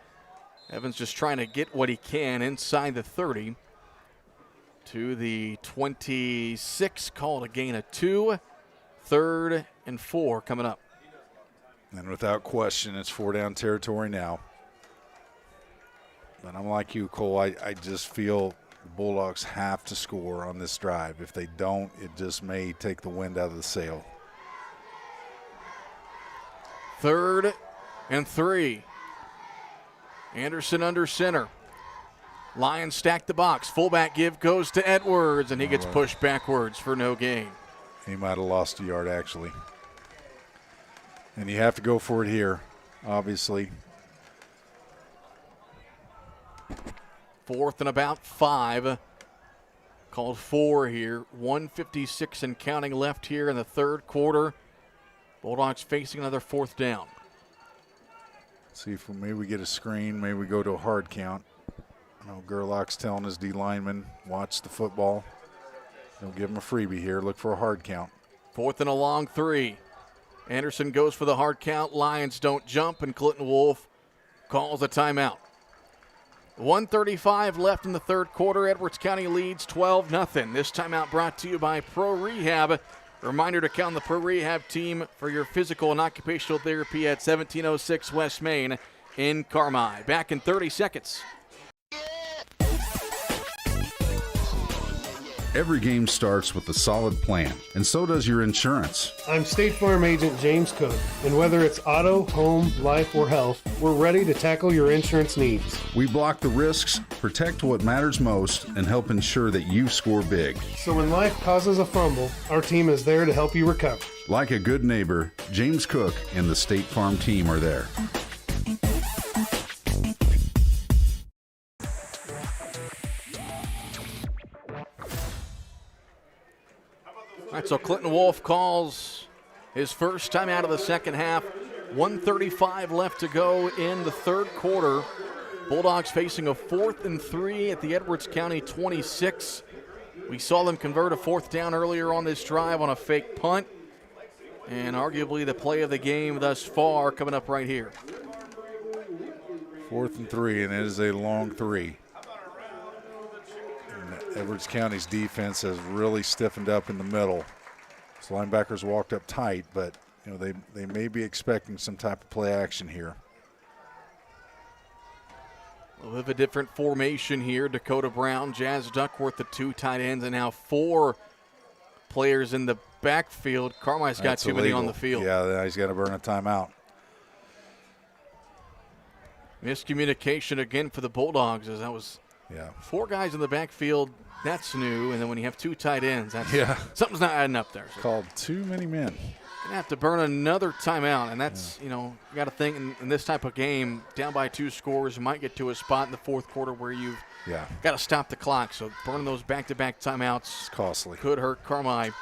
Evans just trying to get what he can inside the 30 to the 26. Called a gain of 2. 3rd and 4 coming up. And without question, it's 4-down territory now. But I'm like you, Cole. I just feel the Bulldogs have to score on this drive. If they don't, it just may take the wind out of the sail. 3rd and 3. Anderson under center. Lions stack the box. Fullback give goes to Edwards, and he gets pushed backwards for no gain. He might have lost a yard, actually. And you have to go for it here, obviously. 4th and about 5. Called 4 here. 1:56 and counting left here in the third quarter. Bulldogs facing another 4th down. See if maybe we get a screen, maybe we go to a hard count. I know Gerlach's telling his D lineman, watch the football. Don't give him a freebie here. Look for a hard count. 4th and a long 3. Anderson goes for the hard count. Lions don't jump, and Clinton Wolf calls a timeout. 1:35 left in the third quarter. Edwards County leads 12-0. This timeout brought to you by Pro Rehab. Reminder to count the Pro Rehab team for your physical and occupational therapy at 1706 West Main in Carmi. Back in 30 seconds. Every game starts with a solid plan, and so does your insurance. I'm State Farm Agent James Cook, and whether it's auto, home, life, or health, we're ready to tackle your insurance needs. We block the risks, protect what matters most, and help ensure that you score big. So when life causes a fumble, our team is there to help you recover. Like a good neighbor, James Cook and the State Farm team are there. All right, so Clinton Wolf calls his first time out of the second half. 1:35 left to go in the third quarter. Bulldogs facing a 4th and 3 at the Edwards County 26. We saw them convert a 4th down earlier on this drive on a fake punt. And arguably the play of the game thus far coming up right here. 4th and 3, and it is a long 3. Edwards County's defense has really stiffened up in the middle. So linebackers walked up tight, but you know they may be expecting some type of play action here. A little bit of a different formation here. Dakota Brown, Jazz Duckworth, the 2 tight ends, and now 4 players in the backfield. Carmi's got too many on the field. Yeah, he's got to burn a timeout. Miscommunication again for the Bulldogs, as that was 4 guys in the backfield. That's new, and then when you have 2 tight ends, that's something's not adding up there. So called too many men. Gonna have to burn another timeout, and that's you got to think in this type of game, down by 2 scores, you might get to a spot in the fourth quarter where you've got to stop the clock. So burning those back-to-back timeouts is costly. Could hurt Carmi.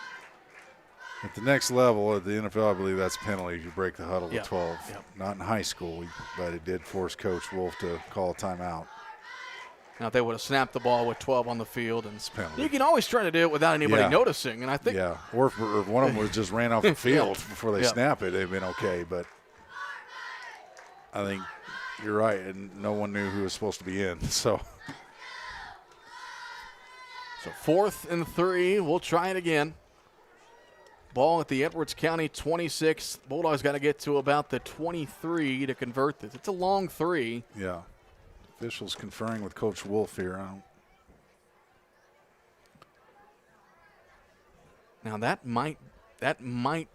At the next level of the NFL, I believe that's penalty. You break the huddle with 12. Not in high school, but it did force Coach Wolf to call a timeout. Now, if they would have snapped the ball with 12 on the field, and you can always try to do it without anybody noticing. And I think, or if one of them was just ran off the field before they snap it, it'd been okay. But I think you're right, and no one knew who was supposed to be in. So 4th and 3, we'll try it again. Ball at the Edwards County 26. Bulldogs got to get to about the 23 to convert this. It's a long 3. Yeah. Officials conferring with Coach Wolf here. Now that might they may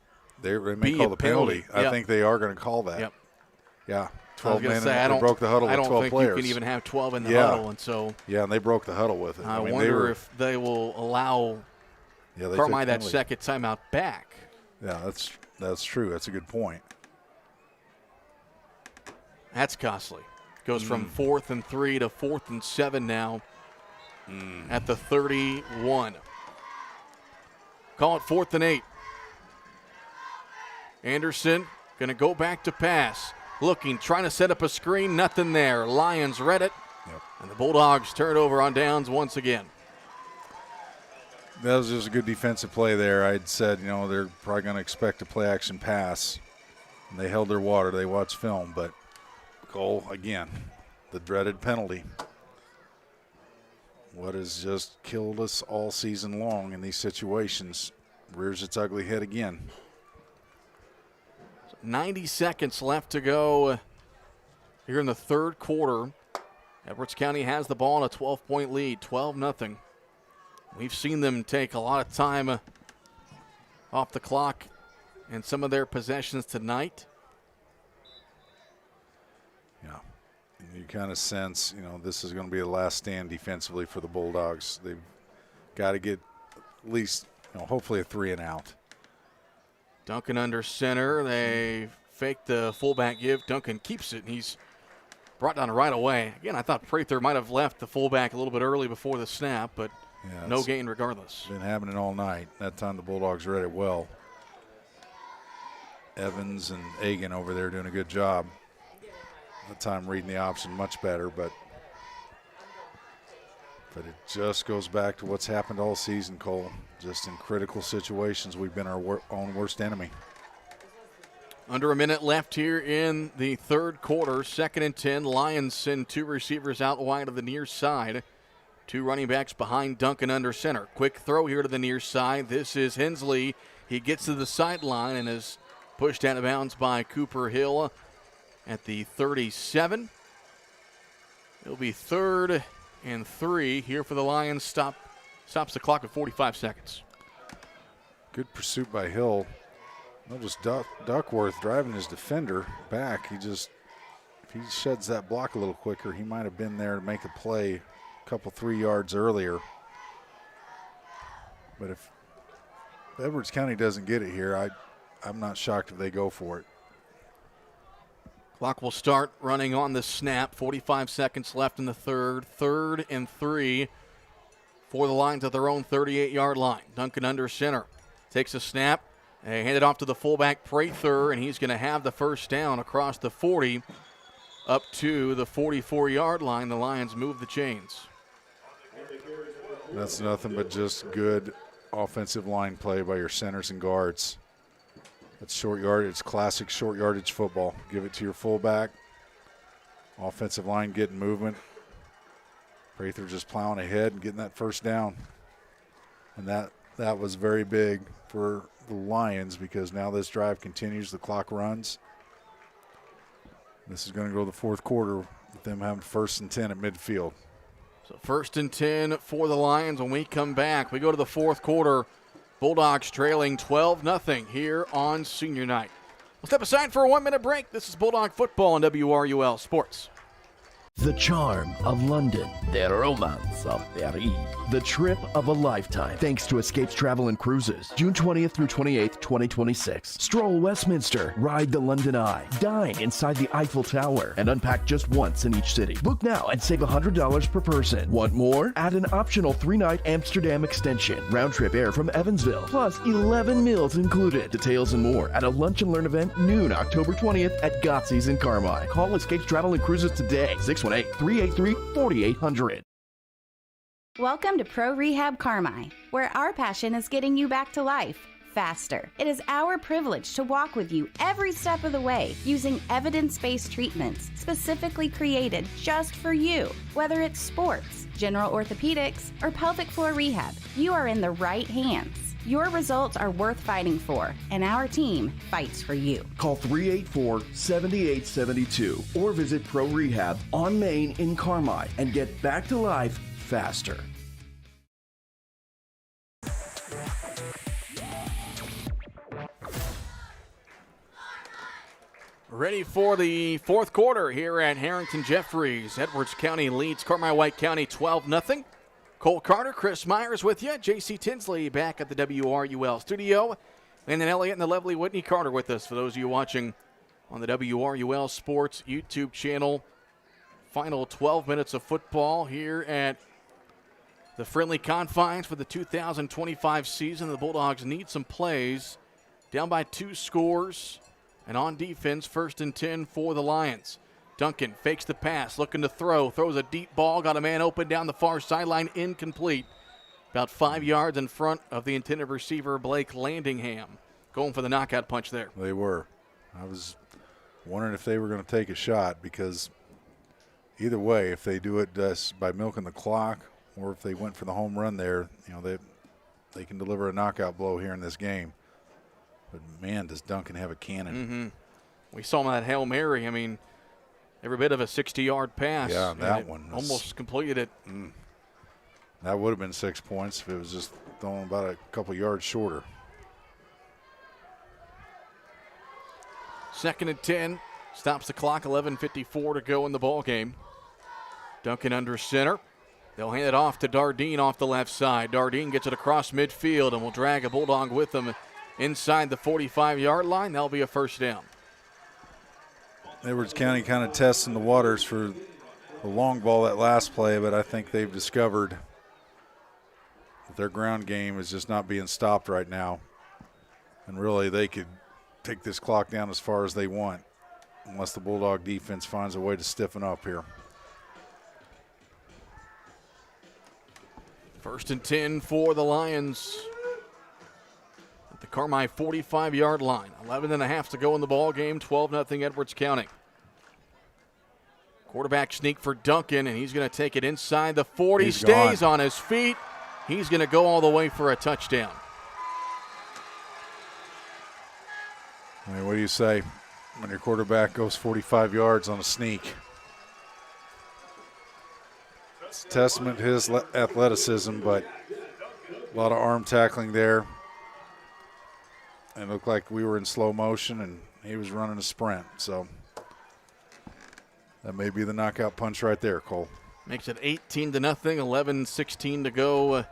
be call the penalty. I think they are going to call that. Yep. Yeah. 12 men. They broke the huddle with 12 players. I don't think you can even have 12 in the huddle, and so and they broke the huddle with it. I wonder if they will allow Carmi that second timeout back. Yeah, that's true. That's a good point. That's costly. Goes from 4th and 3 to 4th and 7 now at the 31. Call it 4th and 8. Anderson going to go back to pass. looking, trying to set up a screen, nothing there. Lions read it, and the Bulldogs turn it over on downs once again. That was just a good defensive play there. I'd said, they're probably going to expect a play-action pass. And they held their water. They watched film, but goal again, the dreaded penalty. What has just killed us all season long in these situations rears its ugly head again. 90 seconds left to go here in the third quarter. Edwards County has the ball in a 12-point lead, 12-0. We've seen them take a lot of time off the clock in some of their possessions tonight. Yeah, and you kind of sense, this is going to be the last stand defensively for the Bulldogs. They've got to get at least, hopefully a 3 and out. Duncan under center. They fake the fullback give. Duncan keeps it, and he's brought down right away. Again, I thought Prather might have left the fullback a little bit early before the snap, but no gain regardless. Been happening all night. That time the Bulldogs read it well. Evans and Agan over there doing a good job. That time reading the option much better, but it just goes back to what's happened all season, Cole. Just in critical situations, we've been our own worst enemy. Under a minute left here in the third quarter. 2nd and 10. Lions send 2 receivers out wide of the near side. 2 running backs behind Duncan under center. Quick throw here to the near side. This is Hensley. He gets to the sideline and is pushed out of bounds by Cooper Hill at the 37. It'll be 3rd and 3 here for the Lions. Stops the clock at 45 seconds. Good pursuit by Hill. Not just Duckworth driving his defender back. If he sheds that block a little quicker, he might have been there to make a play a couple 3 yards earlier. But if Edwards County doesn't get it here, I'm not shocked if they go for it. Clock will start running on the snap. 45 seconds left in the third. 3rd and 3 for the Lions at their own 38-yard line. Duncan under center. Takes a snap. They hand it off to the fullback, Prather, and he's going to have the first down across the 40 up to the 44-yard line. The Lions move the chains. That's nothing but just good offensive line play by your centers and guards. It's short yardage. It's classic short yardage football. Give it to your fullback. Offensive line getting movement. Prather just plowing ahead and getting that first down. And that was very big for the Lions because now this drive continues. The clock runs. This is going to go to the fourth quarter with them having 1st and 10 at midfield. So 1st and 10 for the Lions. When we come back, we go to the fourth quarter. Bulldogs trailing 12-0 here on senior night. We'll step aside for a 1-minute break. This is Bulldog football on WRUL Sports. The charm of London. The romance of Paris. The trip of a lifetime. Thanks to Escapes Travel and Cruises. June 20th through 28th, 2026. Stroll Westminster. Ride the London Eye. Dine inside the Eiffel Tower. And unpack just once in each city. Book now and save $100 per person. Want more? Add an optional 3-night Amsterdam extension. Round trip air from Evansville. Plus 11 meals included. Details and more at a lunch and learn event noon October 20th at Gottsy's in Carmi. Call Escapes Travel and Cruises today. 618-383-4800. Welcome to Pro Rehab Carmi, where our passion is getting you back to life faster. It is our privilege to walk with you every step of the way using evidence-based treatments specifically created just for you. Whether it's sports, general orthopedics, or pelvic floor rehab, you are in the right hands. Your results are worth fighting for, and our team fights for you. Call 384-7872 or visit Pro Rehab on Main in Carmi and get back to life faster. Ready for the fourth quarter here at Harrington Jeffries. Edwards County leads Carmi-White County 12-0. Cole Carter, Chris Myers with you. J.C. Tinsley back at the WRUL studio. Landon Elliott and the lovely Whitney Carter with us for those of you watching on the WRUL Sports YouTube channel. Final 12 minutes of football here at the friendly confines for the 2025 season. The Bulldogs need some plays. Down by 2 scores And on defense, 1st and 10 for the Lions. Duncan fakes the pass, looking to throw, throws a deep ball, got a man open down the far sideline, incomplete. About 5 yards in front of the intended receiver, Blake Landingham. Going for the knockout punch there. They were. I was wondering if they were going to take a shot, because either way, if they do it by milking the clock or if they went for the home run there, they can deliver a knockout blow here in this game. But, man, does Duncan have a cannon. Mm-hmm. We saw him on that Hail Mary. I mean, every bit of a 60-yard pass. Yeah, that one. Almost completed it. That would have been 6 points if it was just thrown about a couple yards shorter. 2nd and 10. Stops the clock, 11:54 to go in the ball game. Duncan under center. They'll hand it off to Dardine off the left side. Dardine gets it across midfield and will drag a Bulldog with him inside the 45-yard line. That'll be a first down. Edwards County kind of testing the waters for the long ball that last play, but I think they've discovered that their ground game is just not being stopped right now. And really, they could take this clock down as far as they want unless the Bulldog defense finds a way to stiffen up here. 1st and 10 for the Lions at the Carmi 45-yard line. 11.5 to go in the ball game. 12-0 Edwards County. Quarterback sneak for Duncan, and he's going to take it inside the 40. He's stays gone. on his feet. He's going to go all the way for a touchdown. I mean, what do you say when your quarterback goes 45 yards on a sneak? It's a testament to his athleticism, but a lot of arm tackling there. And it looked like we were in slow motion, and he was running a sprint. So that may be the knockout punch right there, Cole. Makes it 18-0, 11:16 to go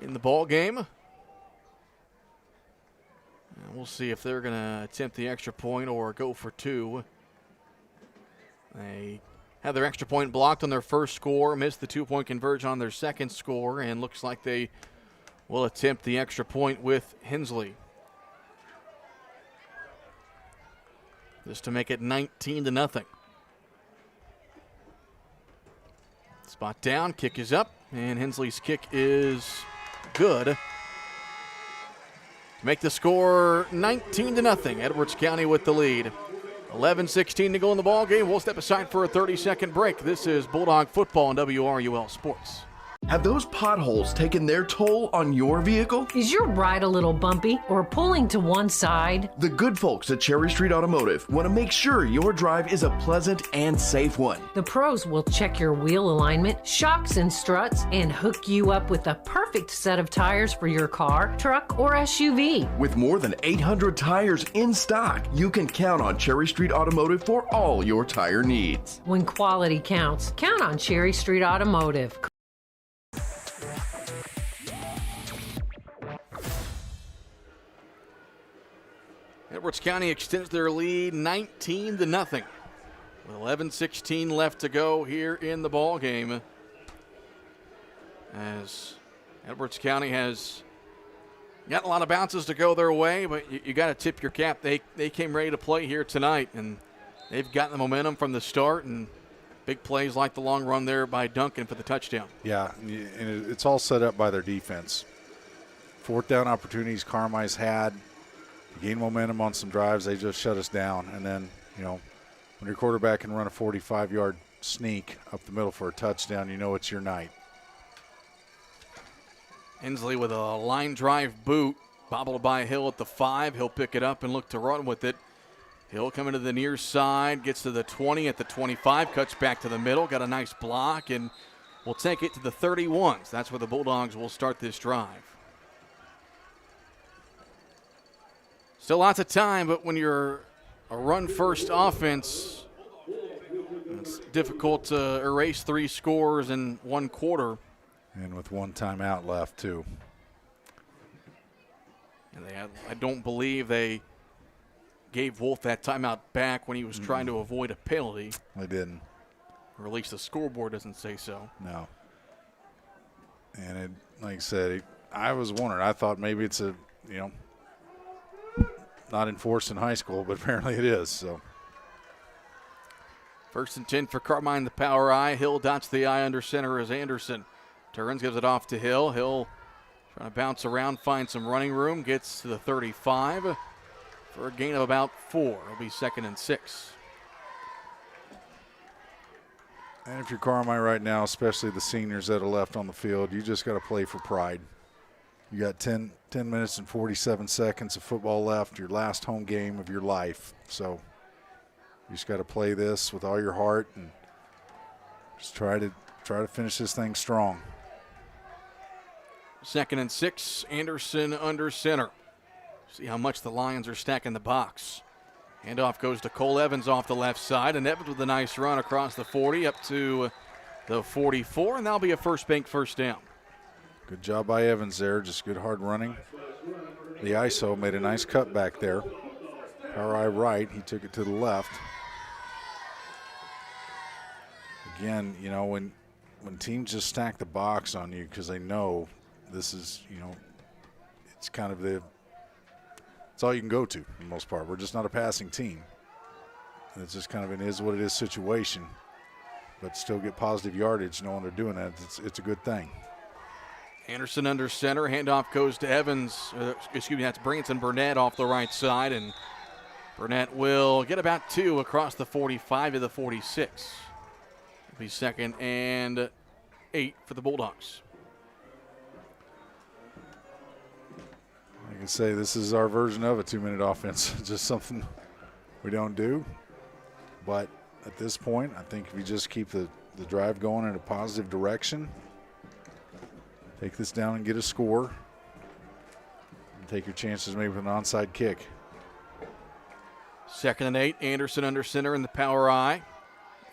in the ball game. And we'll see if they're going to attempt the extra point or go for two. They had their extra point blocked on their first score, missed the 2-point conversion on their second score, and looks like they will attempt the extra point with Hensley. Just to make it 19-0. Spot down, kick is up, and Hensley's kick is good. Make the score 19-0. Edwards County with the lead. 11:16 to go in the ball game. We'll step aside for a 30-second break. This is Bulldog football on WRUL Sports. Have those potholes taken their toll on your vehicle? Is your ride a little bumpy or pulling to one side? The good folks at Cherry Street Automotive want to make sure your drive is a pleasant and safe one. The pros will check your wheel alignment, shocks and struts, and hook you up with the perfect set of tires for your car, truck, or SUV. With more than 800 tires in stock, you can count on Cherry Street Automotive for all your tire needs. When quality counts, count on Cherry Street Automotive. Edwards County extends their lead 19-0 with 11:16 left to go here in the ball game. As Edwards County has got a lot of bounces to go their way, but you got to tip your cap. They came ready to play here tonight, and they've gotten the momentum from the start, and big plays like the long run there by Duncan for the touchdown. Yeah, and it's all set up by their defense. 4th down opportunities Carmi's had. Gain momentum on some drives, they just shut us down. And then, when your quarterback can run a 45-yard sneak up the middle for a touchdown, you know it's your night. Hensley with a line drive boot, bobbled by Hill at the 5. He'll pick it up and look to run with it. Hill coming to the near side, gets to the 20 at the 25, cuts back to the middle, got a nice block, and will take it to the 31. So that's where the Bulldogs will start this drive. Still lots of time, but when you're a run-first offense, it's difficult to erase 3 scores in 1 quarter. And with 1 timeout left, too. And I don't believe they gave Wolf that timeout back when he was trying to avoid a penalty. They didn't. Or at least the scoreboard doesn't say so. No. And like I said, I was wondering. I thought maybe it's not enforced in high school, but apparently it is. So 1st and 10 for Carmine, the power I. Hill dots the I under center as Anderson turns, gives it off to Hill. Hill trying to bounce around, find some running room, gets to the 35 for a gain of about 4. It'll be 2nd and 6. And if you're Carmine right now, especially the seniors that are left on the field, you just got to play for pride. You got 10 minutes and 47 seconds of football left, your last home game of your life. So you just got to play this with all your heart and just try to finish this thing strong. 2nd and 6, Anderson under center. See how much the Lions are stacking the box. Handoff goes to Cole Evans off the left side, and Evans with a nice run across the 40 up to the 44, and that'll be a First Bank first down. Good job by Evans there, just good hard running. The ISO made a nice cut back there. Power I right, he took it to the left. Again, you know, when teams just stack the box on you because they know this is, you know, it's kind of it's all you can go to for the most part. We're just not a passing team. And it's just kind of an is what it is situation. But still get positive yardage knowing they're doing that. It's a good thing. Anderson under center. Handoff goes to Evans. That's Branson Burnett off the right side. And Burnett will get about 2 across the 45 to the 46. It'll be 2nd and 8 for the Bulldogs. I can say this is our version of a 2-minute offense. Just something we don't do. But at this point, I think if you just keep the drive going in a positive direction, take this down and get a score, and take your chances maybe with an onside kick. 2nd and 8, Anderson under center in the power I.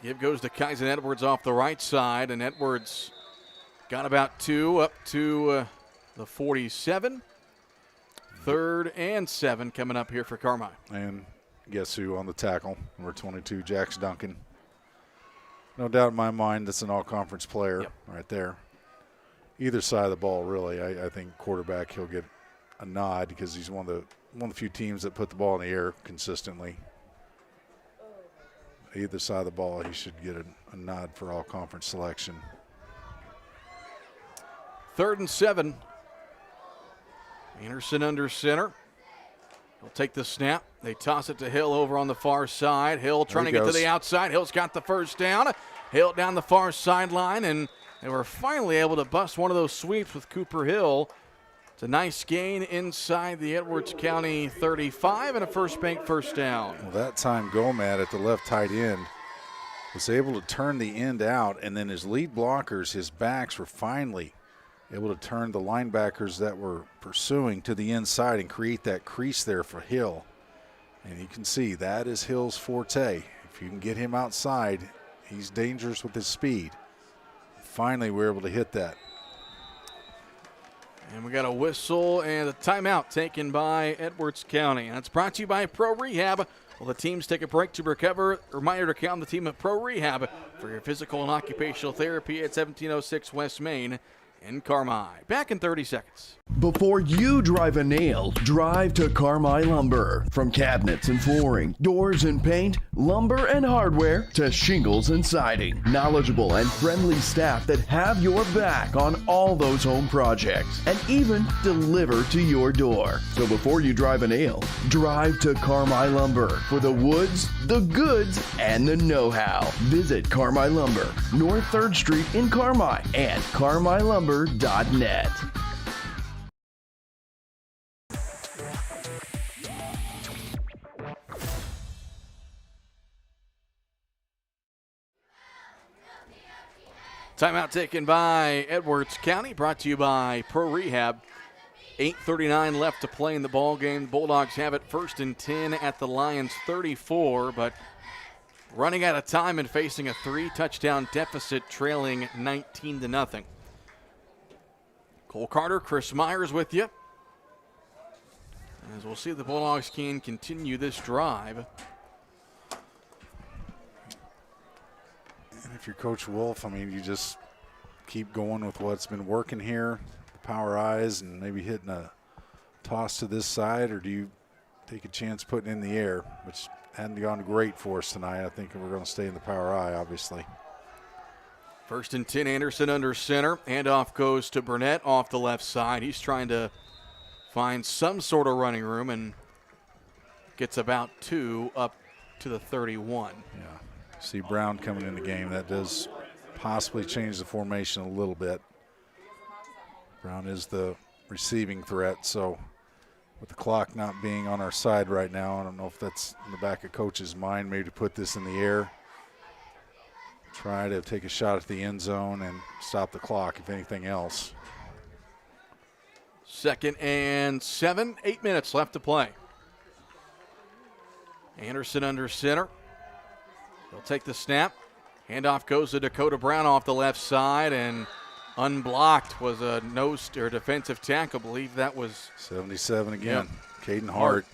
Give goes to Kyson Edwards off the right side, and Edwards got about 2 up to the 47. 3rd and 7 coming up here for Carmine. And guess who on the tackle? Number 22, Jax Duncan. No doubt in my mind that's an all-conference player right there. Either side of the ball, really. I think quarterback, he'll get a nod because he's one of the few teams that put the ball in the air consistently. Either side of the ball, he should get a nod for all-conference selection. 3rd and 7. Anderson under center. He'll take the snap. They toss it to Hill over on the far side. Hill trying to get to the outside. Hill's got the first down. Hill down the far sideline, and they were finally able to bust one of those sweeps with Cooper Hill. It's a nice gain inside the Edwards County 35 and a First Bank first down. Well, that time Gomad at the left tight end was able to turn the end out, and then his lead blockers, his backs, were finally able to turn the linebackers that were pursuing to the inside and create that crease there for Hill. And you can see that is Hill's forte. If you can get him outside, he's dangerous with his speed. Finally, we're able to hit that. And we got a whistle and a timeout taken by Edwards County. And it's brought to you by Pro Rehab. While the teams take a break to recover, reminder to count on the team at Pro Rehab for your physical and occupational therapy at 1706 West Main in Carmi. Back in 30 seconds. Before you drive a nail, drive to Carmi Lumber. From cabinets and flooring, doors and paint, lumber and hardware, to shingles and siding. Knowledgeable and friendly staff that have your back on all those home projects and even deliver to your door. So before you drive a nail, drive to Carmi Lumber for the woods, the goods, and the know-how. Visit Carmi Lumber, North 3rd Street in Carmi and carmilumber.net. Timeout taken by Edwards County, brought to you by Pro Rehab. 8:39 left to play in the ball game. Bulldogs have it 1st and 10 at the Lions 34, but running out of time and facing a 3-touchdown deficit, trailing 19-0. Cole Carter, Chris Myers with you. As we'll see if the Bulldogs can continue this drive. And if you're Coach Wolf, I mean, you just keep going with what's been working here, the power eyes, and maybe hitting a toss to this side, or do you take a chance putting in the air, which hadn't gone great for us tonight. I think we're going to stay in the power I, obviously. 1st and 10, Anderson under center. Handoff goes to Burnett off the left side. He's trying to find some sort of running room and gets about 2 up to the 31. Yeah. See Brown coming in the game. That does possibly change the formation a little bit. Brown is the receiving threat, so with the clock not being on our side right now, I don't know if that's in the back of coach's mind, maybe to put this in the air, try to take a shot at the end zone and stop the clock, if anything else. 2nd and 7, 8 minutes left to play. Anderson under center. He'll take the snap. Handoff goes to Dakota Brown off the left side, and unblocked was a nose or defensive tackle. I believe that was 77 again. Yep. Caden Hart.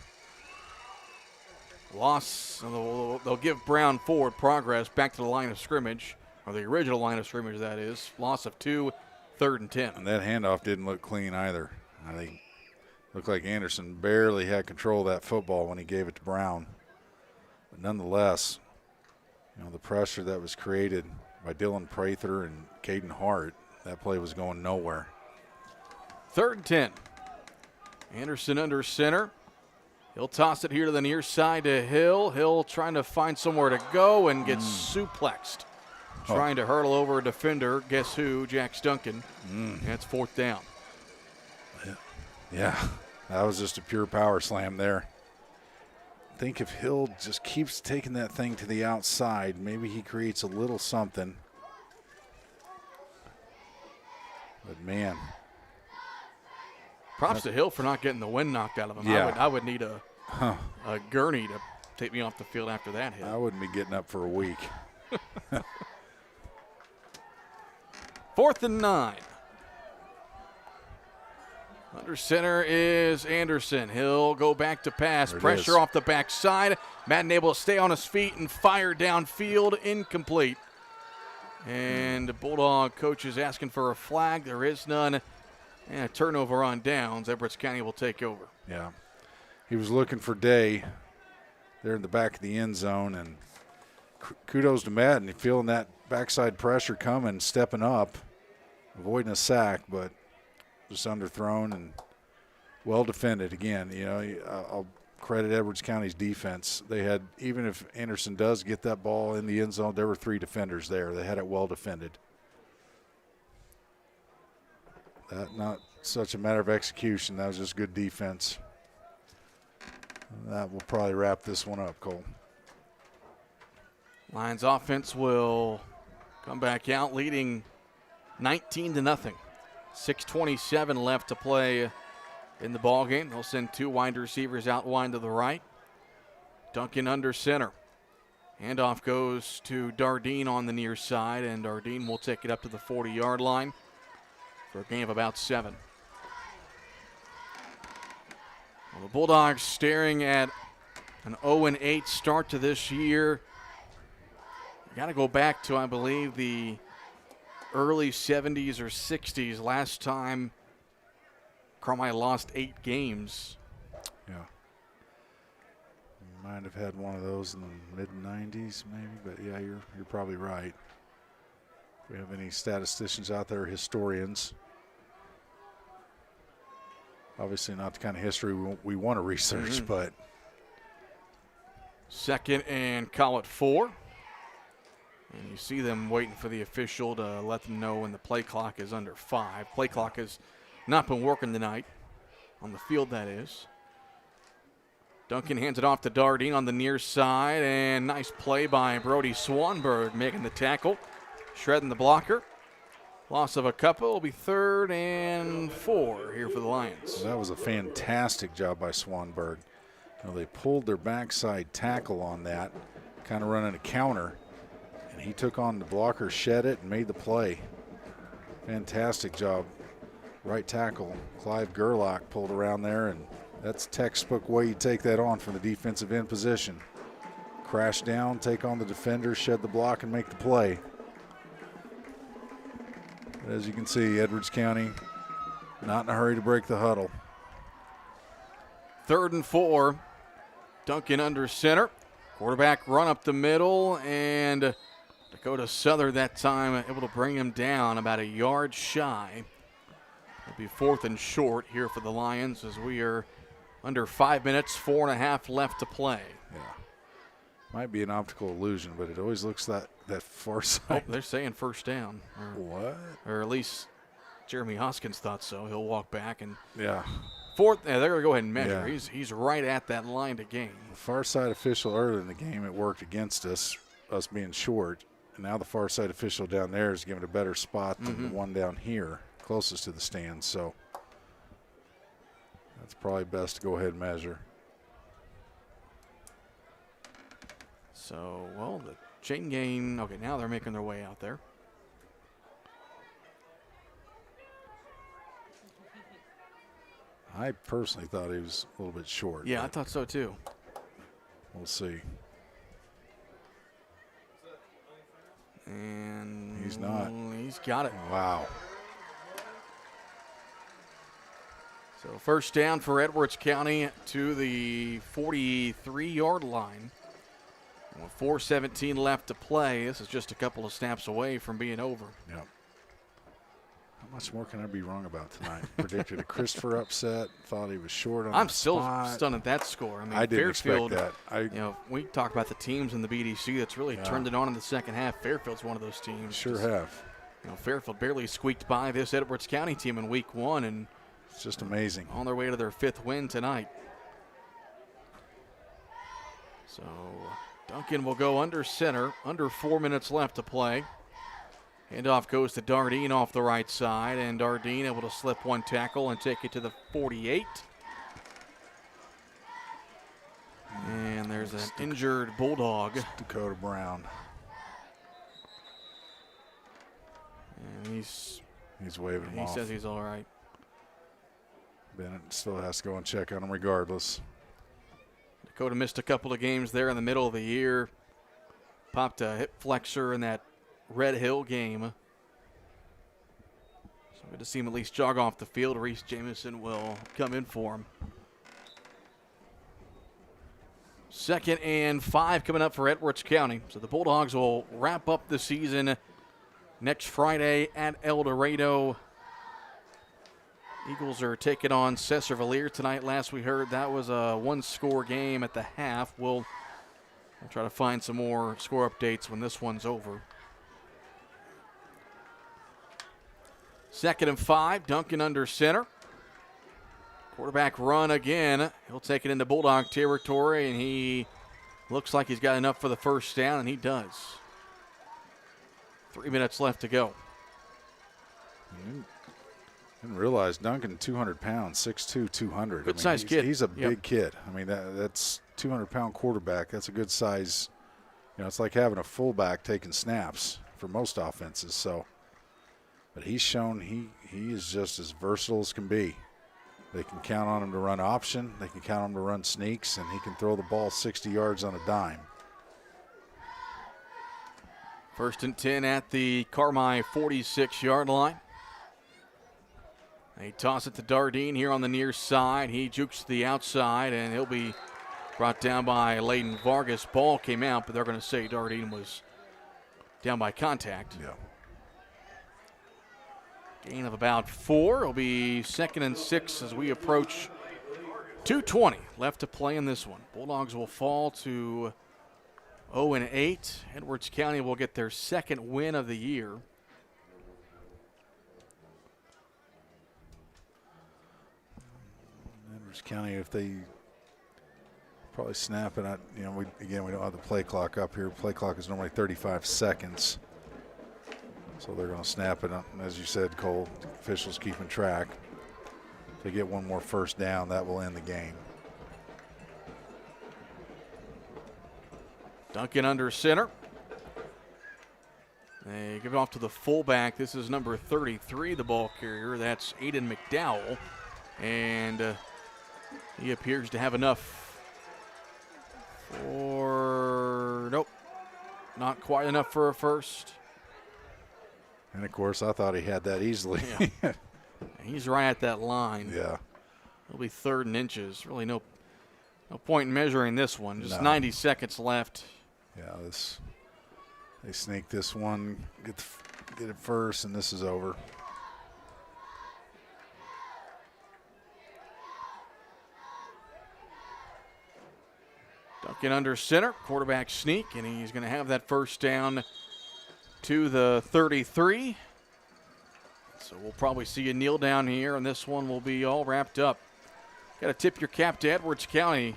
Loss. They'll give Brown forward progress back to the line of scrimmage, or the original line of scrimmage, that is. Loss of 2, 3rd and 10. And that handoff didn't look clean either. I think it looked like Anderson barely had control of that football when he gave it to Brown. But nonetheless, the pressure that was created by Dylan Prather and Caden Hart, that play was going nowhere. 3rd and 10. Anderson under center. He'll toss it here to the near side to Hill. Hill trying to find somewhere to go and gets suplexed. Trying to hurdle over a defender. Guess who? Jax Duncan. That's 4th down. Yeah, that was just a pure power slam there. I think if Hill just keeps taking that thing to the outside, maybe he creates a little something. But, man. Props to Hill for not getting the wind knocked out of him. Yeah. I would need a gurney to take me off the field after that hit. I wouldn't be getting up for a week. 4th and 9. Under center is Anderson. He'll go back to pass. Pressure off the backside. Madden able to stay on his feet and fire downfield. Incomplete. And the Bulldog coach is asking for a flag. There is none. And a turnover on downs. Edwards County will take over. Yeah. He was looking for Day there in the back of the end zone. And kudos to Madden. Feeling that backside pressure coming, stepping up, avoiding a sack, but just underthrown and well defended. Again, I'll credit Edwards County's defense. They had, even if Anderson does get that ball in the end zone, there were 3 defenders there. They had it well defended. That not such a matter of execution. That was just good defense. That will probably wrap this one up, Cole. Lions offense will come back out leading 19-0. 6:27 left to play in the ball game. They'll send 2 wide receivers out wide to the right. Duncan under center. Handoff goes to Dardine on the near side, and Dardine will take it up to the 40-yard line for a gain of about 7. Well, the Bulldogs staring at an 0-8 start to this year. Got to go back to, I believe, the early 70s or 60s, last time Carmine lost 8 games. Yeah. You might have had one of those in the mid-90s maybe, but yeah, you're probably right. If we have any statisticians out there, historians. Obviously not the kind of history we want to research, but. 2nd and call it 4. And you see them waiting for the official to let them know when the play clock is under 5. Play clock has not been working tonight, on the field that is. Duncan hands it off to Dardine on the near side, and nice play by Brody Swanberg making the tackle, shredding the blocker. Loss of a couple will be 3rd and 4 here for the Lions. That was a fantastic job by Swanberg. They pulled their backside tackle on that, kind of running a counter. And he took on the blocker, shed it, and made the play. Fantastic job. Right tackle, Clive Gerlach, pulled around there, and that's textbook way you take that on from the defensive end position. Crash down, take on the defender, shed the block, and make the play. But as you can see, Edwards County not in a hurry to break the huddle. 3rd and 4. Duncan under center. Quarterback run up the middle, and Dakota Souther that time able to bring him down about a yard shy. It'll be 4th and short here for the Lions as we are under 5 minutes, 4.5 left to play. Yeah. Might be an optical illusion, but it always looks that far side. Oh, they're saying first down. What? Or at least Jeremy Hoskins thought so. He'll walk back and yeah. 4th. Yeah, they're going to go ahead and measure. Yeah. He's right at that line to gain. The far side official early in the game, it worked against us being short. And now the far side official down there is giving a better spot than the one down here, closest to the stands. So that's probably best to go ahead and measure. So, well, the chain gain. Okay, now they're making their way out there. I personally thought he was a little bit short. Yeah, I thought so too. We'll see. And he's not. He's got it. Wow. So first down for Edwards County to the 43-yard line. With 4:17 left to play, this is just a couple of snaps away from being over. Yep. How much more can I be wrong about tonight? Predicted a Christopher upset. Thought he was short on. I'm still stunned at that score. I mean, I didn't Fairfield, expect that. You know, we talk about the teams in the BDC that's really turned it on in the second half. Fairfield's one of those teams. Sure have. You know, Fairfield barely squeaked by this Edwards County team in week 1, and it's just amazing. On their way to their 5th win tonight. So Duncan will go under center, under 4 minutes left to play. Handoff goes to Dardine off the right side, and Dardine able to slip one tackle and take it to the 48. And there's an injured Bulldog. Dakota Brown. And he's waving him off. He says he's all right. Bennett still has to go and check on him regardless. Dakota missed a couple of games there in the middle of the year. Popped a hip flexor in that Red Hill game. So good to see him at least jog off the field. Reese Jamison will come in for him. 2nd and 5 coming up for Edwards County. So the Bulldogs will wrap up the season next Friday at El Dorado. Eagles are taking on Cesar-Valier tonight. Last we heard, that was a one-score game at the half. We'll try to find some more score updates when this one's over. 2nd and 5, Duncan under center. Quarterback run again. He'll take it into Bulldog territory, and he looks like he's got enough for the first down, and he does. 3 minutes left to go. Didn't realize Duncan, 200 pounds, 6'2", 200. Good size kid. He's a big kid. I mean, that's 200-pound quarterback. That's a good size. You know, it's like having a fullback taking snaps for most offenses. So, but he's shown he is just as versatile as can be. They can count on him to run option. They can count on him to run sneaks, and he can throw the ball 60 yards on a dime. 1st and 10 at the Carmi 46-yard line. They toss it to Dardine here on the near side. He jukes to the outside, and he'll be brought down by Layden Vargas. Ball came out, but they're going to say Dardine was down by contact. Yeah. Gain of about 4. It'll be 2nd and 6 as we approach 2:20 left to play in this one. Bulldogs will fall to 0-8. Edwards County will get their 2nd win of the year. Edwards County, if they probably snap it out, you know, we don't have the play clock up here. Play clock is normally 35 seconds. So they're going to snap it, as you said, Cole. The officials keeping track. If they get one more first down, that will end the game. Duncan under center. They give it off to the fullback. This is number 33, the ball carrier. That's Aiden McDowell. And he appears to have enough for, nope, not quite enough for a first. And, of course, I thought he had that easily. Yeah. He's right at that line. Yeah. It'll be 3rd and inches. Really no No point in measuring this one. Just 90 seconds left. Yeah, they sneak this one, get it first, and this is over. Duncan under center, quarterback sneak, and he's going to have that first down to the 33. So we'll probably see a kneel down here, and this one will be all wrapped up. Got to tip your cap to Edwards County.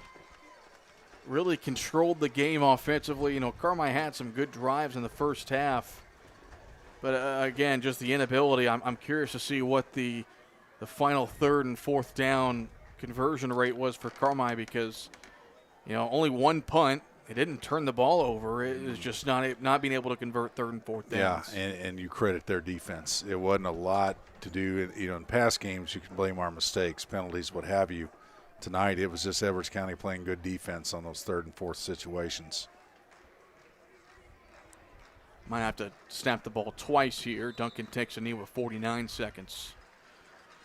Really controlled the game offensively. You know, Carmi had some good drives in the first half. But, again, just the inability. I'm curious to see what the final third and fourth down conversion rate was for Carmi because, you know, only one punt. They didn't turn the ball over. It was just not being able to convert third and fourth downs. Yeah, and you credit their defense. It wasn't a lot to do. You know, in past games, you can blame our mistakes, penalties, what have you. Tonight, it was just Edwards County playing good defense on those third and fourth situations. Might have to snap the ball twice here. Duncan takes a knee with 49 seconds.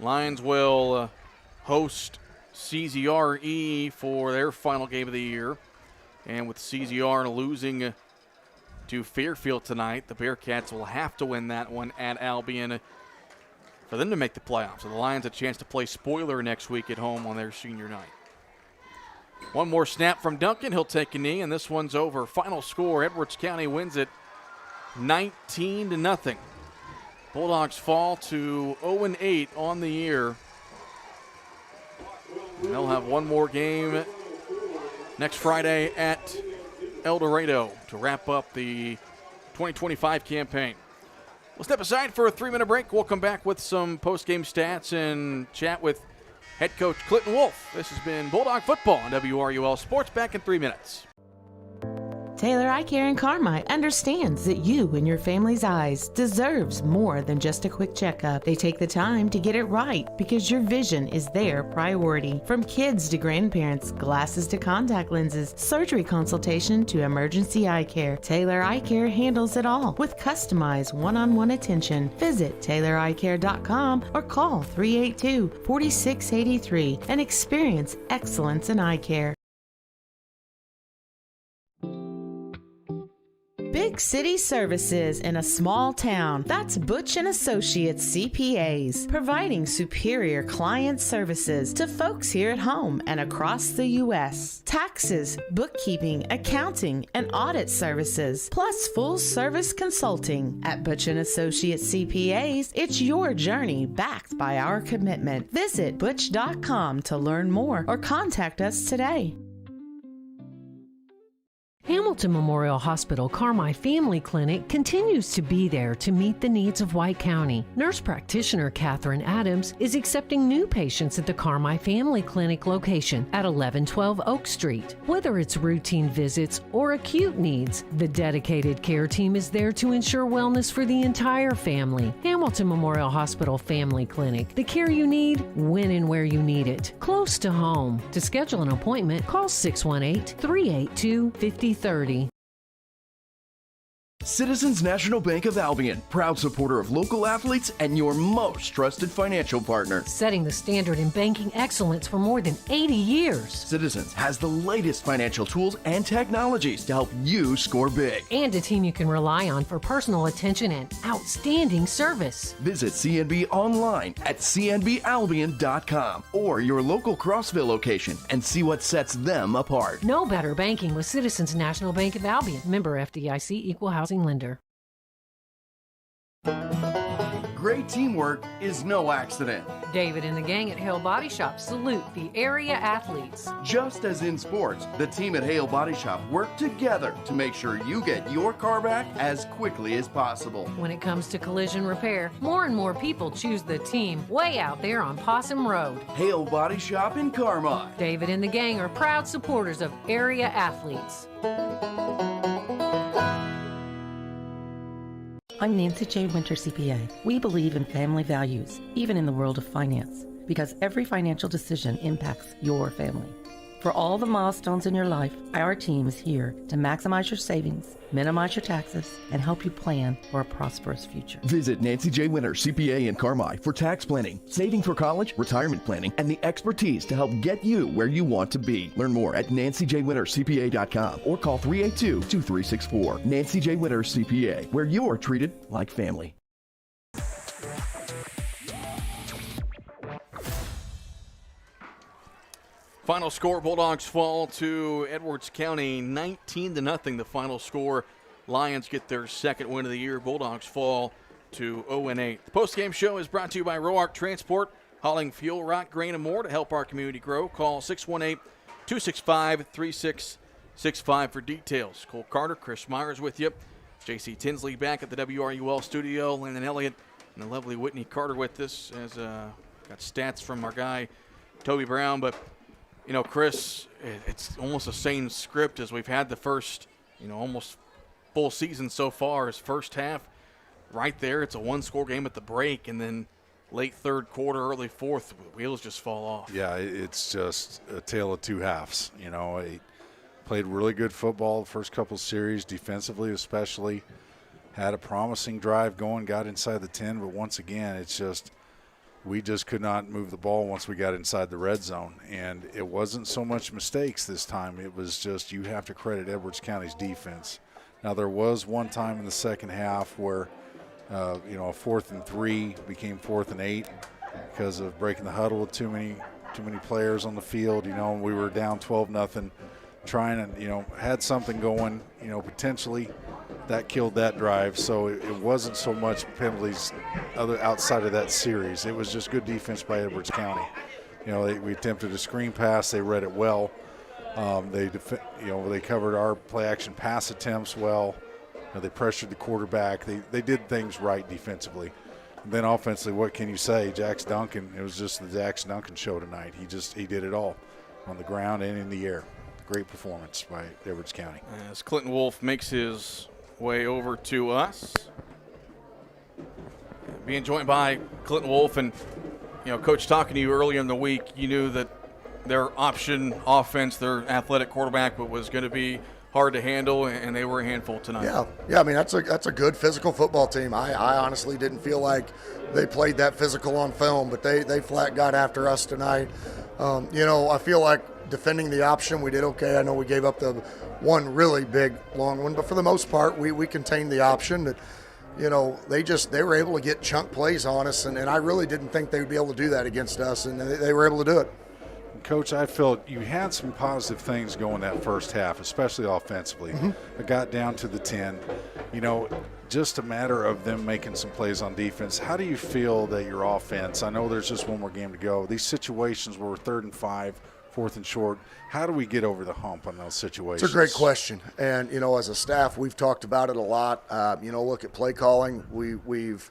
Lions will host CZRE for their final game of the year. And with CZR losing to Fairfield tonight, the Bearcats will have to win that one at Albion for them to make the playoffs. So the Lions a chance to play spoiler next week at home on their senior night. One more snap from Duncan. He'll take a knee, and this one's over. Final score, Edwards County wins it 19-0. Bulldogs fall to 0-8 on the year. And they'll have one more game next Friday at El Dorado to wrap up the 2025 campaign. We'll step aside for a 3-minute break. We'll come back with some post-game stats and chat with head coach Clinton Wolf. This has been Bulldog Football on WRUL Sports. Back in 3 minutes. Taylor Eye Care in Carmi understands that you and your family's eyes deserves more than just a quick checkup. They take the time to get it right because your vision is their priority. From kids to grandparents, glasses to contact lenses, surgery consultation to emergency eye care, Taylor Eye Care handles it all with customized one-on-one attention. Visit TaylorEyeCare.com or call 382-4683 and experience excellence in eye care. Big city services in a small town. That's Butch & Associates CPAs, providing superior client services to folks here at home and across the U.S. Taxes, bookkeeping, accounting, and audit services, plus full-service consulting. At Butch & Associates CPAs, it's your journey backed by our commitment. Visit butch.com to learn more or contact us today. Hamilton Memorial Hospital Carmi Family Clinic continues to be there to meet the needs of White County. Nurse practitioner Catherine Adams is accepting new patients at the Carmi Family Clinic location at 1112 Oak Street. Whether it's routine visits or acute needs, the dedicated care team is there to ensure wellness for the entire family. Hamilton Memorial Hospital Family Clinic. The care you need, when and where you need it. Close to home. To schedule an appointment, call 618-382-5330. Citizens National Bank of Albion, proud supporter of local athletes and your most trusted financial partner. Setting the standard in banking excellence for more than 80 years. Citizens has the latest financial tools and technologies to help you score big. And a team you can rely on for personal attention and outstanding service. Visit CNB online at cnbalbion.com or your local Crossville location and see what sets them apart. No better banking with Citizens National Bank of Albion. Member FDIC, Equal Housing Lender. Great teamwork is no accident. David and the gang at Hale Body Shop salute the area athletes. Just as in sports, the team at Hale Body Shop work together to make sure you get your car back as quickly as possible. When it comes to collision repair, more and more people choose the team way out there on Possum Road. Hale Body Shop in Carmi. David and the gang are proud supporters of area athletes. I'm Nancy J. Winter, CPA. We believe in family values, even in the world of finance, because every financial decision impacts your family. For all the milestones in your life, our team is here to maximize your savings, minimize your taxes, and help you plan for a prosperous future. Visit Nancy J. Winter, CPA in Carmi for tax planning, saving for college, retirement planning, and the expertise to help get you where you want to be. Learn more at nancyjwintercpa.com or call 382-2364. Nancy J. Winter, CPA, where you are treated like family. Final score, Bulldogs fall to Edwards County 19-0. The final score, Lions get their second win of the year. Bulldogs fall to 0-8. The postgame show is brought to you by Roark Transport, hauling fuel, rock, grain, and more to help our community grow. Call 618-265-3665 for details. Cole Carter, Chris Myers with you. J.C. Tinsley back at the WRUL studio. Landon Elliott and the lovely Whitney Carter with us. As got stats from our guy Toby Brown, but you know, Chris, it's almost the same script as we've had the first, almost full season so far. As first half, right there, it's a one-score game at the break, and then late third quarter, early fourth, wheels just fall off. Yeah, it's just a tale of two halves. He played really good football the first couple series, defensively especially. Had a promising drive going, got inside the 10, but once again, we just could not move the ball once we got inside the red zone. And it wasn't so much mistakes this time. It was just, you have to credit Edwards County's defense. Now, there was one time in the second half where, a 4th and 3 became 4th and 8 because of breaking the huddle with too many players on the field. We were down 12-0, trying to, had something going, potentially. That killed that drive, so it wasn't so much penalties outside of that series. It was just good defense by Edwards County. We attempted a screen pass. They read it well. They covered our play-action pass attempts well. They pressured the quarterback. They did things right defensively. And then offensively, what can you say? Jax Duncan, it was just the Jax Duncan show tonight. He did it all on the ground and in the air. Great performance by Edwards County. As Clinton Wolf makes his way over to us, being joined by Clinton Wolf, and Coach, talking to you earlier in the week, you knew that their option offense, their athletic quarterback, was going to be hard to handle, and they were a handful tonight. Yeah. I mean, that's a good physical football team. I honestly didn't feel like they played that physical on film, but they flat got after us tonight. I feel like defending the option, we did okay. I know we gave up the one really big long one, but for the most part, we contained the option. That they were able to get chunk plays on us, and I really didn't think they would be able to do that against us, and they were able to do it. Coach, I felt you had some positive things going that first half, especially offensively. Mm-hmm. It got down to the 10. Just a matter of them making some plays on defense. How do you feel that your offense, I know there's just one more game to go, these situations where we're 3rd and 5, 4th and short, how do we get over the hump on those situations? It's a great question. And, as a staff, we've talked about it a lot. Look at play calling. We've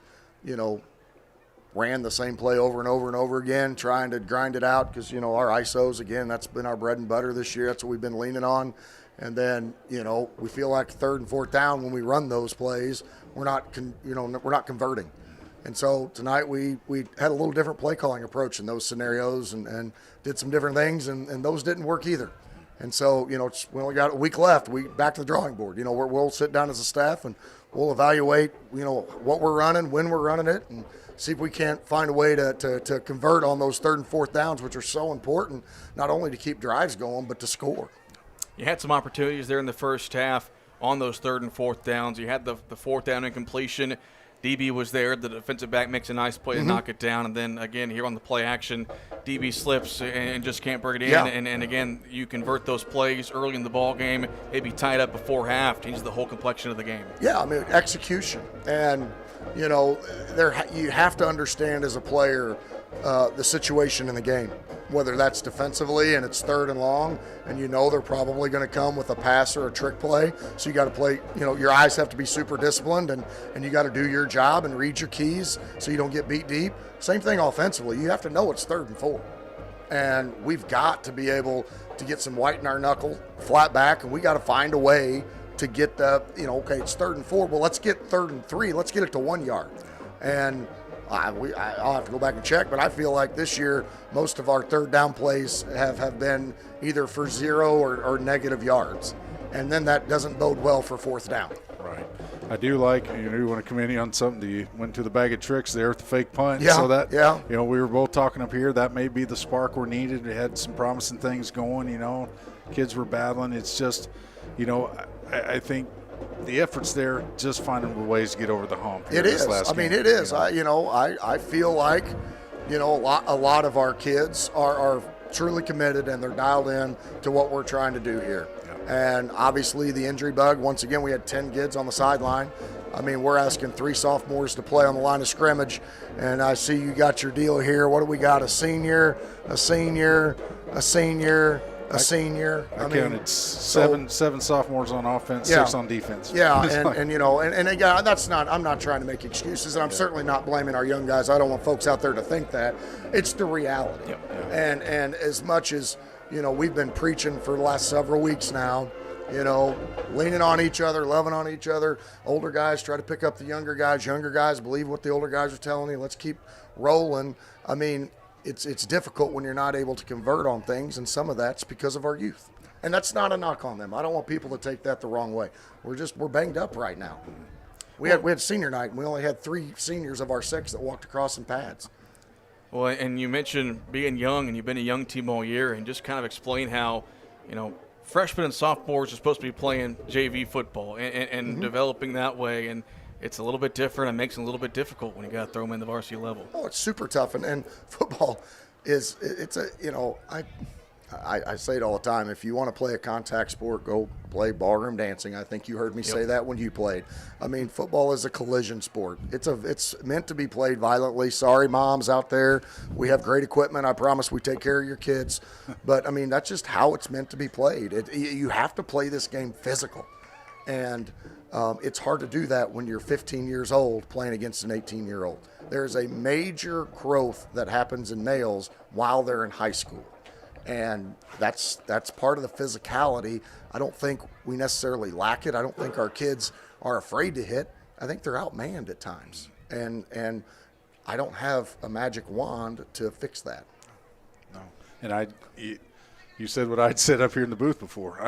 ran the same play over and over and over again, trying to grind it out because, our ISOs, again, that's been our bread and butter this year. That's what we've been leaning on. And then, we feel like 3rd and 4th down when we run those plays, we're not converting. And so tonight we had a little different play calling approach in those scenarios and did some different things, and those didn't work either. And so, we only got a week left. We back to the drawing board. We'll sit down as a staff and we'll evaluate, what we're running, when we're running it, and see if we can't find a way to convert on those 3rd and 4th downs, which are so important, not only to keep drives going, but to score. You had some opportunities there in the first half on those 3rd and 4th downs. You had the 4th down incompletion. DB was there. The defensive back makes a nice play to knock it down. And then, again, here on the play action, DB slips and just can't bring it in. Yeah. And again, you convert those plays early in the ball game. They'd be tied up before half. Changes the whole complexion of the game. Yeah, I mean, execution. And, you have to understand as a player the situation in the game, whether that's defensively and it's 3rd and long, and they're probably going to come with a pass or a trick play. So you got to play, your eyes have to be super disciplined, and you got to do your job and read your keys so you don't get beat deep. Same thing offensively. You have to know it's 3rd and 4. And we've got to be able to get some white in our knuckle, flat back, and we got to find a way to get the, okay, it's 3rd and 4. Well, let's get 3rd and 3. Let's get it to 1 yard. And I'll have to go back and check, but I feel like this year most of our third down plays have been either for 0 or negative yards, and then that doesn't bode well for fourth down. Right. I do like, you want to commend you on something. You went to the bag of tricks there with the fake punt. Yeah, so that, yeah. We were both talking up here. That may be the spark we're needed. We had some promising things going, Kids were battling. It's just, I think the effort's there, just finding ways to get over the hump. It is. It is. I feel like, a lot of our kids are truly committed and they're dialed in to what we're trying to do here. And obviously the injury bug, once again, we had 10 kids on the sideline. We're asking 3 sophomores to play on the line of scrimmage, and I see you got your deal here. What do we got? A senior, a senior, a senior, a senior. I counted seven sophomores on offense, 6 on defense. Yeah, and again, I'm not trying to make excuses, and I'm certainly not blaming our young guys. I don't want folks out there to think that. It's the reality. And as much as, we've been preaching for the last several weeks now, leaning on each other, loving on each other. Older guys try to pick up the younger guys believe what the older guys are telling you. Let's keep rolling. It's difficult when you're not able to convert on things, and some of that's because of our youth. And that's not a knock on them. I don't want people to take that the wrong way. We're banged up right now. We had senior night, and we only had 3 seniors of our 6 that walked across in pads. Well, and you mentioned being young, and you've been a young team all year, and just kind of explain how, freshmen and sophomores are supposed to be playing JV football and developing that way, and it's a little bit different and makes it a little bit difficult when you got to throw them in the varsity level. Oh, it's super tough, and football is I say it all the time. If you want to play a contact sport, go play ballroom dancing. I think you heard me say that when you played. Football is a collision sport. It's meant to be played violently. Sorry, moms out there. We have great equipment. I promise we take care of your kids. But, that's just how it's meant to be played. You have to play this game physical. And it's hard to do that when you're 15 years old playing against an 18-year-old. There's a major growth that happens in males while they're in high school. And that's part of the physicality. I don't think we necessarily lack it. I don't think our kids are afraid to hit. I think they're outmanned at times. And I don't have a magic wand to fix that. No. And you said what I'd said up here in the booth before.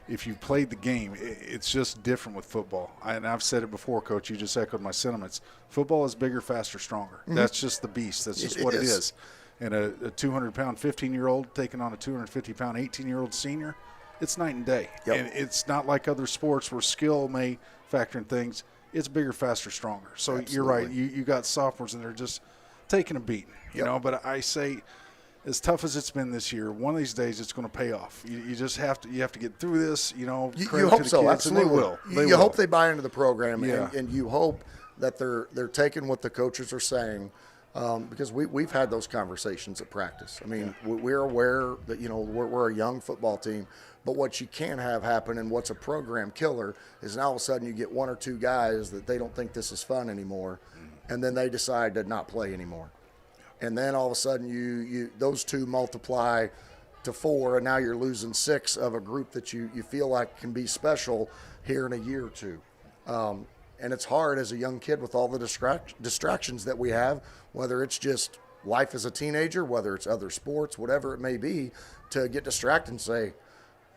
If you played the game, it's just different with football. And I've said it before, Coach. You just echoed my sentiments. Football is bigger, faster, stronger. Mm-hmm. That's just the beast. That's just what it is. And a 200-pound 15-year-old taking on a 250-pound 18-year-old senior, it's night and day. Yep. And it's not like other sports where skill may factor in things. It's bigger, faster, stronger. So Absolutely. You're right. You got sophomores, and they're just taking a beat, you know. But I say, as tough as it's been this year, one of these days it's going to pay off. You just have to get through this, You hope so. Absolutely. They will. You hope they buy into the program, and you hope that they're taking what the coaches are saying. Because we've had those conversations at practice. We're aware that, we're a young football team, but what you can't have happen and what's a program killer is now all of a sudden you get 1 or 2 guys that they don't think this is fun anymore, and then they decide to not play anymore. And then all of a sudden you those 2 multiply to 4, and now you're losing 6 of a group that you feel like can be special here in a year or 2. And it's hard as a young kid with all the distractions that we have, whether it's just life as a teenager, whether it's other sports, whatever it may be, to get distracted and say,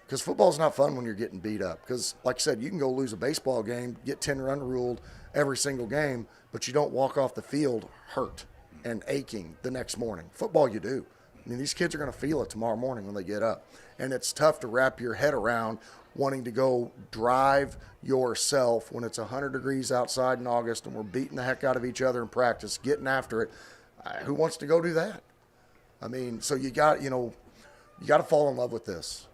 because football's not fun when you're getting beat up. Because, like I said, you can go lose a baseball game, get 10-run ruled every single game, but you don't walk off the field hurt and aching the next morning. Football, you do. These kids are going to feel it tomorrow morning when they get up. And it's tough to wrap your head around wanting to go drive yourself when it's 100 degrees outside in August and we're beating the heck out of each other in practice, getting after it. Who wants to go do that? So you got to fall in love with this.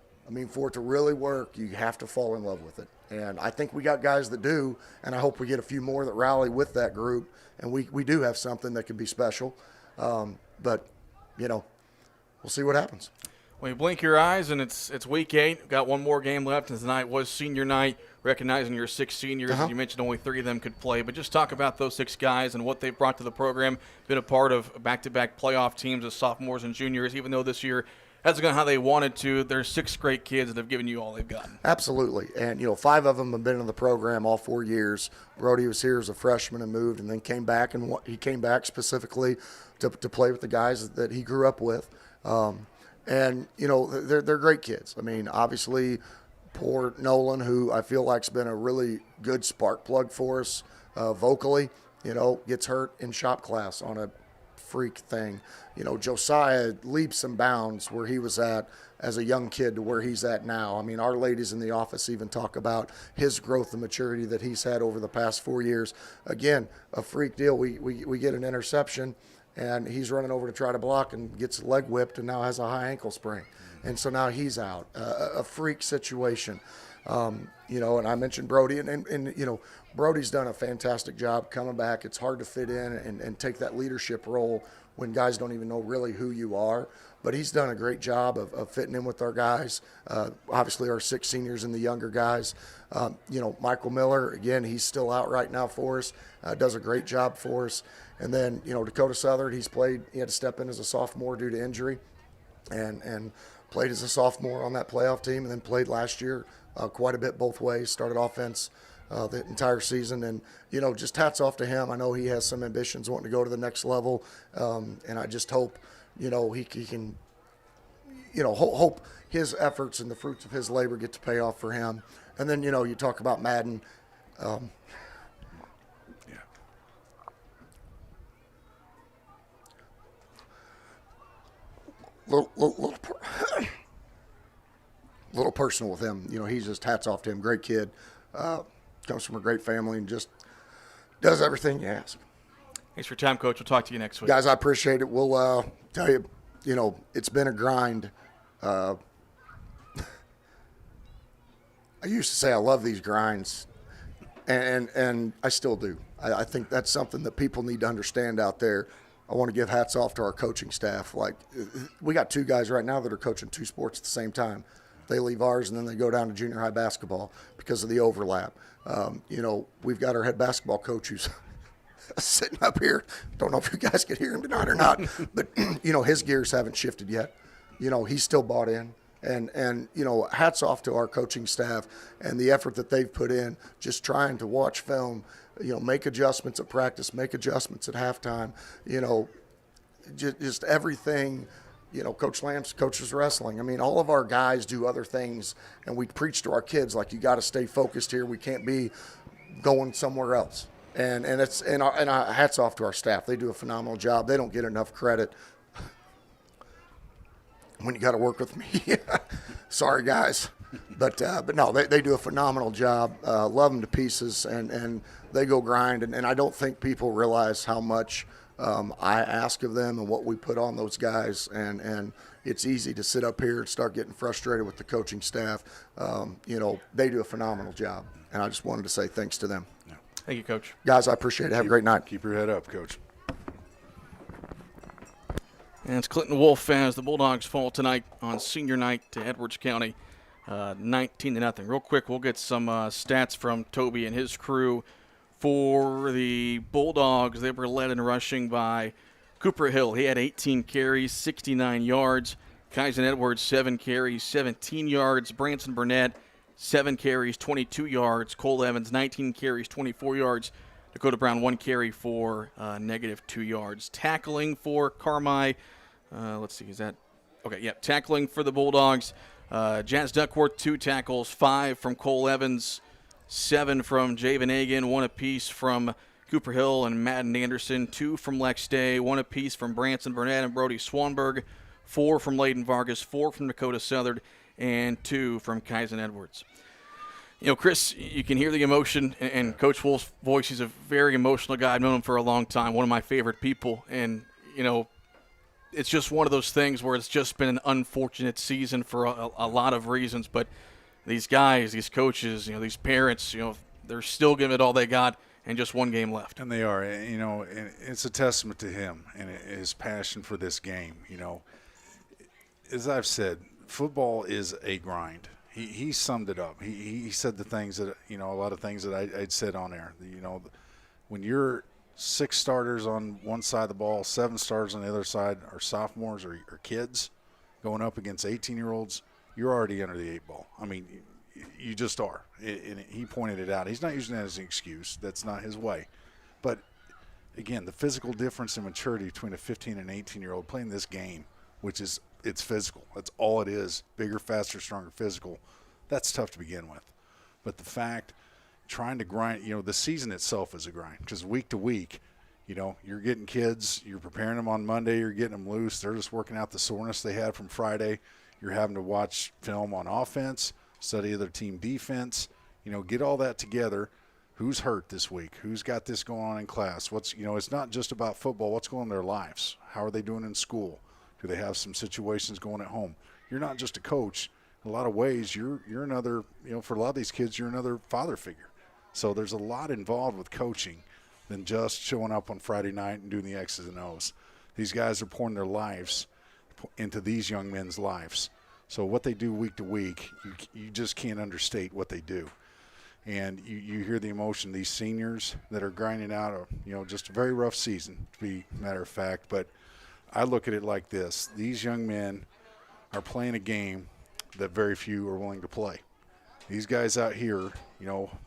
For it to really work, you have to fall in love with it. And I think we got guys that do, and I hope we get a few more that rally with that group, and we do have something that could be special. But we'll see what happens. Well, you blink your eyes, and it's week 8. Got one more game left, and tonight was senior night, recognizing your 6 seniors. As you mentioned, only 3 of them could play. But just talk about those 6 guys and what they've brought to the program. Been a part of back-to-back playoff teams as sophomores and juniors, even though this year hasn't gone how they wanted to. There's 6 great kids that have given you all they've gotten. Absolutely. And, 5 of them have been in the program all 4 years. Brody was here as a freshman and moved and then came back, and he came back specifically to play with the guys that he grew up with. And, they're great kids. I mean, obviously, poor Nolan, who I feel like's been a really good spark plug for us vocally, gets hurt in shop class on a freak thing. Josiah leaps and bounds where he was at as a young kid to where he's at now. I mean, our ladies in the office even talk about his growth and maturity that he's had over the past 4 years. Again, a freak deal. We get an interception, and he's running over to try to block and gets leg whipped and now has a high ankle sprain. And so now he's out. A freak situation. And I mentioned Brody, and Brody's done a fantastic job coming back. It's hard to fit in and take that leadership role when guys don't even know really who you are. But he's done a great job of fitting in with our guys, obviously our 6 seniors and the younger guys. Michael Miller, again, he's still out right now for us, does a great job for us. And then, Dakota Southard, he had to step in as a sophomore due to injury and played as a sophomore on that playoff team, and then played last year quite a bit both ways, started offense the entire season. And, just hats off to him. I know he has some ambitions wanting to go to the next level, and I just hope, he can, hope his efforts and the fruits of his labor get to pay off for him. And then, you talk about Madden. Little personal with him. He's just hats off to him. Great kid. Comes from a great family and just does everything you ask. Thanks for your time, Coach. We'll talk to you next week. Guys, I appreciate it. We'll tell you, it's been a grind. I used to say I love these grinds, and I still do. I think that's something that people need to understand out there. I want to give hats off to our coaching staff. Like, we got 2 guys right now that are coaching 2 sports at the same time. They leave ours and then they go down to junior high basketball because of the overlap. We've got our head basketball coach who's sitting up here. Don't know if you guys can hear him tonight or not, but his gears haven't shifted yet. He's still bought in. And hats off to our coaching staff and the effort that they've put in, just trying to watch film, make adjustments at practice, make adjustments at halftime, just everything. Coach Lambs coaches wrestling. I mean, all of our guys do other things, and we preach to our kids, like, you got to stay focused here. We can't be going somewhere else. And hats off to our staff. They do a phenomenal job. They don't get enough credit when you got to work with me. Sorry, guys. But no, they do a phenomenal job. Love them to pieces, and they go grind. And I don't think people realize how much I ask of them and what we put on those guys. And it's easy to sit up here and start getting frustrated with the coaching staff. They do a phenomenal job. And I just wanted to say thanks to them. Yeah. Thank you, Coach. Guys, I appreciate it. Have a great night. Keep your head up, Coach. And it's Clinton Wolf as the Bulldogs fall tonight on senior night to Edwards County, 19-0. Real quick, we'll get some stats from Toby and his crew. For the Bulldogs, they were led in rushing by Cooper Hill. He had 18 carries, 69 yards. Kyson Edwards, 7 carries, 17 yards. Branson Burnett, 7 carries, 22 yards. Cole Evans, 19 carries, 24 yards. Dakota Brown, 1 carry for -2 yards. Tackling for Carmi. Let's see, is that? Okay, yeah, tackling for the Bulldogs. Jazz Duckworth, 2 tackles, 5 from Cole Evans, 7 from Javen Hagan, 1 apiece from Cooper Hill and Madden Anderson, 2 from Lex Day, 1 apiece from Branson Burnett and Brody Swanberg, 4 from Layden Vargas, 4 from Dakota Southard, and 2 from Kyson Edwards. Chris, you can hear the emotion in Coach Wolf's voice. He's a very emotional guy. I've known him for a long time, one of my favorite people. And, it's just one of those things where it's just been an unfortunate season for a lot of reasons. But these guys, these coaches, these parents, they're still giving it all they got and just 1 game left. And they are. And it's a testament to him and his passion for this game. As I've said, football is a grind. He summed it up. He said the things that, a lot of things that I'd said on there. When you're 6 starters on one side of the ball, 7 starters on the other side are sophomores or kids, going up against 18-year-olds, you're already under the 8 ball. I mean, you just are. And he pointed it out. He's not using that as an excuse. That's not his way. But, again, the physical difference in maturity between a 15 and 18-year-old playing this game, which is it's physical. That's all it is. Bigger, faster, stronger, physical. That's tough to begin with. But the fact, trying to grind, the season itself is a grind because week to week, you're getting kids, you're preparing them on Monday, you're getting them loose. They're just working out the soreness they had from Friday. You're having to watch film on offense, study other team defense, get all that together. Who's hurt this week? Who's got this going on in class? It's not just about football. What's going on in their lives? How are they doing in school? Do they have some situations going at home? You're not just a coach. In a lot of ways, you're another, for a lot of these kids, you're another father figure. So there's a lot involved with coaching than just showing up on Friday night and doing the X's and O's. These guys are pouring their lives into these young men's lives. So what they do week to week, you just can't understate what they do. And you hear the emotion, these seniors that are grinding out just a very rough season, to be a matter of fact. But I look at it like this. These young men are playing a game that very few are willing to play. These guys out here,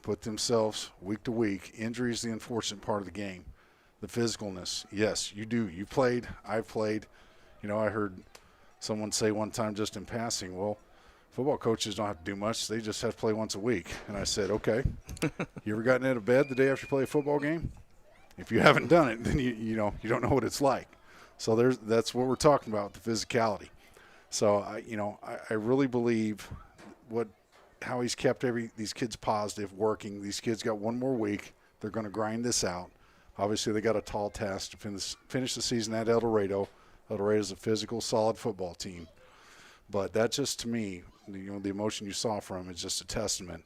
put themselves week to week. Injury is the unfortunate part of the game. The physicalness, yes, you do. You played, I've played. I heard someone say one time just in passing, well, football coaches don't have to do much. They just have to play once a week. And I said, okay. You ever gotten out of bed the day after you play a football game? If you haven't done it, then you don't know what it's like. So that's what we're talking about, the physicality. So I really believe how he's kept these kids positive, working. These kids got one more week. They're going to grind this out. Obviously, they got a tall task to finish the season at El Dorado. El Dorado is a physical, solid football team. But that just, to me, the emotion you saw from him is just a testament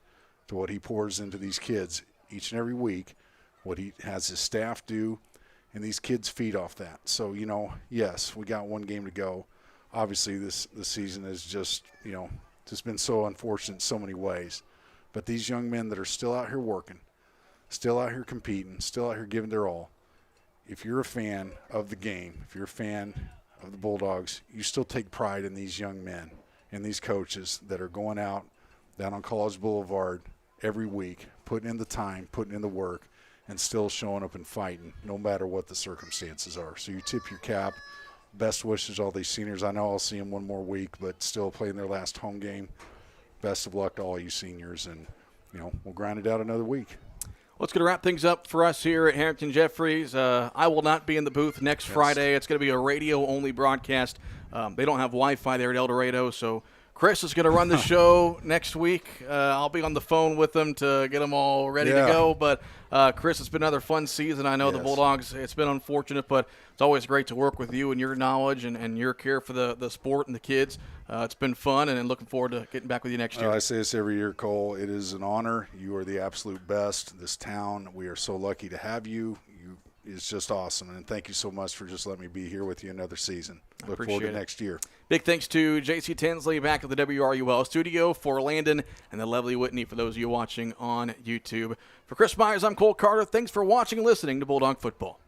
to what he pours into these kids each and every week, what he has his staff do, and these kids feed off that. So, yes, we got one game to go. Obviously, this season is just, just been so unfortunate in so many ways. But these young men that are still out here working, still out here competing, still out here giving their all, if you're a fan of the game, if you're a fan of the Bulldogs, you still take pride in these young men and these coaches that are going out down on College Boulevard every week, putting in the time, putting in the work, and still showing up and fighting no matter what the circumstances are. So you tip your cap. Best wishes to all these seniors. I know I'll see them one more week, but still playing their last home game. Best of luck to all you seniors, and we'll grind it out another week. Let's going to wrap things up for us here at Harrington Jeffries. I will not be in the booth next Friday. It's going to be a radio-only broadcast. They don't have Wi-Fi there at El Dorado, so Chris is going to run the show next week. I'll be on the phone with them to get them all ready to go. But, Chris, it's been another fun season. I know the Bulldogs, it's been unfortunate, but it's always great to work with you and your knowledge and your care for the sport and the kids. It's been fun, and looking forward to getting back with you next year. I say this every year, Cole. It is an honor. You are the absolute best. This town, we are so lucky to have you. It's just awesome, and thank you so much for just letting me be here with you another season. Look forward to next year. Big thanks to J.C. Tinsley back at the WRUL studio, for Landon and the lovely Whitney, for those of you watching on YouTube. For Chris Myers, I'm Cole Carter. Thanks for watching and listening to Bulldog Football.